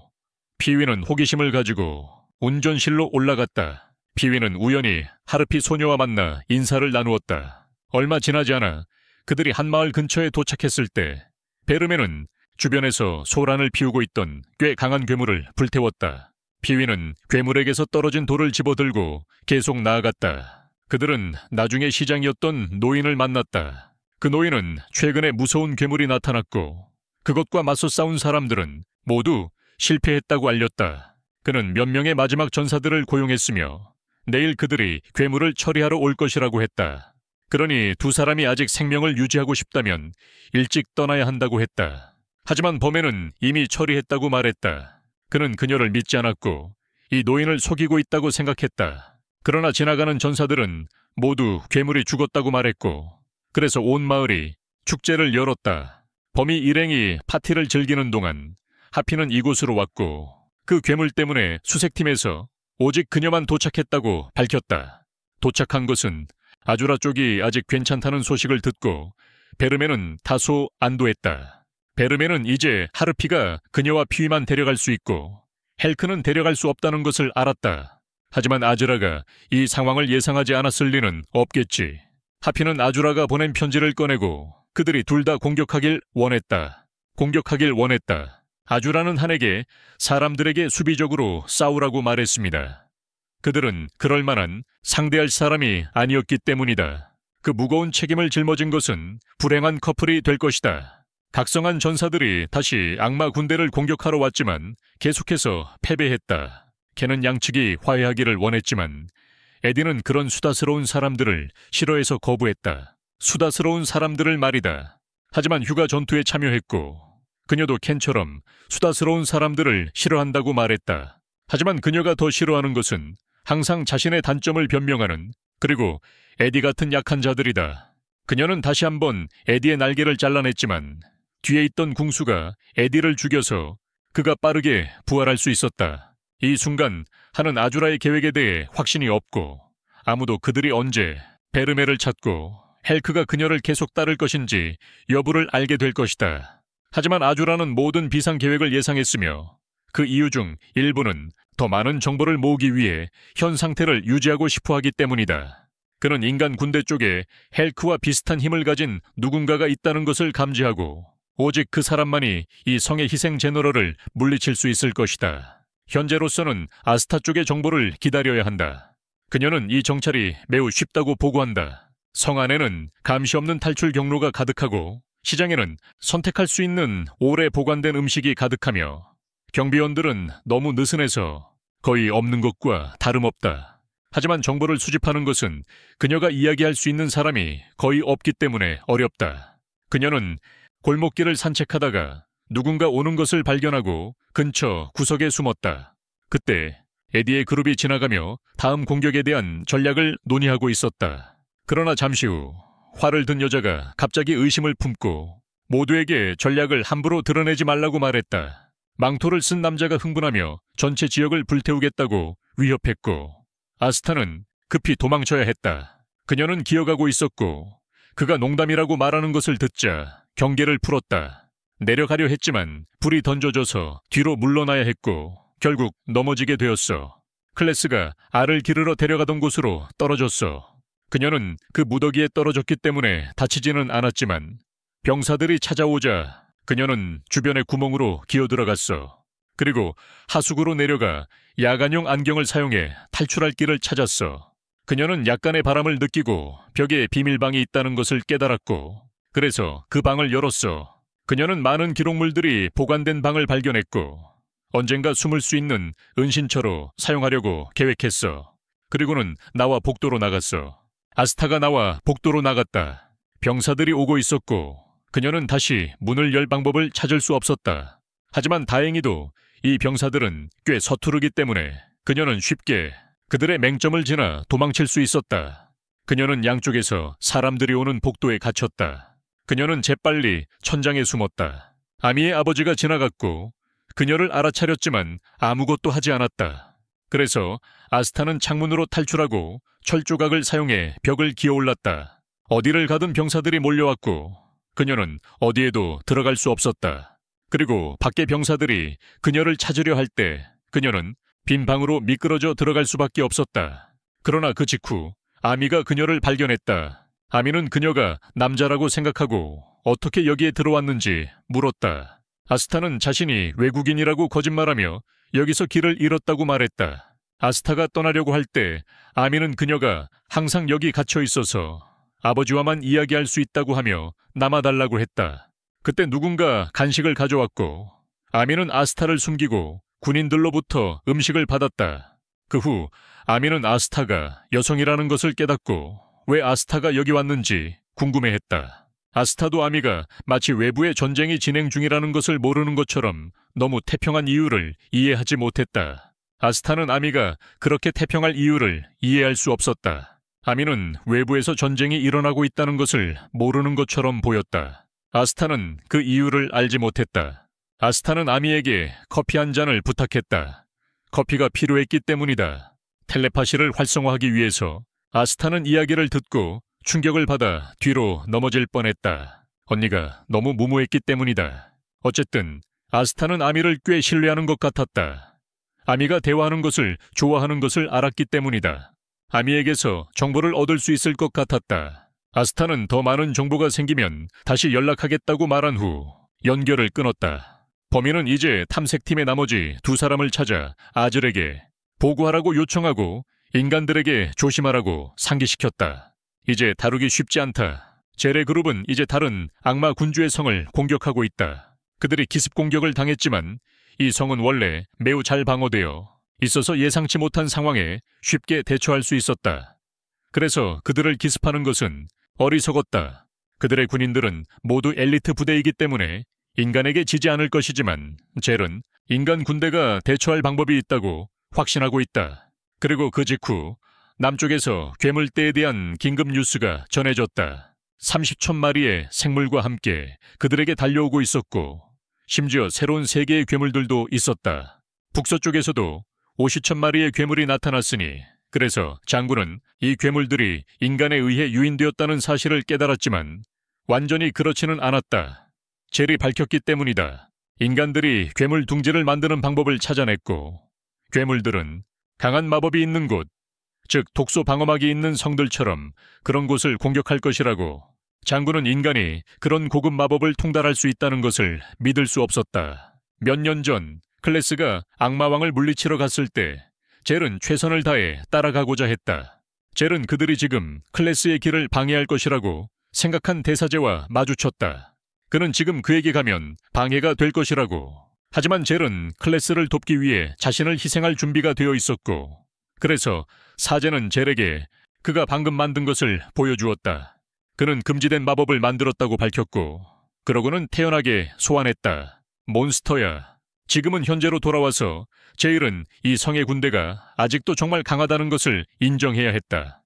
피위는 호기심을 가지고 운전실로 올라갔다. 피위는 우연히 하르피 소녀와 만나 인사를 나누었다. 얼마 지나지 않아 그들이 한 마을 근처에 도착했을 때 베르메는 주변에서 소란을 피우고 있던 꽤 강한 괴물을 불태웠다. 피위는 괴물에게서 떨어진 돌을 집어들고 계속 나아갔다. 그들은 나중에 시장이었던 노인을 만났다. 그 노인은 최근에 무서운 괴물이 나타났고 그것과 맞서 싸운 사람들은 모두 실패했다고 알렸다. 그는 몇 명의 마지막 전사들을 고용했으며 내일 그들이 괴물을 처리하러 올 것이라고 했다. 그러니 두 사람이 아직 생명을 유지하고 싶다면 일찍 떠나야 한다고 했다. 하지만 범에는 이미 처리했다고 말했다. 그는 그녀를 믿지 않았고 이 노인을 속이고 있다고 생각했다. 그러나 지나가는 전사들은 모두 괴물이 죽었다고 말했고, 그래서 온 마을이 축제를 열었다. 범이 일행이 파티를 즐기는 동안 하피는 이곳으로 왔고, 그 괴물 때문에 수색팀에서 오직 그녀만 도착했다고 밝혔다. 도착한 것은 아주라 쪽이 아직 괜찮다는 소식을 듣고 베르메는 다소 안도했다. 베르메는 이제 하르피가 그녀와 피위만 데려갈 수 있고 헬크는 데려갈 수 없다는 것을 알았다. 하지만 아즈라가 이 상황을 예상하지 않았을 리는 없겠지. 하피는 아주라가 보낸 편지를 꺼내고 그들이 둘 다 공격하길 원했다. 아주라는 한에게 사람들에게 수비적으로 싸우라고 말했습니다. 그들은 그럴 만한 상대할 사람이 아니었기 때문이다. 그 무거운 책임을 짊어진 것은 불행한 커플이 될 것이다. 각성한 전사들이 다시 악마 군대를 공격하러 왔지만 계속해서 패배했다. 걔는 양측이 화해하기를 원했지만 에디는 그런 수다스러운 사람들을 싫어해서 거부했다. 수다스러운 사람들을 말이다. 하지만 휴가 전투에 참여했고 그녀도 켄처럼 수다스러운 사람들을 싫어한다고 말했다. 하지만 그녀가 더 싫어하는 것은 항상 자신의 단점을 변명하는, 그리고 에디 같은 약한 자들이다. 그녀는 다시 한번 에디의 날개를 잘라냈지만 뒤에 있던 궁수가 에디를 죽여서 그가 빠르게 부활할 수 있었다. 이 순간 하는 아주라의 계획에 대해 확신이 없고 아무도 그들이 언제 베르메를 찾고 헬크가 그녀를 계속 따를 것인지 여부를 알게 될 것이다. 하지만 아주라는 모든 비상 계획을 예상했으며 그 이유 중 일부는 더 많은 정보를 모으기 위해 현 상태를 유지하고 싶어 하기 때문이다. 그는 인간 군대 쪽에 헬크와 비슷한 힘을 가진 누군가가 있다는 것을 감지하고 오직 그 사람만이 이 성의 희생 제너럴을 물리칠 수 있을 것이다. 현재로서는 아스타 쪽의 정보를 기다려야 한다. 그녀는 이 정찰이 매우 쉽다고 보고한다. 성 안에는 감시 없는 탈출 경로가 가득하고 시장에는 선택할 수 있는 오래 보관된 음식이 가득하며 경비원들은 너무 느슨해서 거의 없는 것과 다름없다. 하지만 정보를 수집하는 것은 그녀가 이야기할 수 있는 사람이 거의 없기 때문에 어렵다. 그녀는 골목길을 산책하다가 누군가 오는 것을 발견하고 근처 구석에 숨었다. 그때 에디의 그룹이 지나가며 다음 공격에 대한 전략을 논의하고 있었다. 그러나 잠시 후 활을 든 여자가 갑자기 의심을 품고 모두에게 전략을 함부로 드러내지 말라고 말했다. 망토를 쓴 남자가 흥분하며 전체 지역을 불태우겠다고 위협했고 아스타는 급히 도망쳐야 했다. 그녀는 기어가고 있었고 그가 농담이라고 말하는 것을 듣자 경계를 풀었다. 내려가려 했지만 불이 던져져서 뒤로 물러나야 했고 결국 넘어지게 되었어. 클래스가 알을 기르러 데려가던 곳으로 떨어졌어. 그녀는 그 무더기에 떨어졌기 때문에 다치지는 않았지만 병사들이 찾아오자 그녀는 주변의 구멍으로 기어들어갔어. 그리고 하수구로 내려가 야간용 안경을 사용해 탈출할 길을 찾았어. 그녀는 약간의 바람을 느끼고 벽에 비밀방이 있다는 것을 깨달았고 그래서 그 방을 열었어. 그녀는 많은 기록물들이 보관된 방을 발견했고 언젠가 숨을 수 있는 은신처로 사용하려고 계획했어. 그리고는 나와 복도로 나갔어. 아스타가 나와 복도로 나갔다. 병사들이 오고 있었고 그녀는 다시 문을 열 방법을 찾을 수 없었다. 하지만 다행히도 이 병사들은 꽤 서투르기 때문에 그녀는 쉽게 그들의 맹점을 지나 도망칠 수 있었다. 그녀는 양쪽에서 사람들이 오는 복도에 갇혔다. 그녀는 재빨리 천장에 숨었다. 아미의 아버지가 지나갔고 그녀를 알아차렸지만 아무것도 하지 않았다. 그래서 아스타는 창문으로 탈출하고 철조각을 사용해 벽을 기어올랐다. 어디를 가든 병사들이 몰려왔고 그녀는 어디에도 들어갈 수 없었다. 그리고 밖의 병사들이 그녀를 찾으려 할 때 그녀는 빈 방으로 미끄러져 들어갈 수밖에 없었다. 그러나 그 직후 아미가 그녀를 발견했다. 아미는 그녀가 남자라고 생각하고 어떻게 여기에 들어왔는지 물었다. 아스타는 자신이 외국인이라고 거짓말하며 여기서 길을 잃었다고 말했다. 아스타가 떠나려고 할 때 아미는 그녀가 항상 여기 갇혀 있어서 아버지와만 이야기할 수 있다고 하며 남아달라고 했다. 그때 누군가 간식을 가져왔고 아미는 아스타를 숨기고 군인들로부터 음식을 받았다. 그 후 아미는 아스타가 여성이라는 것을 깨닫고 왜 아스타가 여기 왔는지 궁금해했다. 아스타도 아미가 마치 외부의 전쟁이 진행 중이라는 것을 모르는 것처럼 너무 태평한 이유를 이해하지 못했다. 아스타는 아미가 그렇게 태평할 이유를 이해할 수 없었다. 아미는 외부에서 전쟁이 일어나고 있다는 것을 모르는 것처럼 보였다. 아스타는 그 이유를 알지 못했다. 아스타는 아미에게 커피 한 잔을 부탁했다. 커피가 필요했기 때문이다. 텔레파시를 활성화하기 위해서 아스타는 이야기를 듣고 충격을 받아 뒤로 넘어질 뻔했다. 언니가 너무 무모했기 때문이다. 어쨌든 아스타는 아미를 꽤 신뢰하는 것 같았다. 아미가 대화하는 것을 좋아하는 것을 알았기 때문이다. 아미에게서 정보를 얻을 수 있을 것 같았다. 아스타는 더 많은 정보가 생기면 다시 연락하겠다고 말한 후 연결을 끊었다. 범인은 이제 탐색팀의 나머지 두 사람을 찾아 아즐에게 보고하라고 요청하고 인간들에게 조심하라고 상기시켰다. 이제 다루기 쉽지 않다. 젤의 그룹은 이제 다른 악마 군주의 성을 공격하고 있다. 그들이 기습 공격을 당했지만 이 성은 원래 매우 잘 방어되어 있어서 예상치 못한 상황에 쉽게 대처할 수 있었다. 그래서 그들을 기습하는 것은 어리석었다. 그들의 군인들은 모두 엘리트 부대이기 때문에 인간에게 지지 않을 것이지만 젤은 인간 군대가 대처할 방법이 있다고 확신하고 있다. 그리고 그 직후 남쪽에서 괴물떼에 대한 긴급 뉴스가 전해졌다. 30천 마리의 생물과 함께 그들에게 달려오고 있었고 심지어 새로운 세 개의 괴물들도 있었다. 북서쪽에서도 50천 마리의 괴물이 나타났으니 그래서 장군은 이 괴물들이 인간에 의해 유인되었다는 사실을 깨달았지만 완전히 그렇지는 않았다. 젤이 밝혔기 때문이다. 인간들이 괴물 둥지를 만드는 방법을 찾아냈고 괴물들은 강한 마법이 있는 곳, 즉 독소 방어막이 있는 성들처럼 그런 곳을 공격할 것이라고. 장군은 인간이 그런 고급 마법을 통달할 수 있다는 것을 믿을 수 없었다. 몇 년 전 클래스가 악마왕을 물리치러 갔을 때 젤은 최선을 다해 따라가고자 했다. 젤은 그들이 지금 클래스의 길을 방해할 것이라고 생각한 대사제와 마주쳤다. 그는 지금 그에게 가면 방해가 될 것이라고. 하지만 젤은 클래스를 돕기 위해 자신을 희생할 준비가 되어 있었고 그래서 사제는 젤에게 그가 방금 만든 것을 보여주었다. 그는 금지된 마법을 만들었다고 밝혔고 그러고는 태연하게 소환했다. 몬스터야. 지금은 현재로 돌아와서 제일은 이 성의 군대가 아직도 정말 강하다는 것을 인정해야 했다.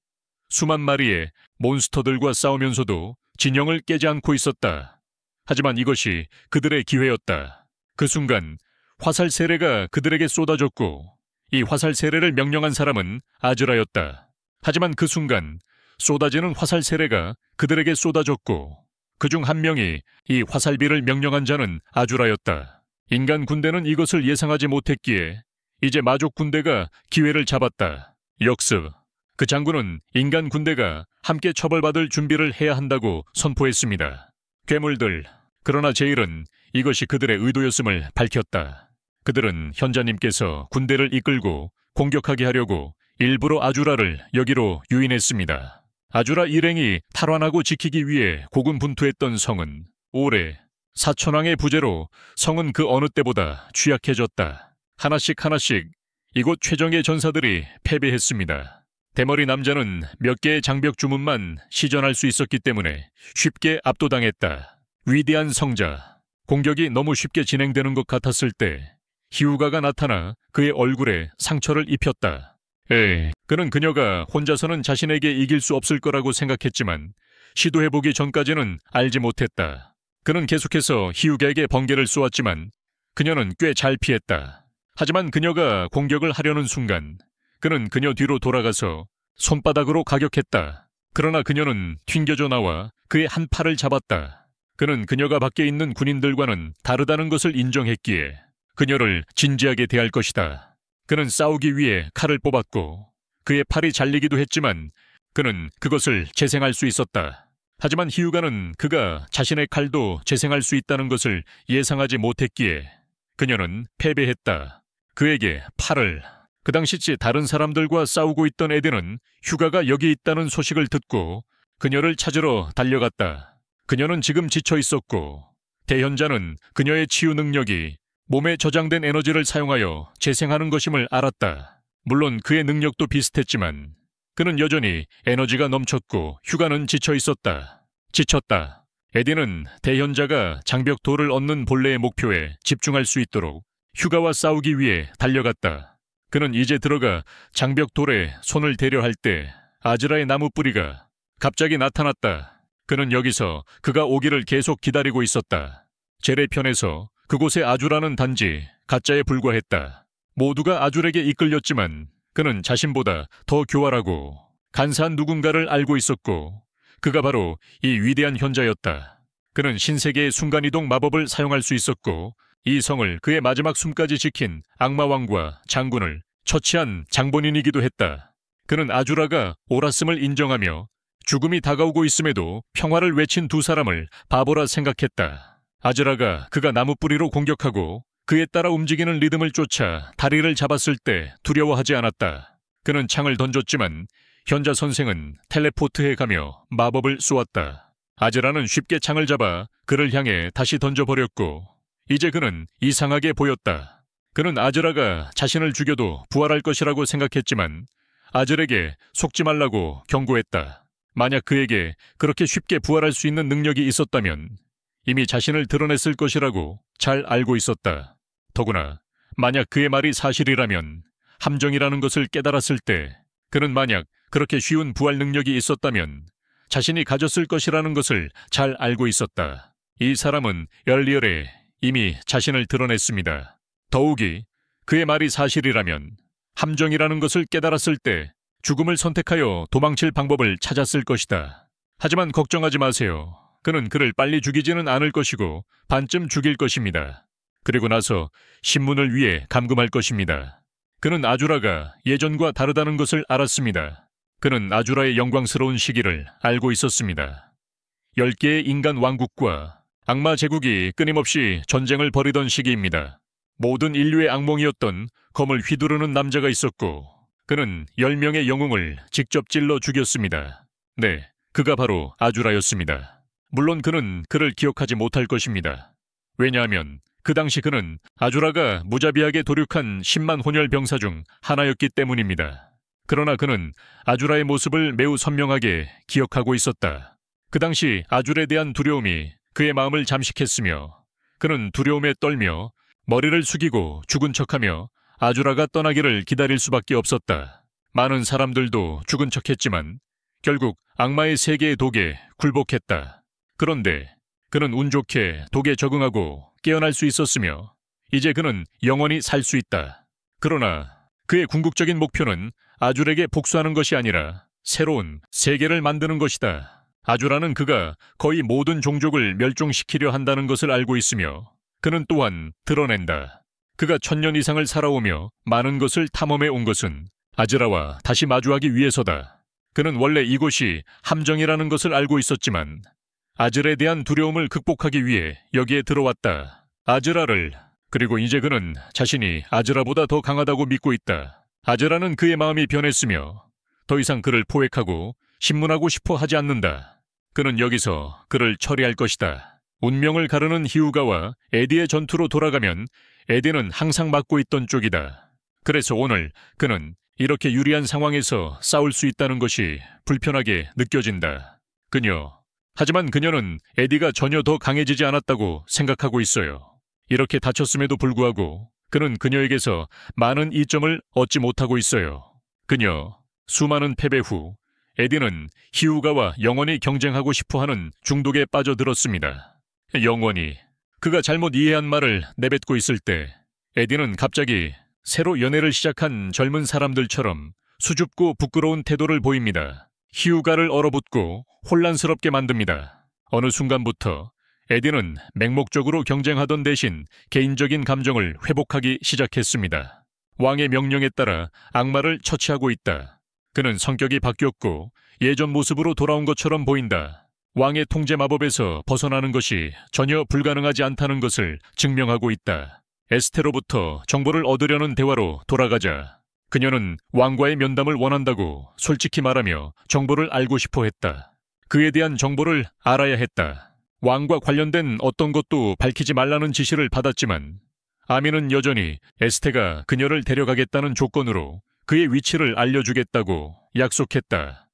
수만 마리의 몬스터들과 싸우면서도 진영을 깨지 않고 있었다. 하지만 이것이 그들의 기회였다. 그 순간 화살 세례가 그들에게 쏟아졌고 이 화살 세례를 명령한 사람은 아즈라였다. 하지만 그 순간 쏟아지는 화살 세례가 그들에게 쏟아졌고 그중 한 명이 이 화살비를 명령한 자는 아주라였다. 인간 군대는 이것을 예상하지 못했기에 이제 마족 군대가 기회를 잡았다. 역습. 그 장군은 인간 군대가 함께 처벌받을 준비를 해야 한다고 선포했습니다. 괴물들. 그러나 제일은 이것이 그들의 의도였음을 밝혔다. 그들은 현자님께서 군대를 이끌고 공격하게 하려고 일부러 아주라를 여기로 유인했습니다. 아주라 일행이 탈환하고 지키기 위해 고군분투했던 성은 오래 사천왕의 부재로 성은 그 어느 때보다 취약해졌다. 하나씩 이곳 최정예 전사들이 패배했습니다. 대머리 남자는 몇 개의 장벽 주문만 시전할 수 있었기 때문에 쉽게 압도당했다. 위대한 성자. 공격이 너무 쉽게 진행되는 것 같았을 때 히우가가 나타나 그의 얼굴에 상처를 입혔다. 그는 그녀가 혼자서는 자신에게 이길 수 없을 거라고 생각했지만 시도해보기 전까지는 알지 못했다. 그는 계속해서 히우가에게 번개를 쏘았지만 그녀는 꽤 잘 피했다. 하지만 그녀가 공격을 하려는 순간 그는 그녀 뒤로 돌아가서 손바닥으로 가격했다. 그러나 그녀는 튕겨져 나와 그의 한 팔을 잡았다. 그는 그녀가 밖에 있는 군인들과는 다르다는 것을 인정했기에 그녀를 진지하게 대할 것이다. 그는 싸우기 위해 칼을 뽑았고 그의 팔이 잘리기도 했지만 그는 그것을 재생할 수 있었다. 하지만 히우가는 그가 자신의 칼도 재생할 수 있다는 것을 예상하지 못했기에 그녀는 패배했다. 그에게 팔을. 그 당시치 다른 사람들과 싸우고 있던 에덴은 휴가가 여기 있다는 소식을 듣고 그녀를 찾으러 달려갔다. 그녀는 지금 지쳐 있었고 대현자는 그녀의 치유 능력이 몸에 저장된 에너지를 사용하여 재생하는 것임을 알았다. 물론 그의 능력도 비슷했지만 그는 여전히 에너지가 넘쳤고 휴가는 지쳐 있었다. 지쳤다. 에디는 대현자가 장벽돌을 얻는 본래의 목표에 집중할 수 있도록 휴가와 싸우기 위해 달려갔다. 그는 이제 들어가 장벽돌에 손을 대려 할 때 아즈라의 나무 뿌리가 갑자기 나타났다. 그는 여기서 그가 오기를 계속 기다리고 있었다. 제레편에서 그곳의 아주라는 단지 가짜에 불과했다. 모두가 아줄에게 이끌렸지만 그는 자신보다 더 교활하고 간사한 누군가를 알고 있었고 그가 바로 이 위대한 현자였다. 그는 신세계의 순간이동 마법을 사용할 수 있었고 이 성을 그의 마지막 숨까지 지킨 악마왕과 장군을 처치한 장본인이기도 했다. 그는 아주라가 옳았음을 인정하며 죽음이 다가오고 있음에도 평화를 외친 두 사람을 바보라 생각했다. 아즈라가 그가 나무 뿌리로 공격하고 그에 따라 움직이는 리듬을 쫓아 다리를 잡았을 때 두려워하지 않았다. 그는 창을 던졌지만 현자 선생은 텔레포트해 가며 마법을 쏘았다. 아즈라는 쉽게 창을 잡아 그를 향해 다시 던져버렸고 이제 그는 이상하게 보였다. 그는 아즈라가 자신을 죽여도 부활할 것이라고 생각했지만 아즐에게 속지 말라고 경고했다. 만약 그에게 그렇게 쉽게 부활할 수 있는 능력이 있었다면 이미 자신을 드러냈을 것이라고 잘 알고 있었다. 더구나 만약 그의 말이 사실이라면 함정이라는 것을 깨달았을 때 그는 만약 그렇게 쉬운 부활 능력이 있었다면 자신이 가졌을 것이라는 것을 잘 알고 있었다. 이 사람은 열리얼에 이미 자신을 드러냈습니다. 더욱이 그의 말이 사실이라면 함정이라는 것을 깨달았을 때 죽음을 선택하여 도망칠 방법을 찾았을 것이다. 하지만 걱정하지 마세요. 그는 그를 빨리 죽이지는 않을 것이고 반쯤 죽일 것입니다. 그리고 나서 신문을 위해 감금할 것입니다. 그는 아주라가 예전과 다르다는 것을 알았습니다. 그는 아주라의 영광스러운 시기를 알고 있었습니다. 10개의 인간 왕국과 악마 제국이 끊임없이 전쟁을 벌이던 시기입니다. 모든 인류의 악몽이었던 검을 휘두르는 남자가 있었고 그는 10명의 영웅을 직접 찔러 죽였습니다. 네, 그가 바로 아주라였습니다. 물론 그는 그를 기억하지 못할 것입니다. 왜냐하면 그 당시 그는 아주라가 무자비하게 도륙한 10만 혼혈 병사 중 하나였기 때문입니다. 그러나 그는 아주라의 모습을 매우 선명하게 기억하고 있었다. 그 당시 아줄에 대한 두려움이 그의 마음을 잠식했으며 그는 두려움에 떨며 머리를 숙이고 죽은 척하며 아주라가 떠나기를 기다릴 수밖에 없었다. 많은 사람들도 죽은 척했지만 결국 악마의 세계의 독에 굴복했다. 그런데 그는 운 좋게 독에 적응하고 깨어날 수 있었으며 이제 그는 영원히 살 수 있다. 그러나 그의 궁극적인 목표는 아줄에게 복수하는 것이 아니라 새로운 세계를 만드는 것이다. 아주라는 그가 거의 모든 종족을 멸종시키려 한다는 것을 알고 있으며 그는 또한 드러낸다. 그가 1000년 이상을 살아오며 많은 것을 탐험해 온 것은 아즈라와 다시 마주하기 위해서다. 그는 원래 이곳이 함정이라는 것을 알고 있었지만 아즐에 대한 두려움을 극복하기 위해 여기에 들어왔다. 아즈라를, 그리고 이제 그는 자신이 아즈라보다 더 강하다고 믿고 있다. 아즈라는 그의 마음이 변했으며 더 이상 그를 포획하고 신문하고 싶어 하지 않는다. 그는 여기서 그를 처리할 것이다. 운명을 가르는 히우가와 에디의 전투로 돌아가면 에디는 항상 맡고 있던 쪽이다. 그래서 오늘 그는 이렇게 유리한 상황에서 싸울 수 있다는 것이 불편하게 느껴진다. 하지만 그녀는 에디가 전혀 더 강해지지 않았다고 생각하고 있어요. 이렇게 다쳤음에도 불구하고 그는 그녀에게서 많은 이점을 얻지 못하고 있어요. 수많은 패배 후 에디는 히우가와 영원히 경쟁하고 싶어하는 중독에 빠져들었습니다. 영원히. 그가 잘못 이해한 말을 내뱉고 있을 때 에디는 갑자기 새로 연애를 시작한 젊은 사람들처럼 수줍고 부끄러운 태도를 보입니다. 히우가를 얼어붙고 혼란스럽게 만듭니다. 어느 순간부터 에디는 맹목적으로 경쟁하던 대신 개인적인 감정을 회복하기 시작했습니다. 왕의 명령에 따라 악마를 처치하고 있다. 그는 성격이 바뀌었고 예전 모습으로 돌아온 것처럼 보인다. 왕의 통제 마법에서 벗어나는 것이 전혀 불가능하지 않다는 것을 증명하고 있다. 에스테로부터 정보를 얻으려는 대화로 돌아가자. 그녀는 왕과의 면담을 원한다고 솔직히 말하며 정보를 알고 싶어 했다. 그에 대한 정보를 알아야 했다. 왕과 관련된 어떤 것도 밝히지 말라는 지시를 받았지만 아미는 여전히 에스테가 그녀를 데려가겠다는 조건으로 그의 위치를 알려주겠다고 약속했다.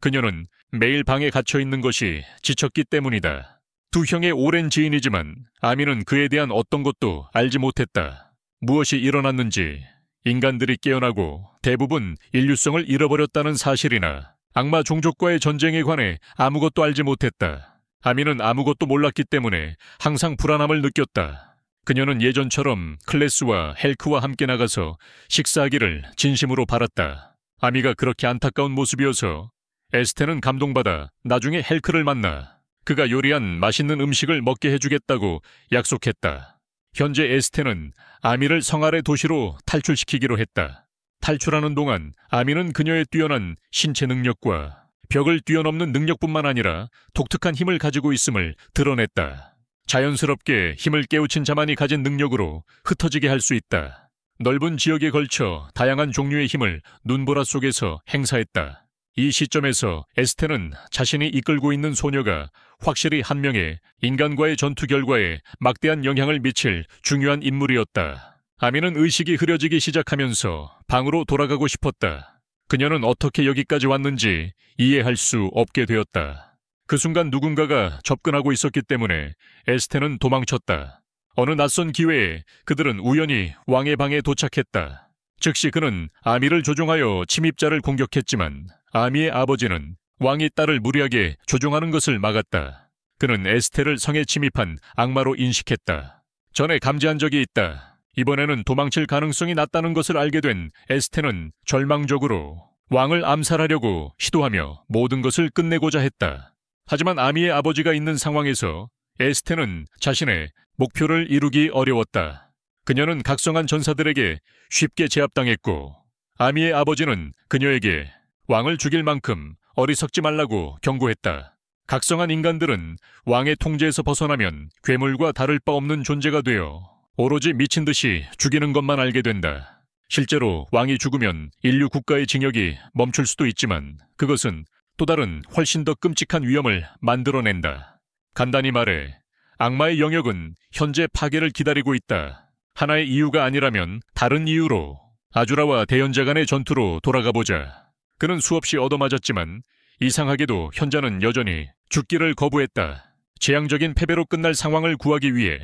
그녀는 매일 방에 갇혀 있는 것이 지쳤기 때문이다. 두 형의 오랜 지인이지만 아미는 그에 대한 어떤 것도 알지 못했다. 무엇이 일어났는지, 인간들이 깨어나고 대부분 인류성을 잃어버렸다는 사실이나 악마 종족과의 전쟁에 관해 아무것도 알지 못했다. 아미는 아무것도 몰랐기 때문에 항상 불안함을 느꼈다. 그녀는 예전처럼 클래스와 헬크와 함께 나가서 식사하기를 진심으로 바랐다. 아미가 그렇게 안타까운 모습이어서 에스테는 감동받아 나중에 헬크를 만나 그가 요리한 맛있는 음식을 먹게 해주겠다고 약속했다. 현재 에스테는 아미를 성 아래 도시로 탈출시키기로 했다. 탈출하는 동안 아미는 그녀의 뛰어난 신체 능력과 벽을 뛰어넘는 능력뿐만 아니라 독특한 힘을 가지고 있음을 드러냈다. 자연스럽게 힘을 깨우친 자만이 가진 능력으로 흩어지게 할 수 있다. 넓은 지역에 걸쳐 다양한 종류의 힘을 눈보라 속에서 행사했다. 이 시점에서 에스테는 자신이 이끌고 있는 소녀가 확실히 한 명의 인간과의 전투 결과에 막대한 영향을 미칠 중요한 인물이었다. 아미는 의식이 흐려지기 시작하면서 방으로 돌아가고 싶었다. 그녀는 어떻게 여기까지 왔는지 이해할 수 없게 되었다. 그 순간 누군가가 접근하고 있었기 때문에 에스테는 도망쳤다. 어느 낯선 기회에 그들은 우연히 왕의 방에 도착했다. 즉시 그는 아미를 조종하여 침입자를 공격했지만 아미의 아버지는 왕이 딸을 무리하게 조종하는 것을 막았다. 그는 에스테를 성에 침입한 악마로 인식했다. 전에 감지한 적이 있다. 이번에는 도망칠 가능성이 낮다는 것을 알게 된 에스테는 절망적으로 왕을 암살하려고 시도하며 모든 것을 끝내고자 했다. 하지만 아미의 아버지가 있는 상황에서 에스테는 자신의 목표를 이루기 어려웠다. 그녀는 각성한 전사들에게 쉽게 제압당했고 아미의 아버지는 그녀에게 왕을 죽일 만큼 어리석지 말라고 경고했다. 각성한 인간들은 왕의 통제에서 벗어나면 괴물과 다를 바 없는 존재가 되어 오로지 미친 듯이 죽이는 것만 알게 된다. 실제로 왕이 죽으면 인류 국가의 징역이 멈출 수도 있지만 그것은 또 다른 훨씬 더 끔찍한 위험을 만들어낸다. 간단히 말해 악마의 영역은 현재 파괴를 기다리고 있다. 하나의 이유가 아니라면 다른 이유로 아주라와 대연자 간의 전투로 돌아가 보자. 그는 수없이 얻어맞았지만 이상하게도 현자는 여전히 죽기를 거부했다. 재앙적인 패배로 끝날 상황을 구하기 위해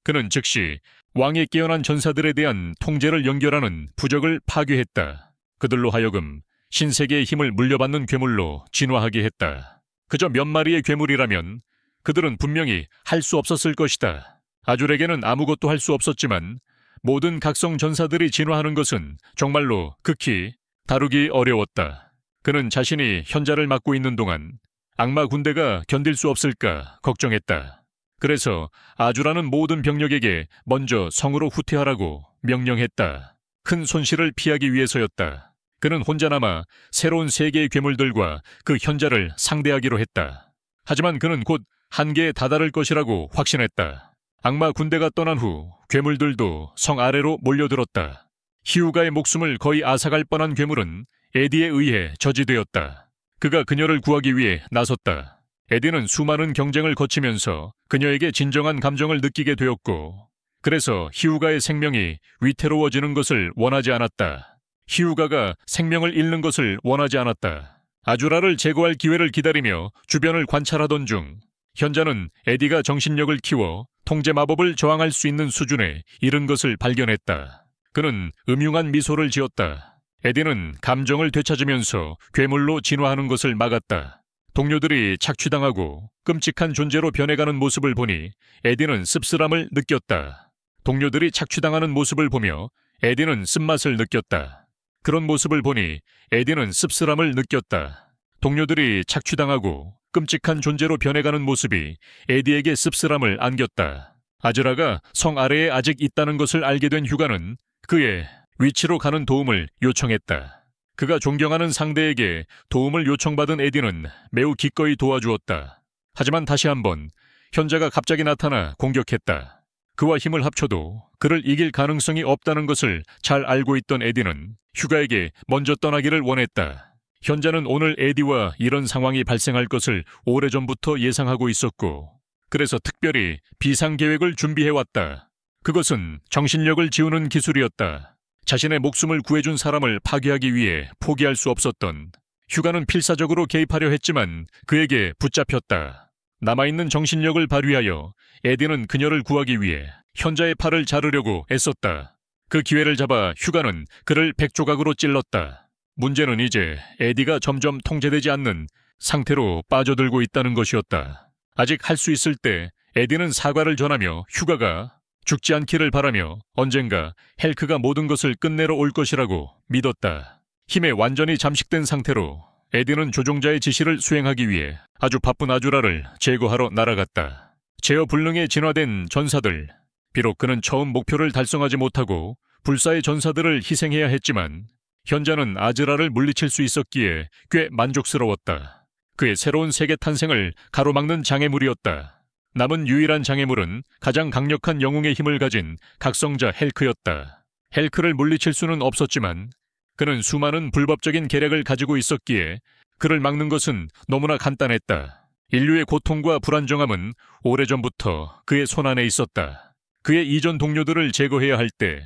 그는 즉시 왕의 깨어난 전사들에 대한 통제를 연결하는 부적을 파괴했다. 그들로 하여금 신세계의 힘을 물려받는 괴물로 진화하게 했다. 그저 몇 마리의 괴물이라면 그들은 분명히 할 수 없었을 것이다. 아줄에게는 아무것도 할 수 없었지만 모든 각성 전사들이 진화하는 것은 정말로 극히 다루기 어려웠다. 그는 자신이 현자를 맡고 있는 동안 악마 군대가 견딜 수 없을까 걱정했다. 그래서 아주라는 모든 병력에게 먼저 성으로 후퇴하라고 명령했다. 큰 손실을 피하기 위해서였다. 그는 혼자 남아 새로운 세계의 괴물들과 그 현자를 상대하기로 했다. 하지만 그는 곧 한계에 다다를 것이라고 확신했다. 악마 군대가 떠난 후 괴물들도 성 아래로 몰려들었다. 히우가의 목숨을 거의 앗아갈 뻔한 괴물은 에디에 의해 저지되었다. 그가 그녀를 구하기 위해 나섰다. 에디는 수많은 경쟁을 거치면서 그녀에게 진정한 감정을 느끼게 되었고 그래서 히우가의 생명이 위태로워지는 것을 원하지 않았다. 히우가가 생명을 잃는 것을 원하지 않았다. 아주라를 제거할 기회를 기다리며 주변을 관찰하던 중 현자는 에디가 정신력을 키워 통제 마법을 저항할 수 있는 수준에 이른 것을 발견했다. 그는 음흉한 미소를 지었다. 에디는 감정을 되찾으면서 괴물로 진화하는 것을 막았다. 동료들이 착취당하고 끔찍한 존재로 변해가는 모습을 보니 에디는 씁쓸함을 느꼈다. 동료들이 착취당하는 모습을 보며 에디는 쓴맛을 느꼈다. 그런 모습을 보니 에디는 씁쓸함을 느꼈다. 동료들이 착취당하고 끔찍한 존재로 변해가는 모습이 에디에게 씁쓸함을 안겼다. 아즈라가 성 아래에 아직 있다는 것을 알게 된 휴가는 그의 위치로 가는 도움을 요청했다. 그가 존경하는 상대에게 도움을 요청받은 에디는 매우 기꺼이 도와주었다. 하지만 다시 한번 현자가 갑자기 나타나 공격했다. 그와 힘을 합쳐도 그를 이길 가능성이 없다는 것을 잘 알고 있던 에디는 휴가에게 먼저 떠나기를 원했다. 현자는 오늘 에디와 이런 상황이 발생할 것을 오래전부터 예상하고 있었고 그래서 특별히 비상계획을 준비해왔다. 그것은 정신력을 지우는 기술이었다. 자신의 목숨을 구해준 사람을 파괴하기 위해 포기할 수 없었던 휴가는 필사적으로 개입하려 했지만 그에게 붙잡혔다. 남아있는 정신력을 발휘하여 에디는 그녀를 구하기 위해 현자의 팔을 자르려고 애썼다. 그 기회를 잡아 휴가는 그를 100조각으로 찔렀다. 문제는 이제 에디가 점점 통제되지 않는 상태로 빠져들고 있다는 것이었다. 아직 할 수 있을 때 에디는 사과를 전하며 휴가가 죽지 않기를 바라며 언젠가 헬크가 모든 것을 끝내러 올 것이라고 믿었다. 힘에 완전히 잠식된 상태로 에디는 조종자의 지시를 수행하기 위해 아주 바쁜 아주라를 제거하러 날아갔다. 제어 불능에 진화된 전사들. 비록 그는 처음 목표를 달성하지 못하고 불사의 전사들을 희생해야 했지만 현자는 아즈라를 물리칠 수 있었기에 꽤 만족스러웠다. 그의 새로운 세계 탄생을 가로막는 장애물이었다. 남은 유일한 장애물은 가장 강력한 영웅의 힘을 가진 각성자 헬크였다. 헬크를 물리칠 수는 없었지만 그는 수많은 불법적인 계략을 가지고 있었기에 그를 막는 것은 너무나 간단했다. 인류의 고통과 불안정함은 오래전부터 그의 손안에 있었다. 그의 이전 동료들을 제거해야 할 때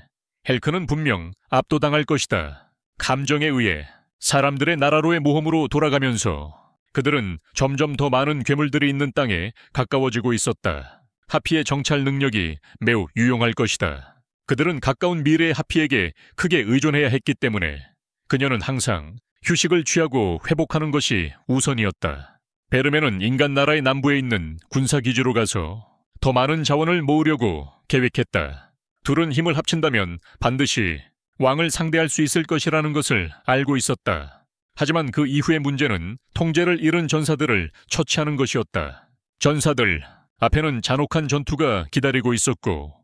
헬크는 분명 압도당할 것이다. 감정에 의해 사람들의 나라로의 모험으로 돌아가면서 그들은 점점 더 많은 괴물들이 있는 땅에 가까워지고 있었다. 하피의 정찰 능력이 매우 유용할 것이다. 그들은 가까운 미래의 하피에게 크게 의존해야 했기 때문에 그녀는 항상 휴식을 취하고 회복하는 것이 우선이었다. 베르메는 인간 나라의 남부에 있는 군사기지로 가서 더 많은 자원을 모으려고 계획했다. 둘은 힘을 합친다면 반드시 왕을 상대할 수 있을 것이라는 것을 알고 있었다. 하지만 그 이후의 문제는 통제를 잃은 전사들을 처치하는 것이었다. 전사들 앞에는 잔혹한 전투가 기다리고 있었고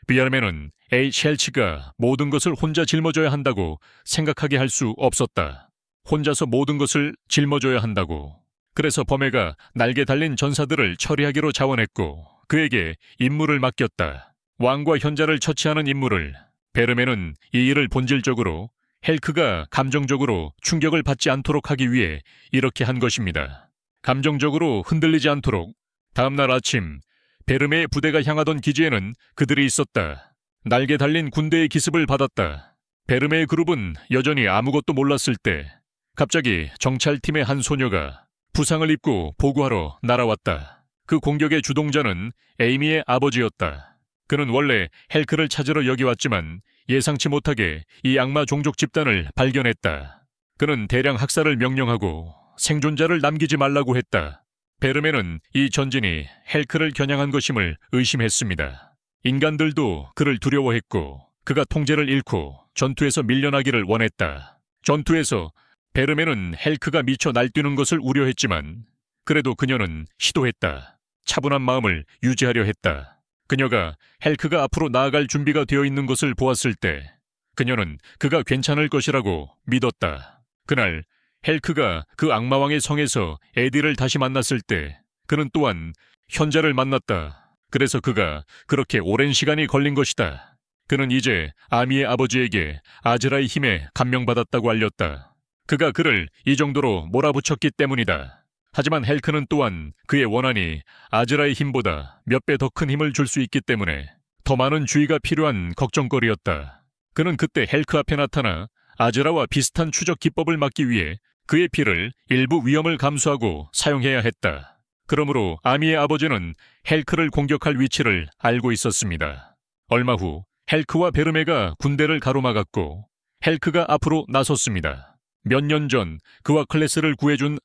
비아르메는 에이 쉘치가 모든 것을 혼자 짊어져야 한다고 생각하게 할 수 없었다. 혼자서 모든 것을 짊어져야 한다고. 그래서 버메가 날개 달린 전사들을 처리하기로 자원했고 그에게 임무를 맡겼다. 왕과 현자를 처치하는 임무를. 베르메는 이 일을 본질적으로 헬크가 감정적으로 충격을 받지 않도록 하기 위해 이렇게 한 것입니다. 감정적으로 흔들리지 않도록. 다음날 아침 베르메의 부대가 향하던 기지에는 그들이 있었다. 날개 달린 군대의 기습을 받았다. 베르메의 그룹은 여전히 아무것도 몰랐을 때 갑자기 정찰팀의 한 소녀가 부상을 입고 보고하러 날아왔다. 그 공격의 주동자는 에이미의 아버지였다. 그는 원래 헬크를 찾으러 여기 왔지만 예상치 못하게 이 악마 종족 집단을 발견했다. 그는 대량 학살을 명령하고 생존자를 남기지 말라고 했다. 베르메는 이 전진이 헬크를 겨냥한 것임을 의심했습니다. 인간들도 그를 두려워했고 그가 통제를 잃고 전투에서 밀려나기를 원했다. 전투에서 베르메는 헬크가 미쳐 날뛰는 것을 우려했지만 그래도 그녀는 시도했다. 차분한 마음을 유지하려 했다. 그녀가 헬크가 앞으로 나아갈 준비가 되어 있는 것을 보았을 때 그녀는 그가 괜찮을 것이라고 믿었다. 그날 헬크가 그 악마왕의 성에서 에디를 다시 만났을 때 그는 또한 현자를 만났다. 그래서 그가 그렇게 오랜 시간이 걸린 것이다. 그는 이제 아미의 아버지에게 아즈라의 힘에 감명받았다고 알렸다. 그가 그를 이 정도로 몰아붙였기 때문이다. 하지만 헬크는 또한 그의 원한이 아즈라의 힘보다 몇 배 더 큰 힘을 줄 수 있기 때문에 더 많은 주의가 필요한 걱정거리였다. 그는 그때 헬크 앞에 나타나 아즈라와 비슷한 추적 기법을 막기 위해 그의 피를 일부 위험을 감수하고 사용해야 했다. 그러므로 아미의 아버지는 헬크를 공격할 위치를 알고 있었습니다. 얼마 후 헬크와 베르메가 군대를 가로막았고 헬크가 앞으로 나섰습니다. 몇 년 전 그와 클래스를 구해준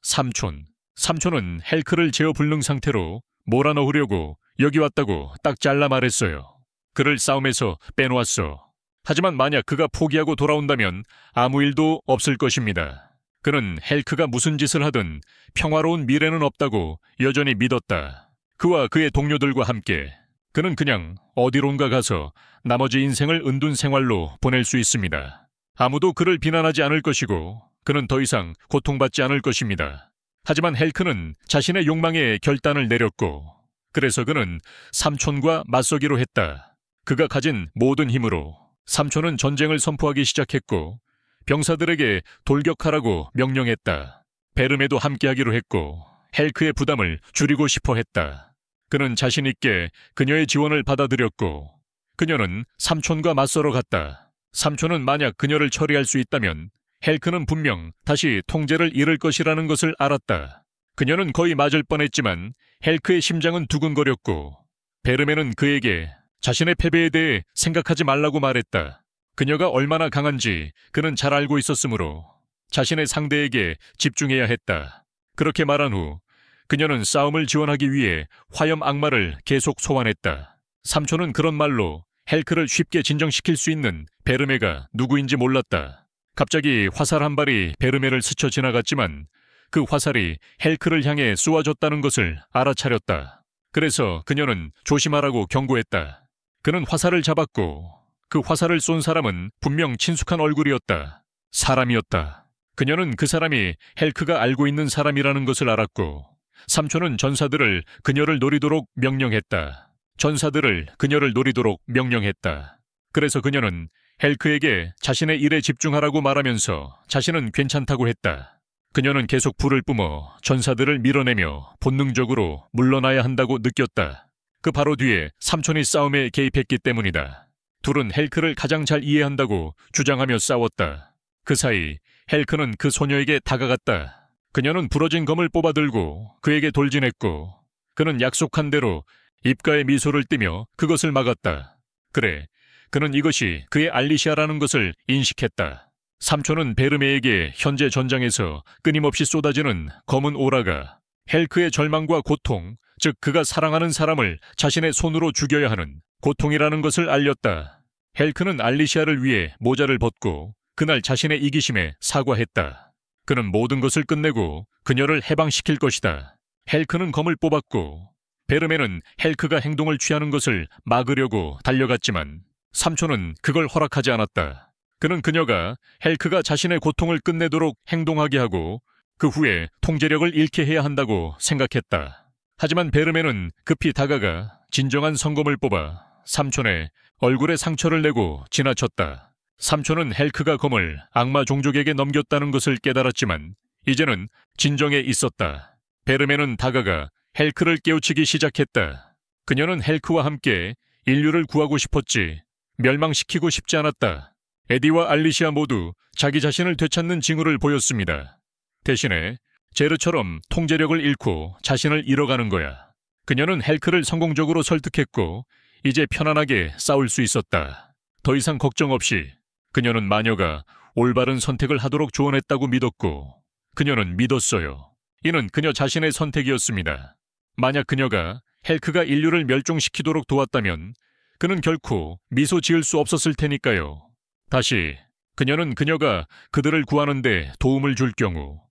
삼촌은 헬크를 제어 불능 상태로 몰아넣으려고 여기 왔다고 딱 잘라 말했어요. 그를 싸움에서 빼놓았어. 하지만 만약 그가 포기하고 돌아온다면 아무 일도 없을 것입니다. 그는 헬크가 무슨 짓을 하든 평화로운 미래는 없다고 여전히 믿었다. 그와 그의 동료들과 함께 그는 그냥 어디론가 가서 나머지 인생을 은둔 생활로 보낼 수 있습니다. 아무도 그를 비난하지 않을 것이고 그는 더 이상 고통받지 않을 것입니다. 하지만 헬크는 자신의 욕망에 결단을 내렸고 그래서 그는 삼촌과 맞서기로 했다. 그가 가진 모든 힘으로 삼촌은 전쟁을 선포하기 시작했고 병사들에게 돌격하라고 명령했다. 베르메도 함께하기로 했고 헬크의 부담을 줄이고 싶어 했다. 그는 자신 있게 그녀의 지원을 받아들였고 그녀는 삼촌과 맞서러 갔다. 삼촌은 만약 그녀를 처리할 수 있다면 헬크는 분명 다시 통제를 잃을 것이라는 것을 알았다. 그녀는 거의 맞을 뻔했지만 헬크의 심장은 두근거렸고 베르메는 그에게 자신의 패배에 대해 생각하지 말라고 말했다. 그녀가 얼마나 강한지 그는 잘 알고 있었으므로 자신의 상대에게 집중해야 했다. 그렇게 말한 후 그녀는 싸움을 지원하기 위해 화염 악마를 계속 소환했다. 삼촌은 그런 말로 헬크를 쉽게 진정시킬 수 있는 베르메가 누구인지 몰랐다. 갑자기 화살 한 발이 베르메를 스쳐 지나갔지만 그 화살이 헬크를 향해 쏘아졌다는 것을 알아차렸다. 그래서 그녀는 조심하라고 경고했다. 그는 화살을 잡았고 그 화살을 쏜 사람은 분명 친숙한 얼굴이었다. 사람이었다. 그녀는 그 사람이 헬크가 알고 있는 사람이라는 것을 알았고 삼촌은 전사들을 그녀를 노리도록 명령했다. 전사들을 그녀를 노리도록 명령했다. 그래서 그녀는 헬크에게 자신의 일에 집중하라고 말하면서 자신은 괜찮다고 했다. 그녀는 계속 불을 뿜어 전사들을 밀어내며 본능적으로 물러나야 한다고 느꼈다. 그 바로 뒤에 삼촌이 싸움에 개입했기 때문이다. 둘은 헬크를 가장 잘 이해한다고 주장하며 싸웠다. 그 사이 헬크는 그 소녀에게 다가갔다. 그녀는 부러진 검을 뽑아들고 그에게 돌진했고 그는 약속한 대로 입가에 미소를 띠며 그것을 막았다. 그래, 그는 이것이 그의 알리시아라는 것을 인식했다. 삼촌은 베르메에게 현재 전장에서 끊임없이 쏟아지는 검은 오라가 헬크의 절망과 고통, 즉 그가 사랑하는 사람을 자신의 손으로 죽여야 하는 고통이라는 것을 알렸다. 헬크는 알리시아를 위해 모자를 벗고 그날 자신의 이기심에 사과했다. 그는 모든 것을 끝내고 그녀를 해방시킬 것이다. 헬크는 검을 뽑았고 베르메는 헬크가 행동을 취하는 것을 막으려고 달려갔지만 삼촌은 그걸 허락하지 않았다. 그는 그녀가 헬크가 자신의 고통을 끝내도록 행동하게 하고 그 후에 통제력을 잃게 해야 한다고 생각했다. 하지만 베르메는 급히 다가가 진정한 성검을 뽑아 삼촌의 얼굴에 상처를 내고 지나쳤다. 삼촌은 헬크가 검을 악마 종족에게 넘겼다는 것을 깨달았지만 이제는 진정에 있었다. 베르메는 다가가 헬크를 깨우치기 시작했다. 그녀는 헬크와 함께 인류를 구하고 싶었지 멸망시키고 싶지 않았다. 에디와 알리시아 모두 자기 자신을 되찾는 징후를 보였습니다. 대신에 제르처럼 통제력을 잃고 자신을 잃어가는 거야. 그녀는 헬크를 성공적으로 설득했고 이제 편안하게 싸울 수 있었다. 더 이상 걱정 없이 그녀는 마녀가 올바른 선택을 하도록 조언했다고 믿었고 그녀는 믿었어요. 이는 그녀 자신의 선택이었습니다. 만약 그녀가 헬크가 인류를 멸종시키도록 도왔다면 그는 결코 미소 지을 수 없었을 테니까요. 다시 그녀는 그녀가 그들을 구하는데 도움을 줄 경우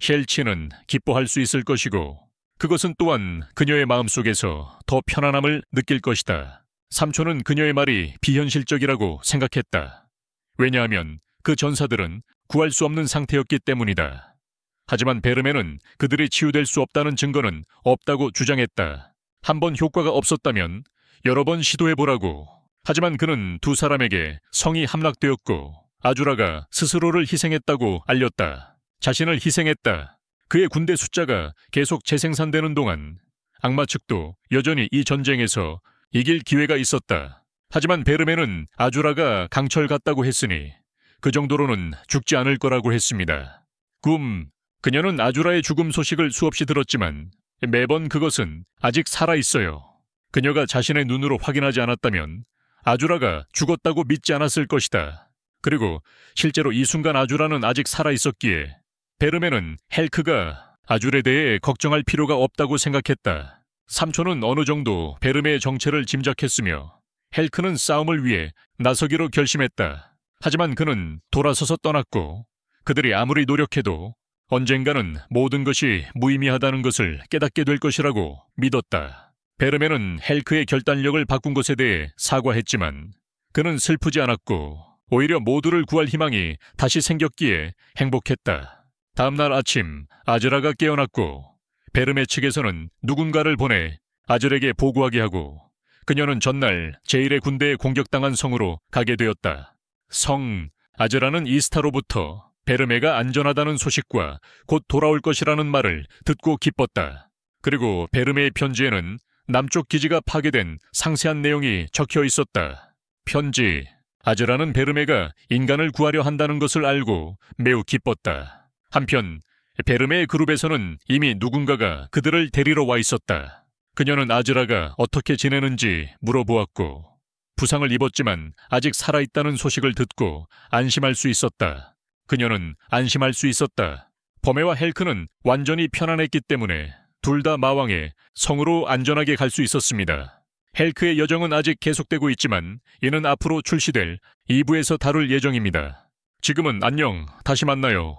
헬치는 기뻐할 수 있을 것이고 그것은 또한 그녀의 마음속에서 더 편안함을 느낄 것이다. 삼촌은 그녀의 말이 비현실적이라고 생각했다. 왜냐하면 그 전사들은 구할 수 없는 상태였기 때문이다. 하지만 베르메는 그들이 치유될 수 없다는 증거는 없다고 주장했다. 한 번 효과가 없었다면 여러 번 시도해보라고. 하지만 그는 두 사람에게 성이 함락되었고 아주라가 스스로를 희생했다고 알렸다. 자신을 희생했다. 그의 군대 숫자가 계속 재생산되는 동안 악마 측도 여전히 이 전쟁에서 이길 기회가 있었다. 하지만 베르메는 아주라가 강철 같다고 했으니 그 정도로는 죽지 않을 거라고 했습니다. 그녀는 아주라의 죽음 소식을 수없이 들었지만 매번 그것은 아직 살아있어요. 그녀가 자신의 눈으로 확인하지 않았다면 아주라가 죽었다고 믿지 않았을 것이다. 그리고 실제로 이 순간 아주라는 아직 살아있었기에 베르메는 헬크가 아줄에 대해 걱정할 필요가 없다고 생각했다. 삼촌은 어느 정도 베르메의 정체를 짐작했으며 헬크는 싸움을 위해 나서기로 결심했다. 하지만 그는 돌아서서 떠났고 그들이 아무리 노력해도 언젠가는 모든 것이 무의미하다는 것을 깨닫게 될 것이라고 믿었다. 베르메는 헬크의 결단력을 바꾼 것에 대해 사과했지만 그는 슬프지 않았고 오히려 모두를 구할 희망이 다시 생겼기에 행복했다. 다음날 아침 아즈라가 깨어났고 베르메 측에서는 누군가를 보내 아즐에게 보고하게 하고 그녀는 전날 제일의 군대에 공격당한 성으로 가게 되었다. 아즈라는 이스타로부터 베르메가 안전하다는 소식과 곧 돌아올 것이라는 말을 듣고 기뻤다. 그리고 베르메의 편지에는 남쪽 기지가 파괴된 상세한 내용이 적혀 있었다. 편지. 아즈라는 베르메가 인간을 구하려 한다는 것을 알고 매우 기뻤다. 한편 베르메의 그룹에서는 이미 누군가가 그들을 데리러 와 있었다. 그녀는 아즈라가 어떻게 지내는지 물어보았고 부상을 입었지만 아직 살아있다는 소식을 듣고 안심할 수 있었다. 그녀는 안심할 수 있었다. 버메와 헬크는 완전히 편안했기 때문에 둘 다 마왕의 성으로 안전하게 갈 수 있었습니다. 헬크의 여정은 아직 계속되고 있지만 이는 앞으로 출시될 2부에서 다룰 예정입니다. 지금은 안녕, 다시 만나요.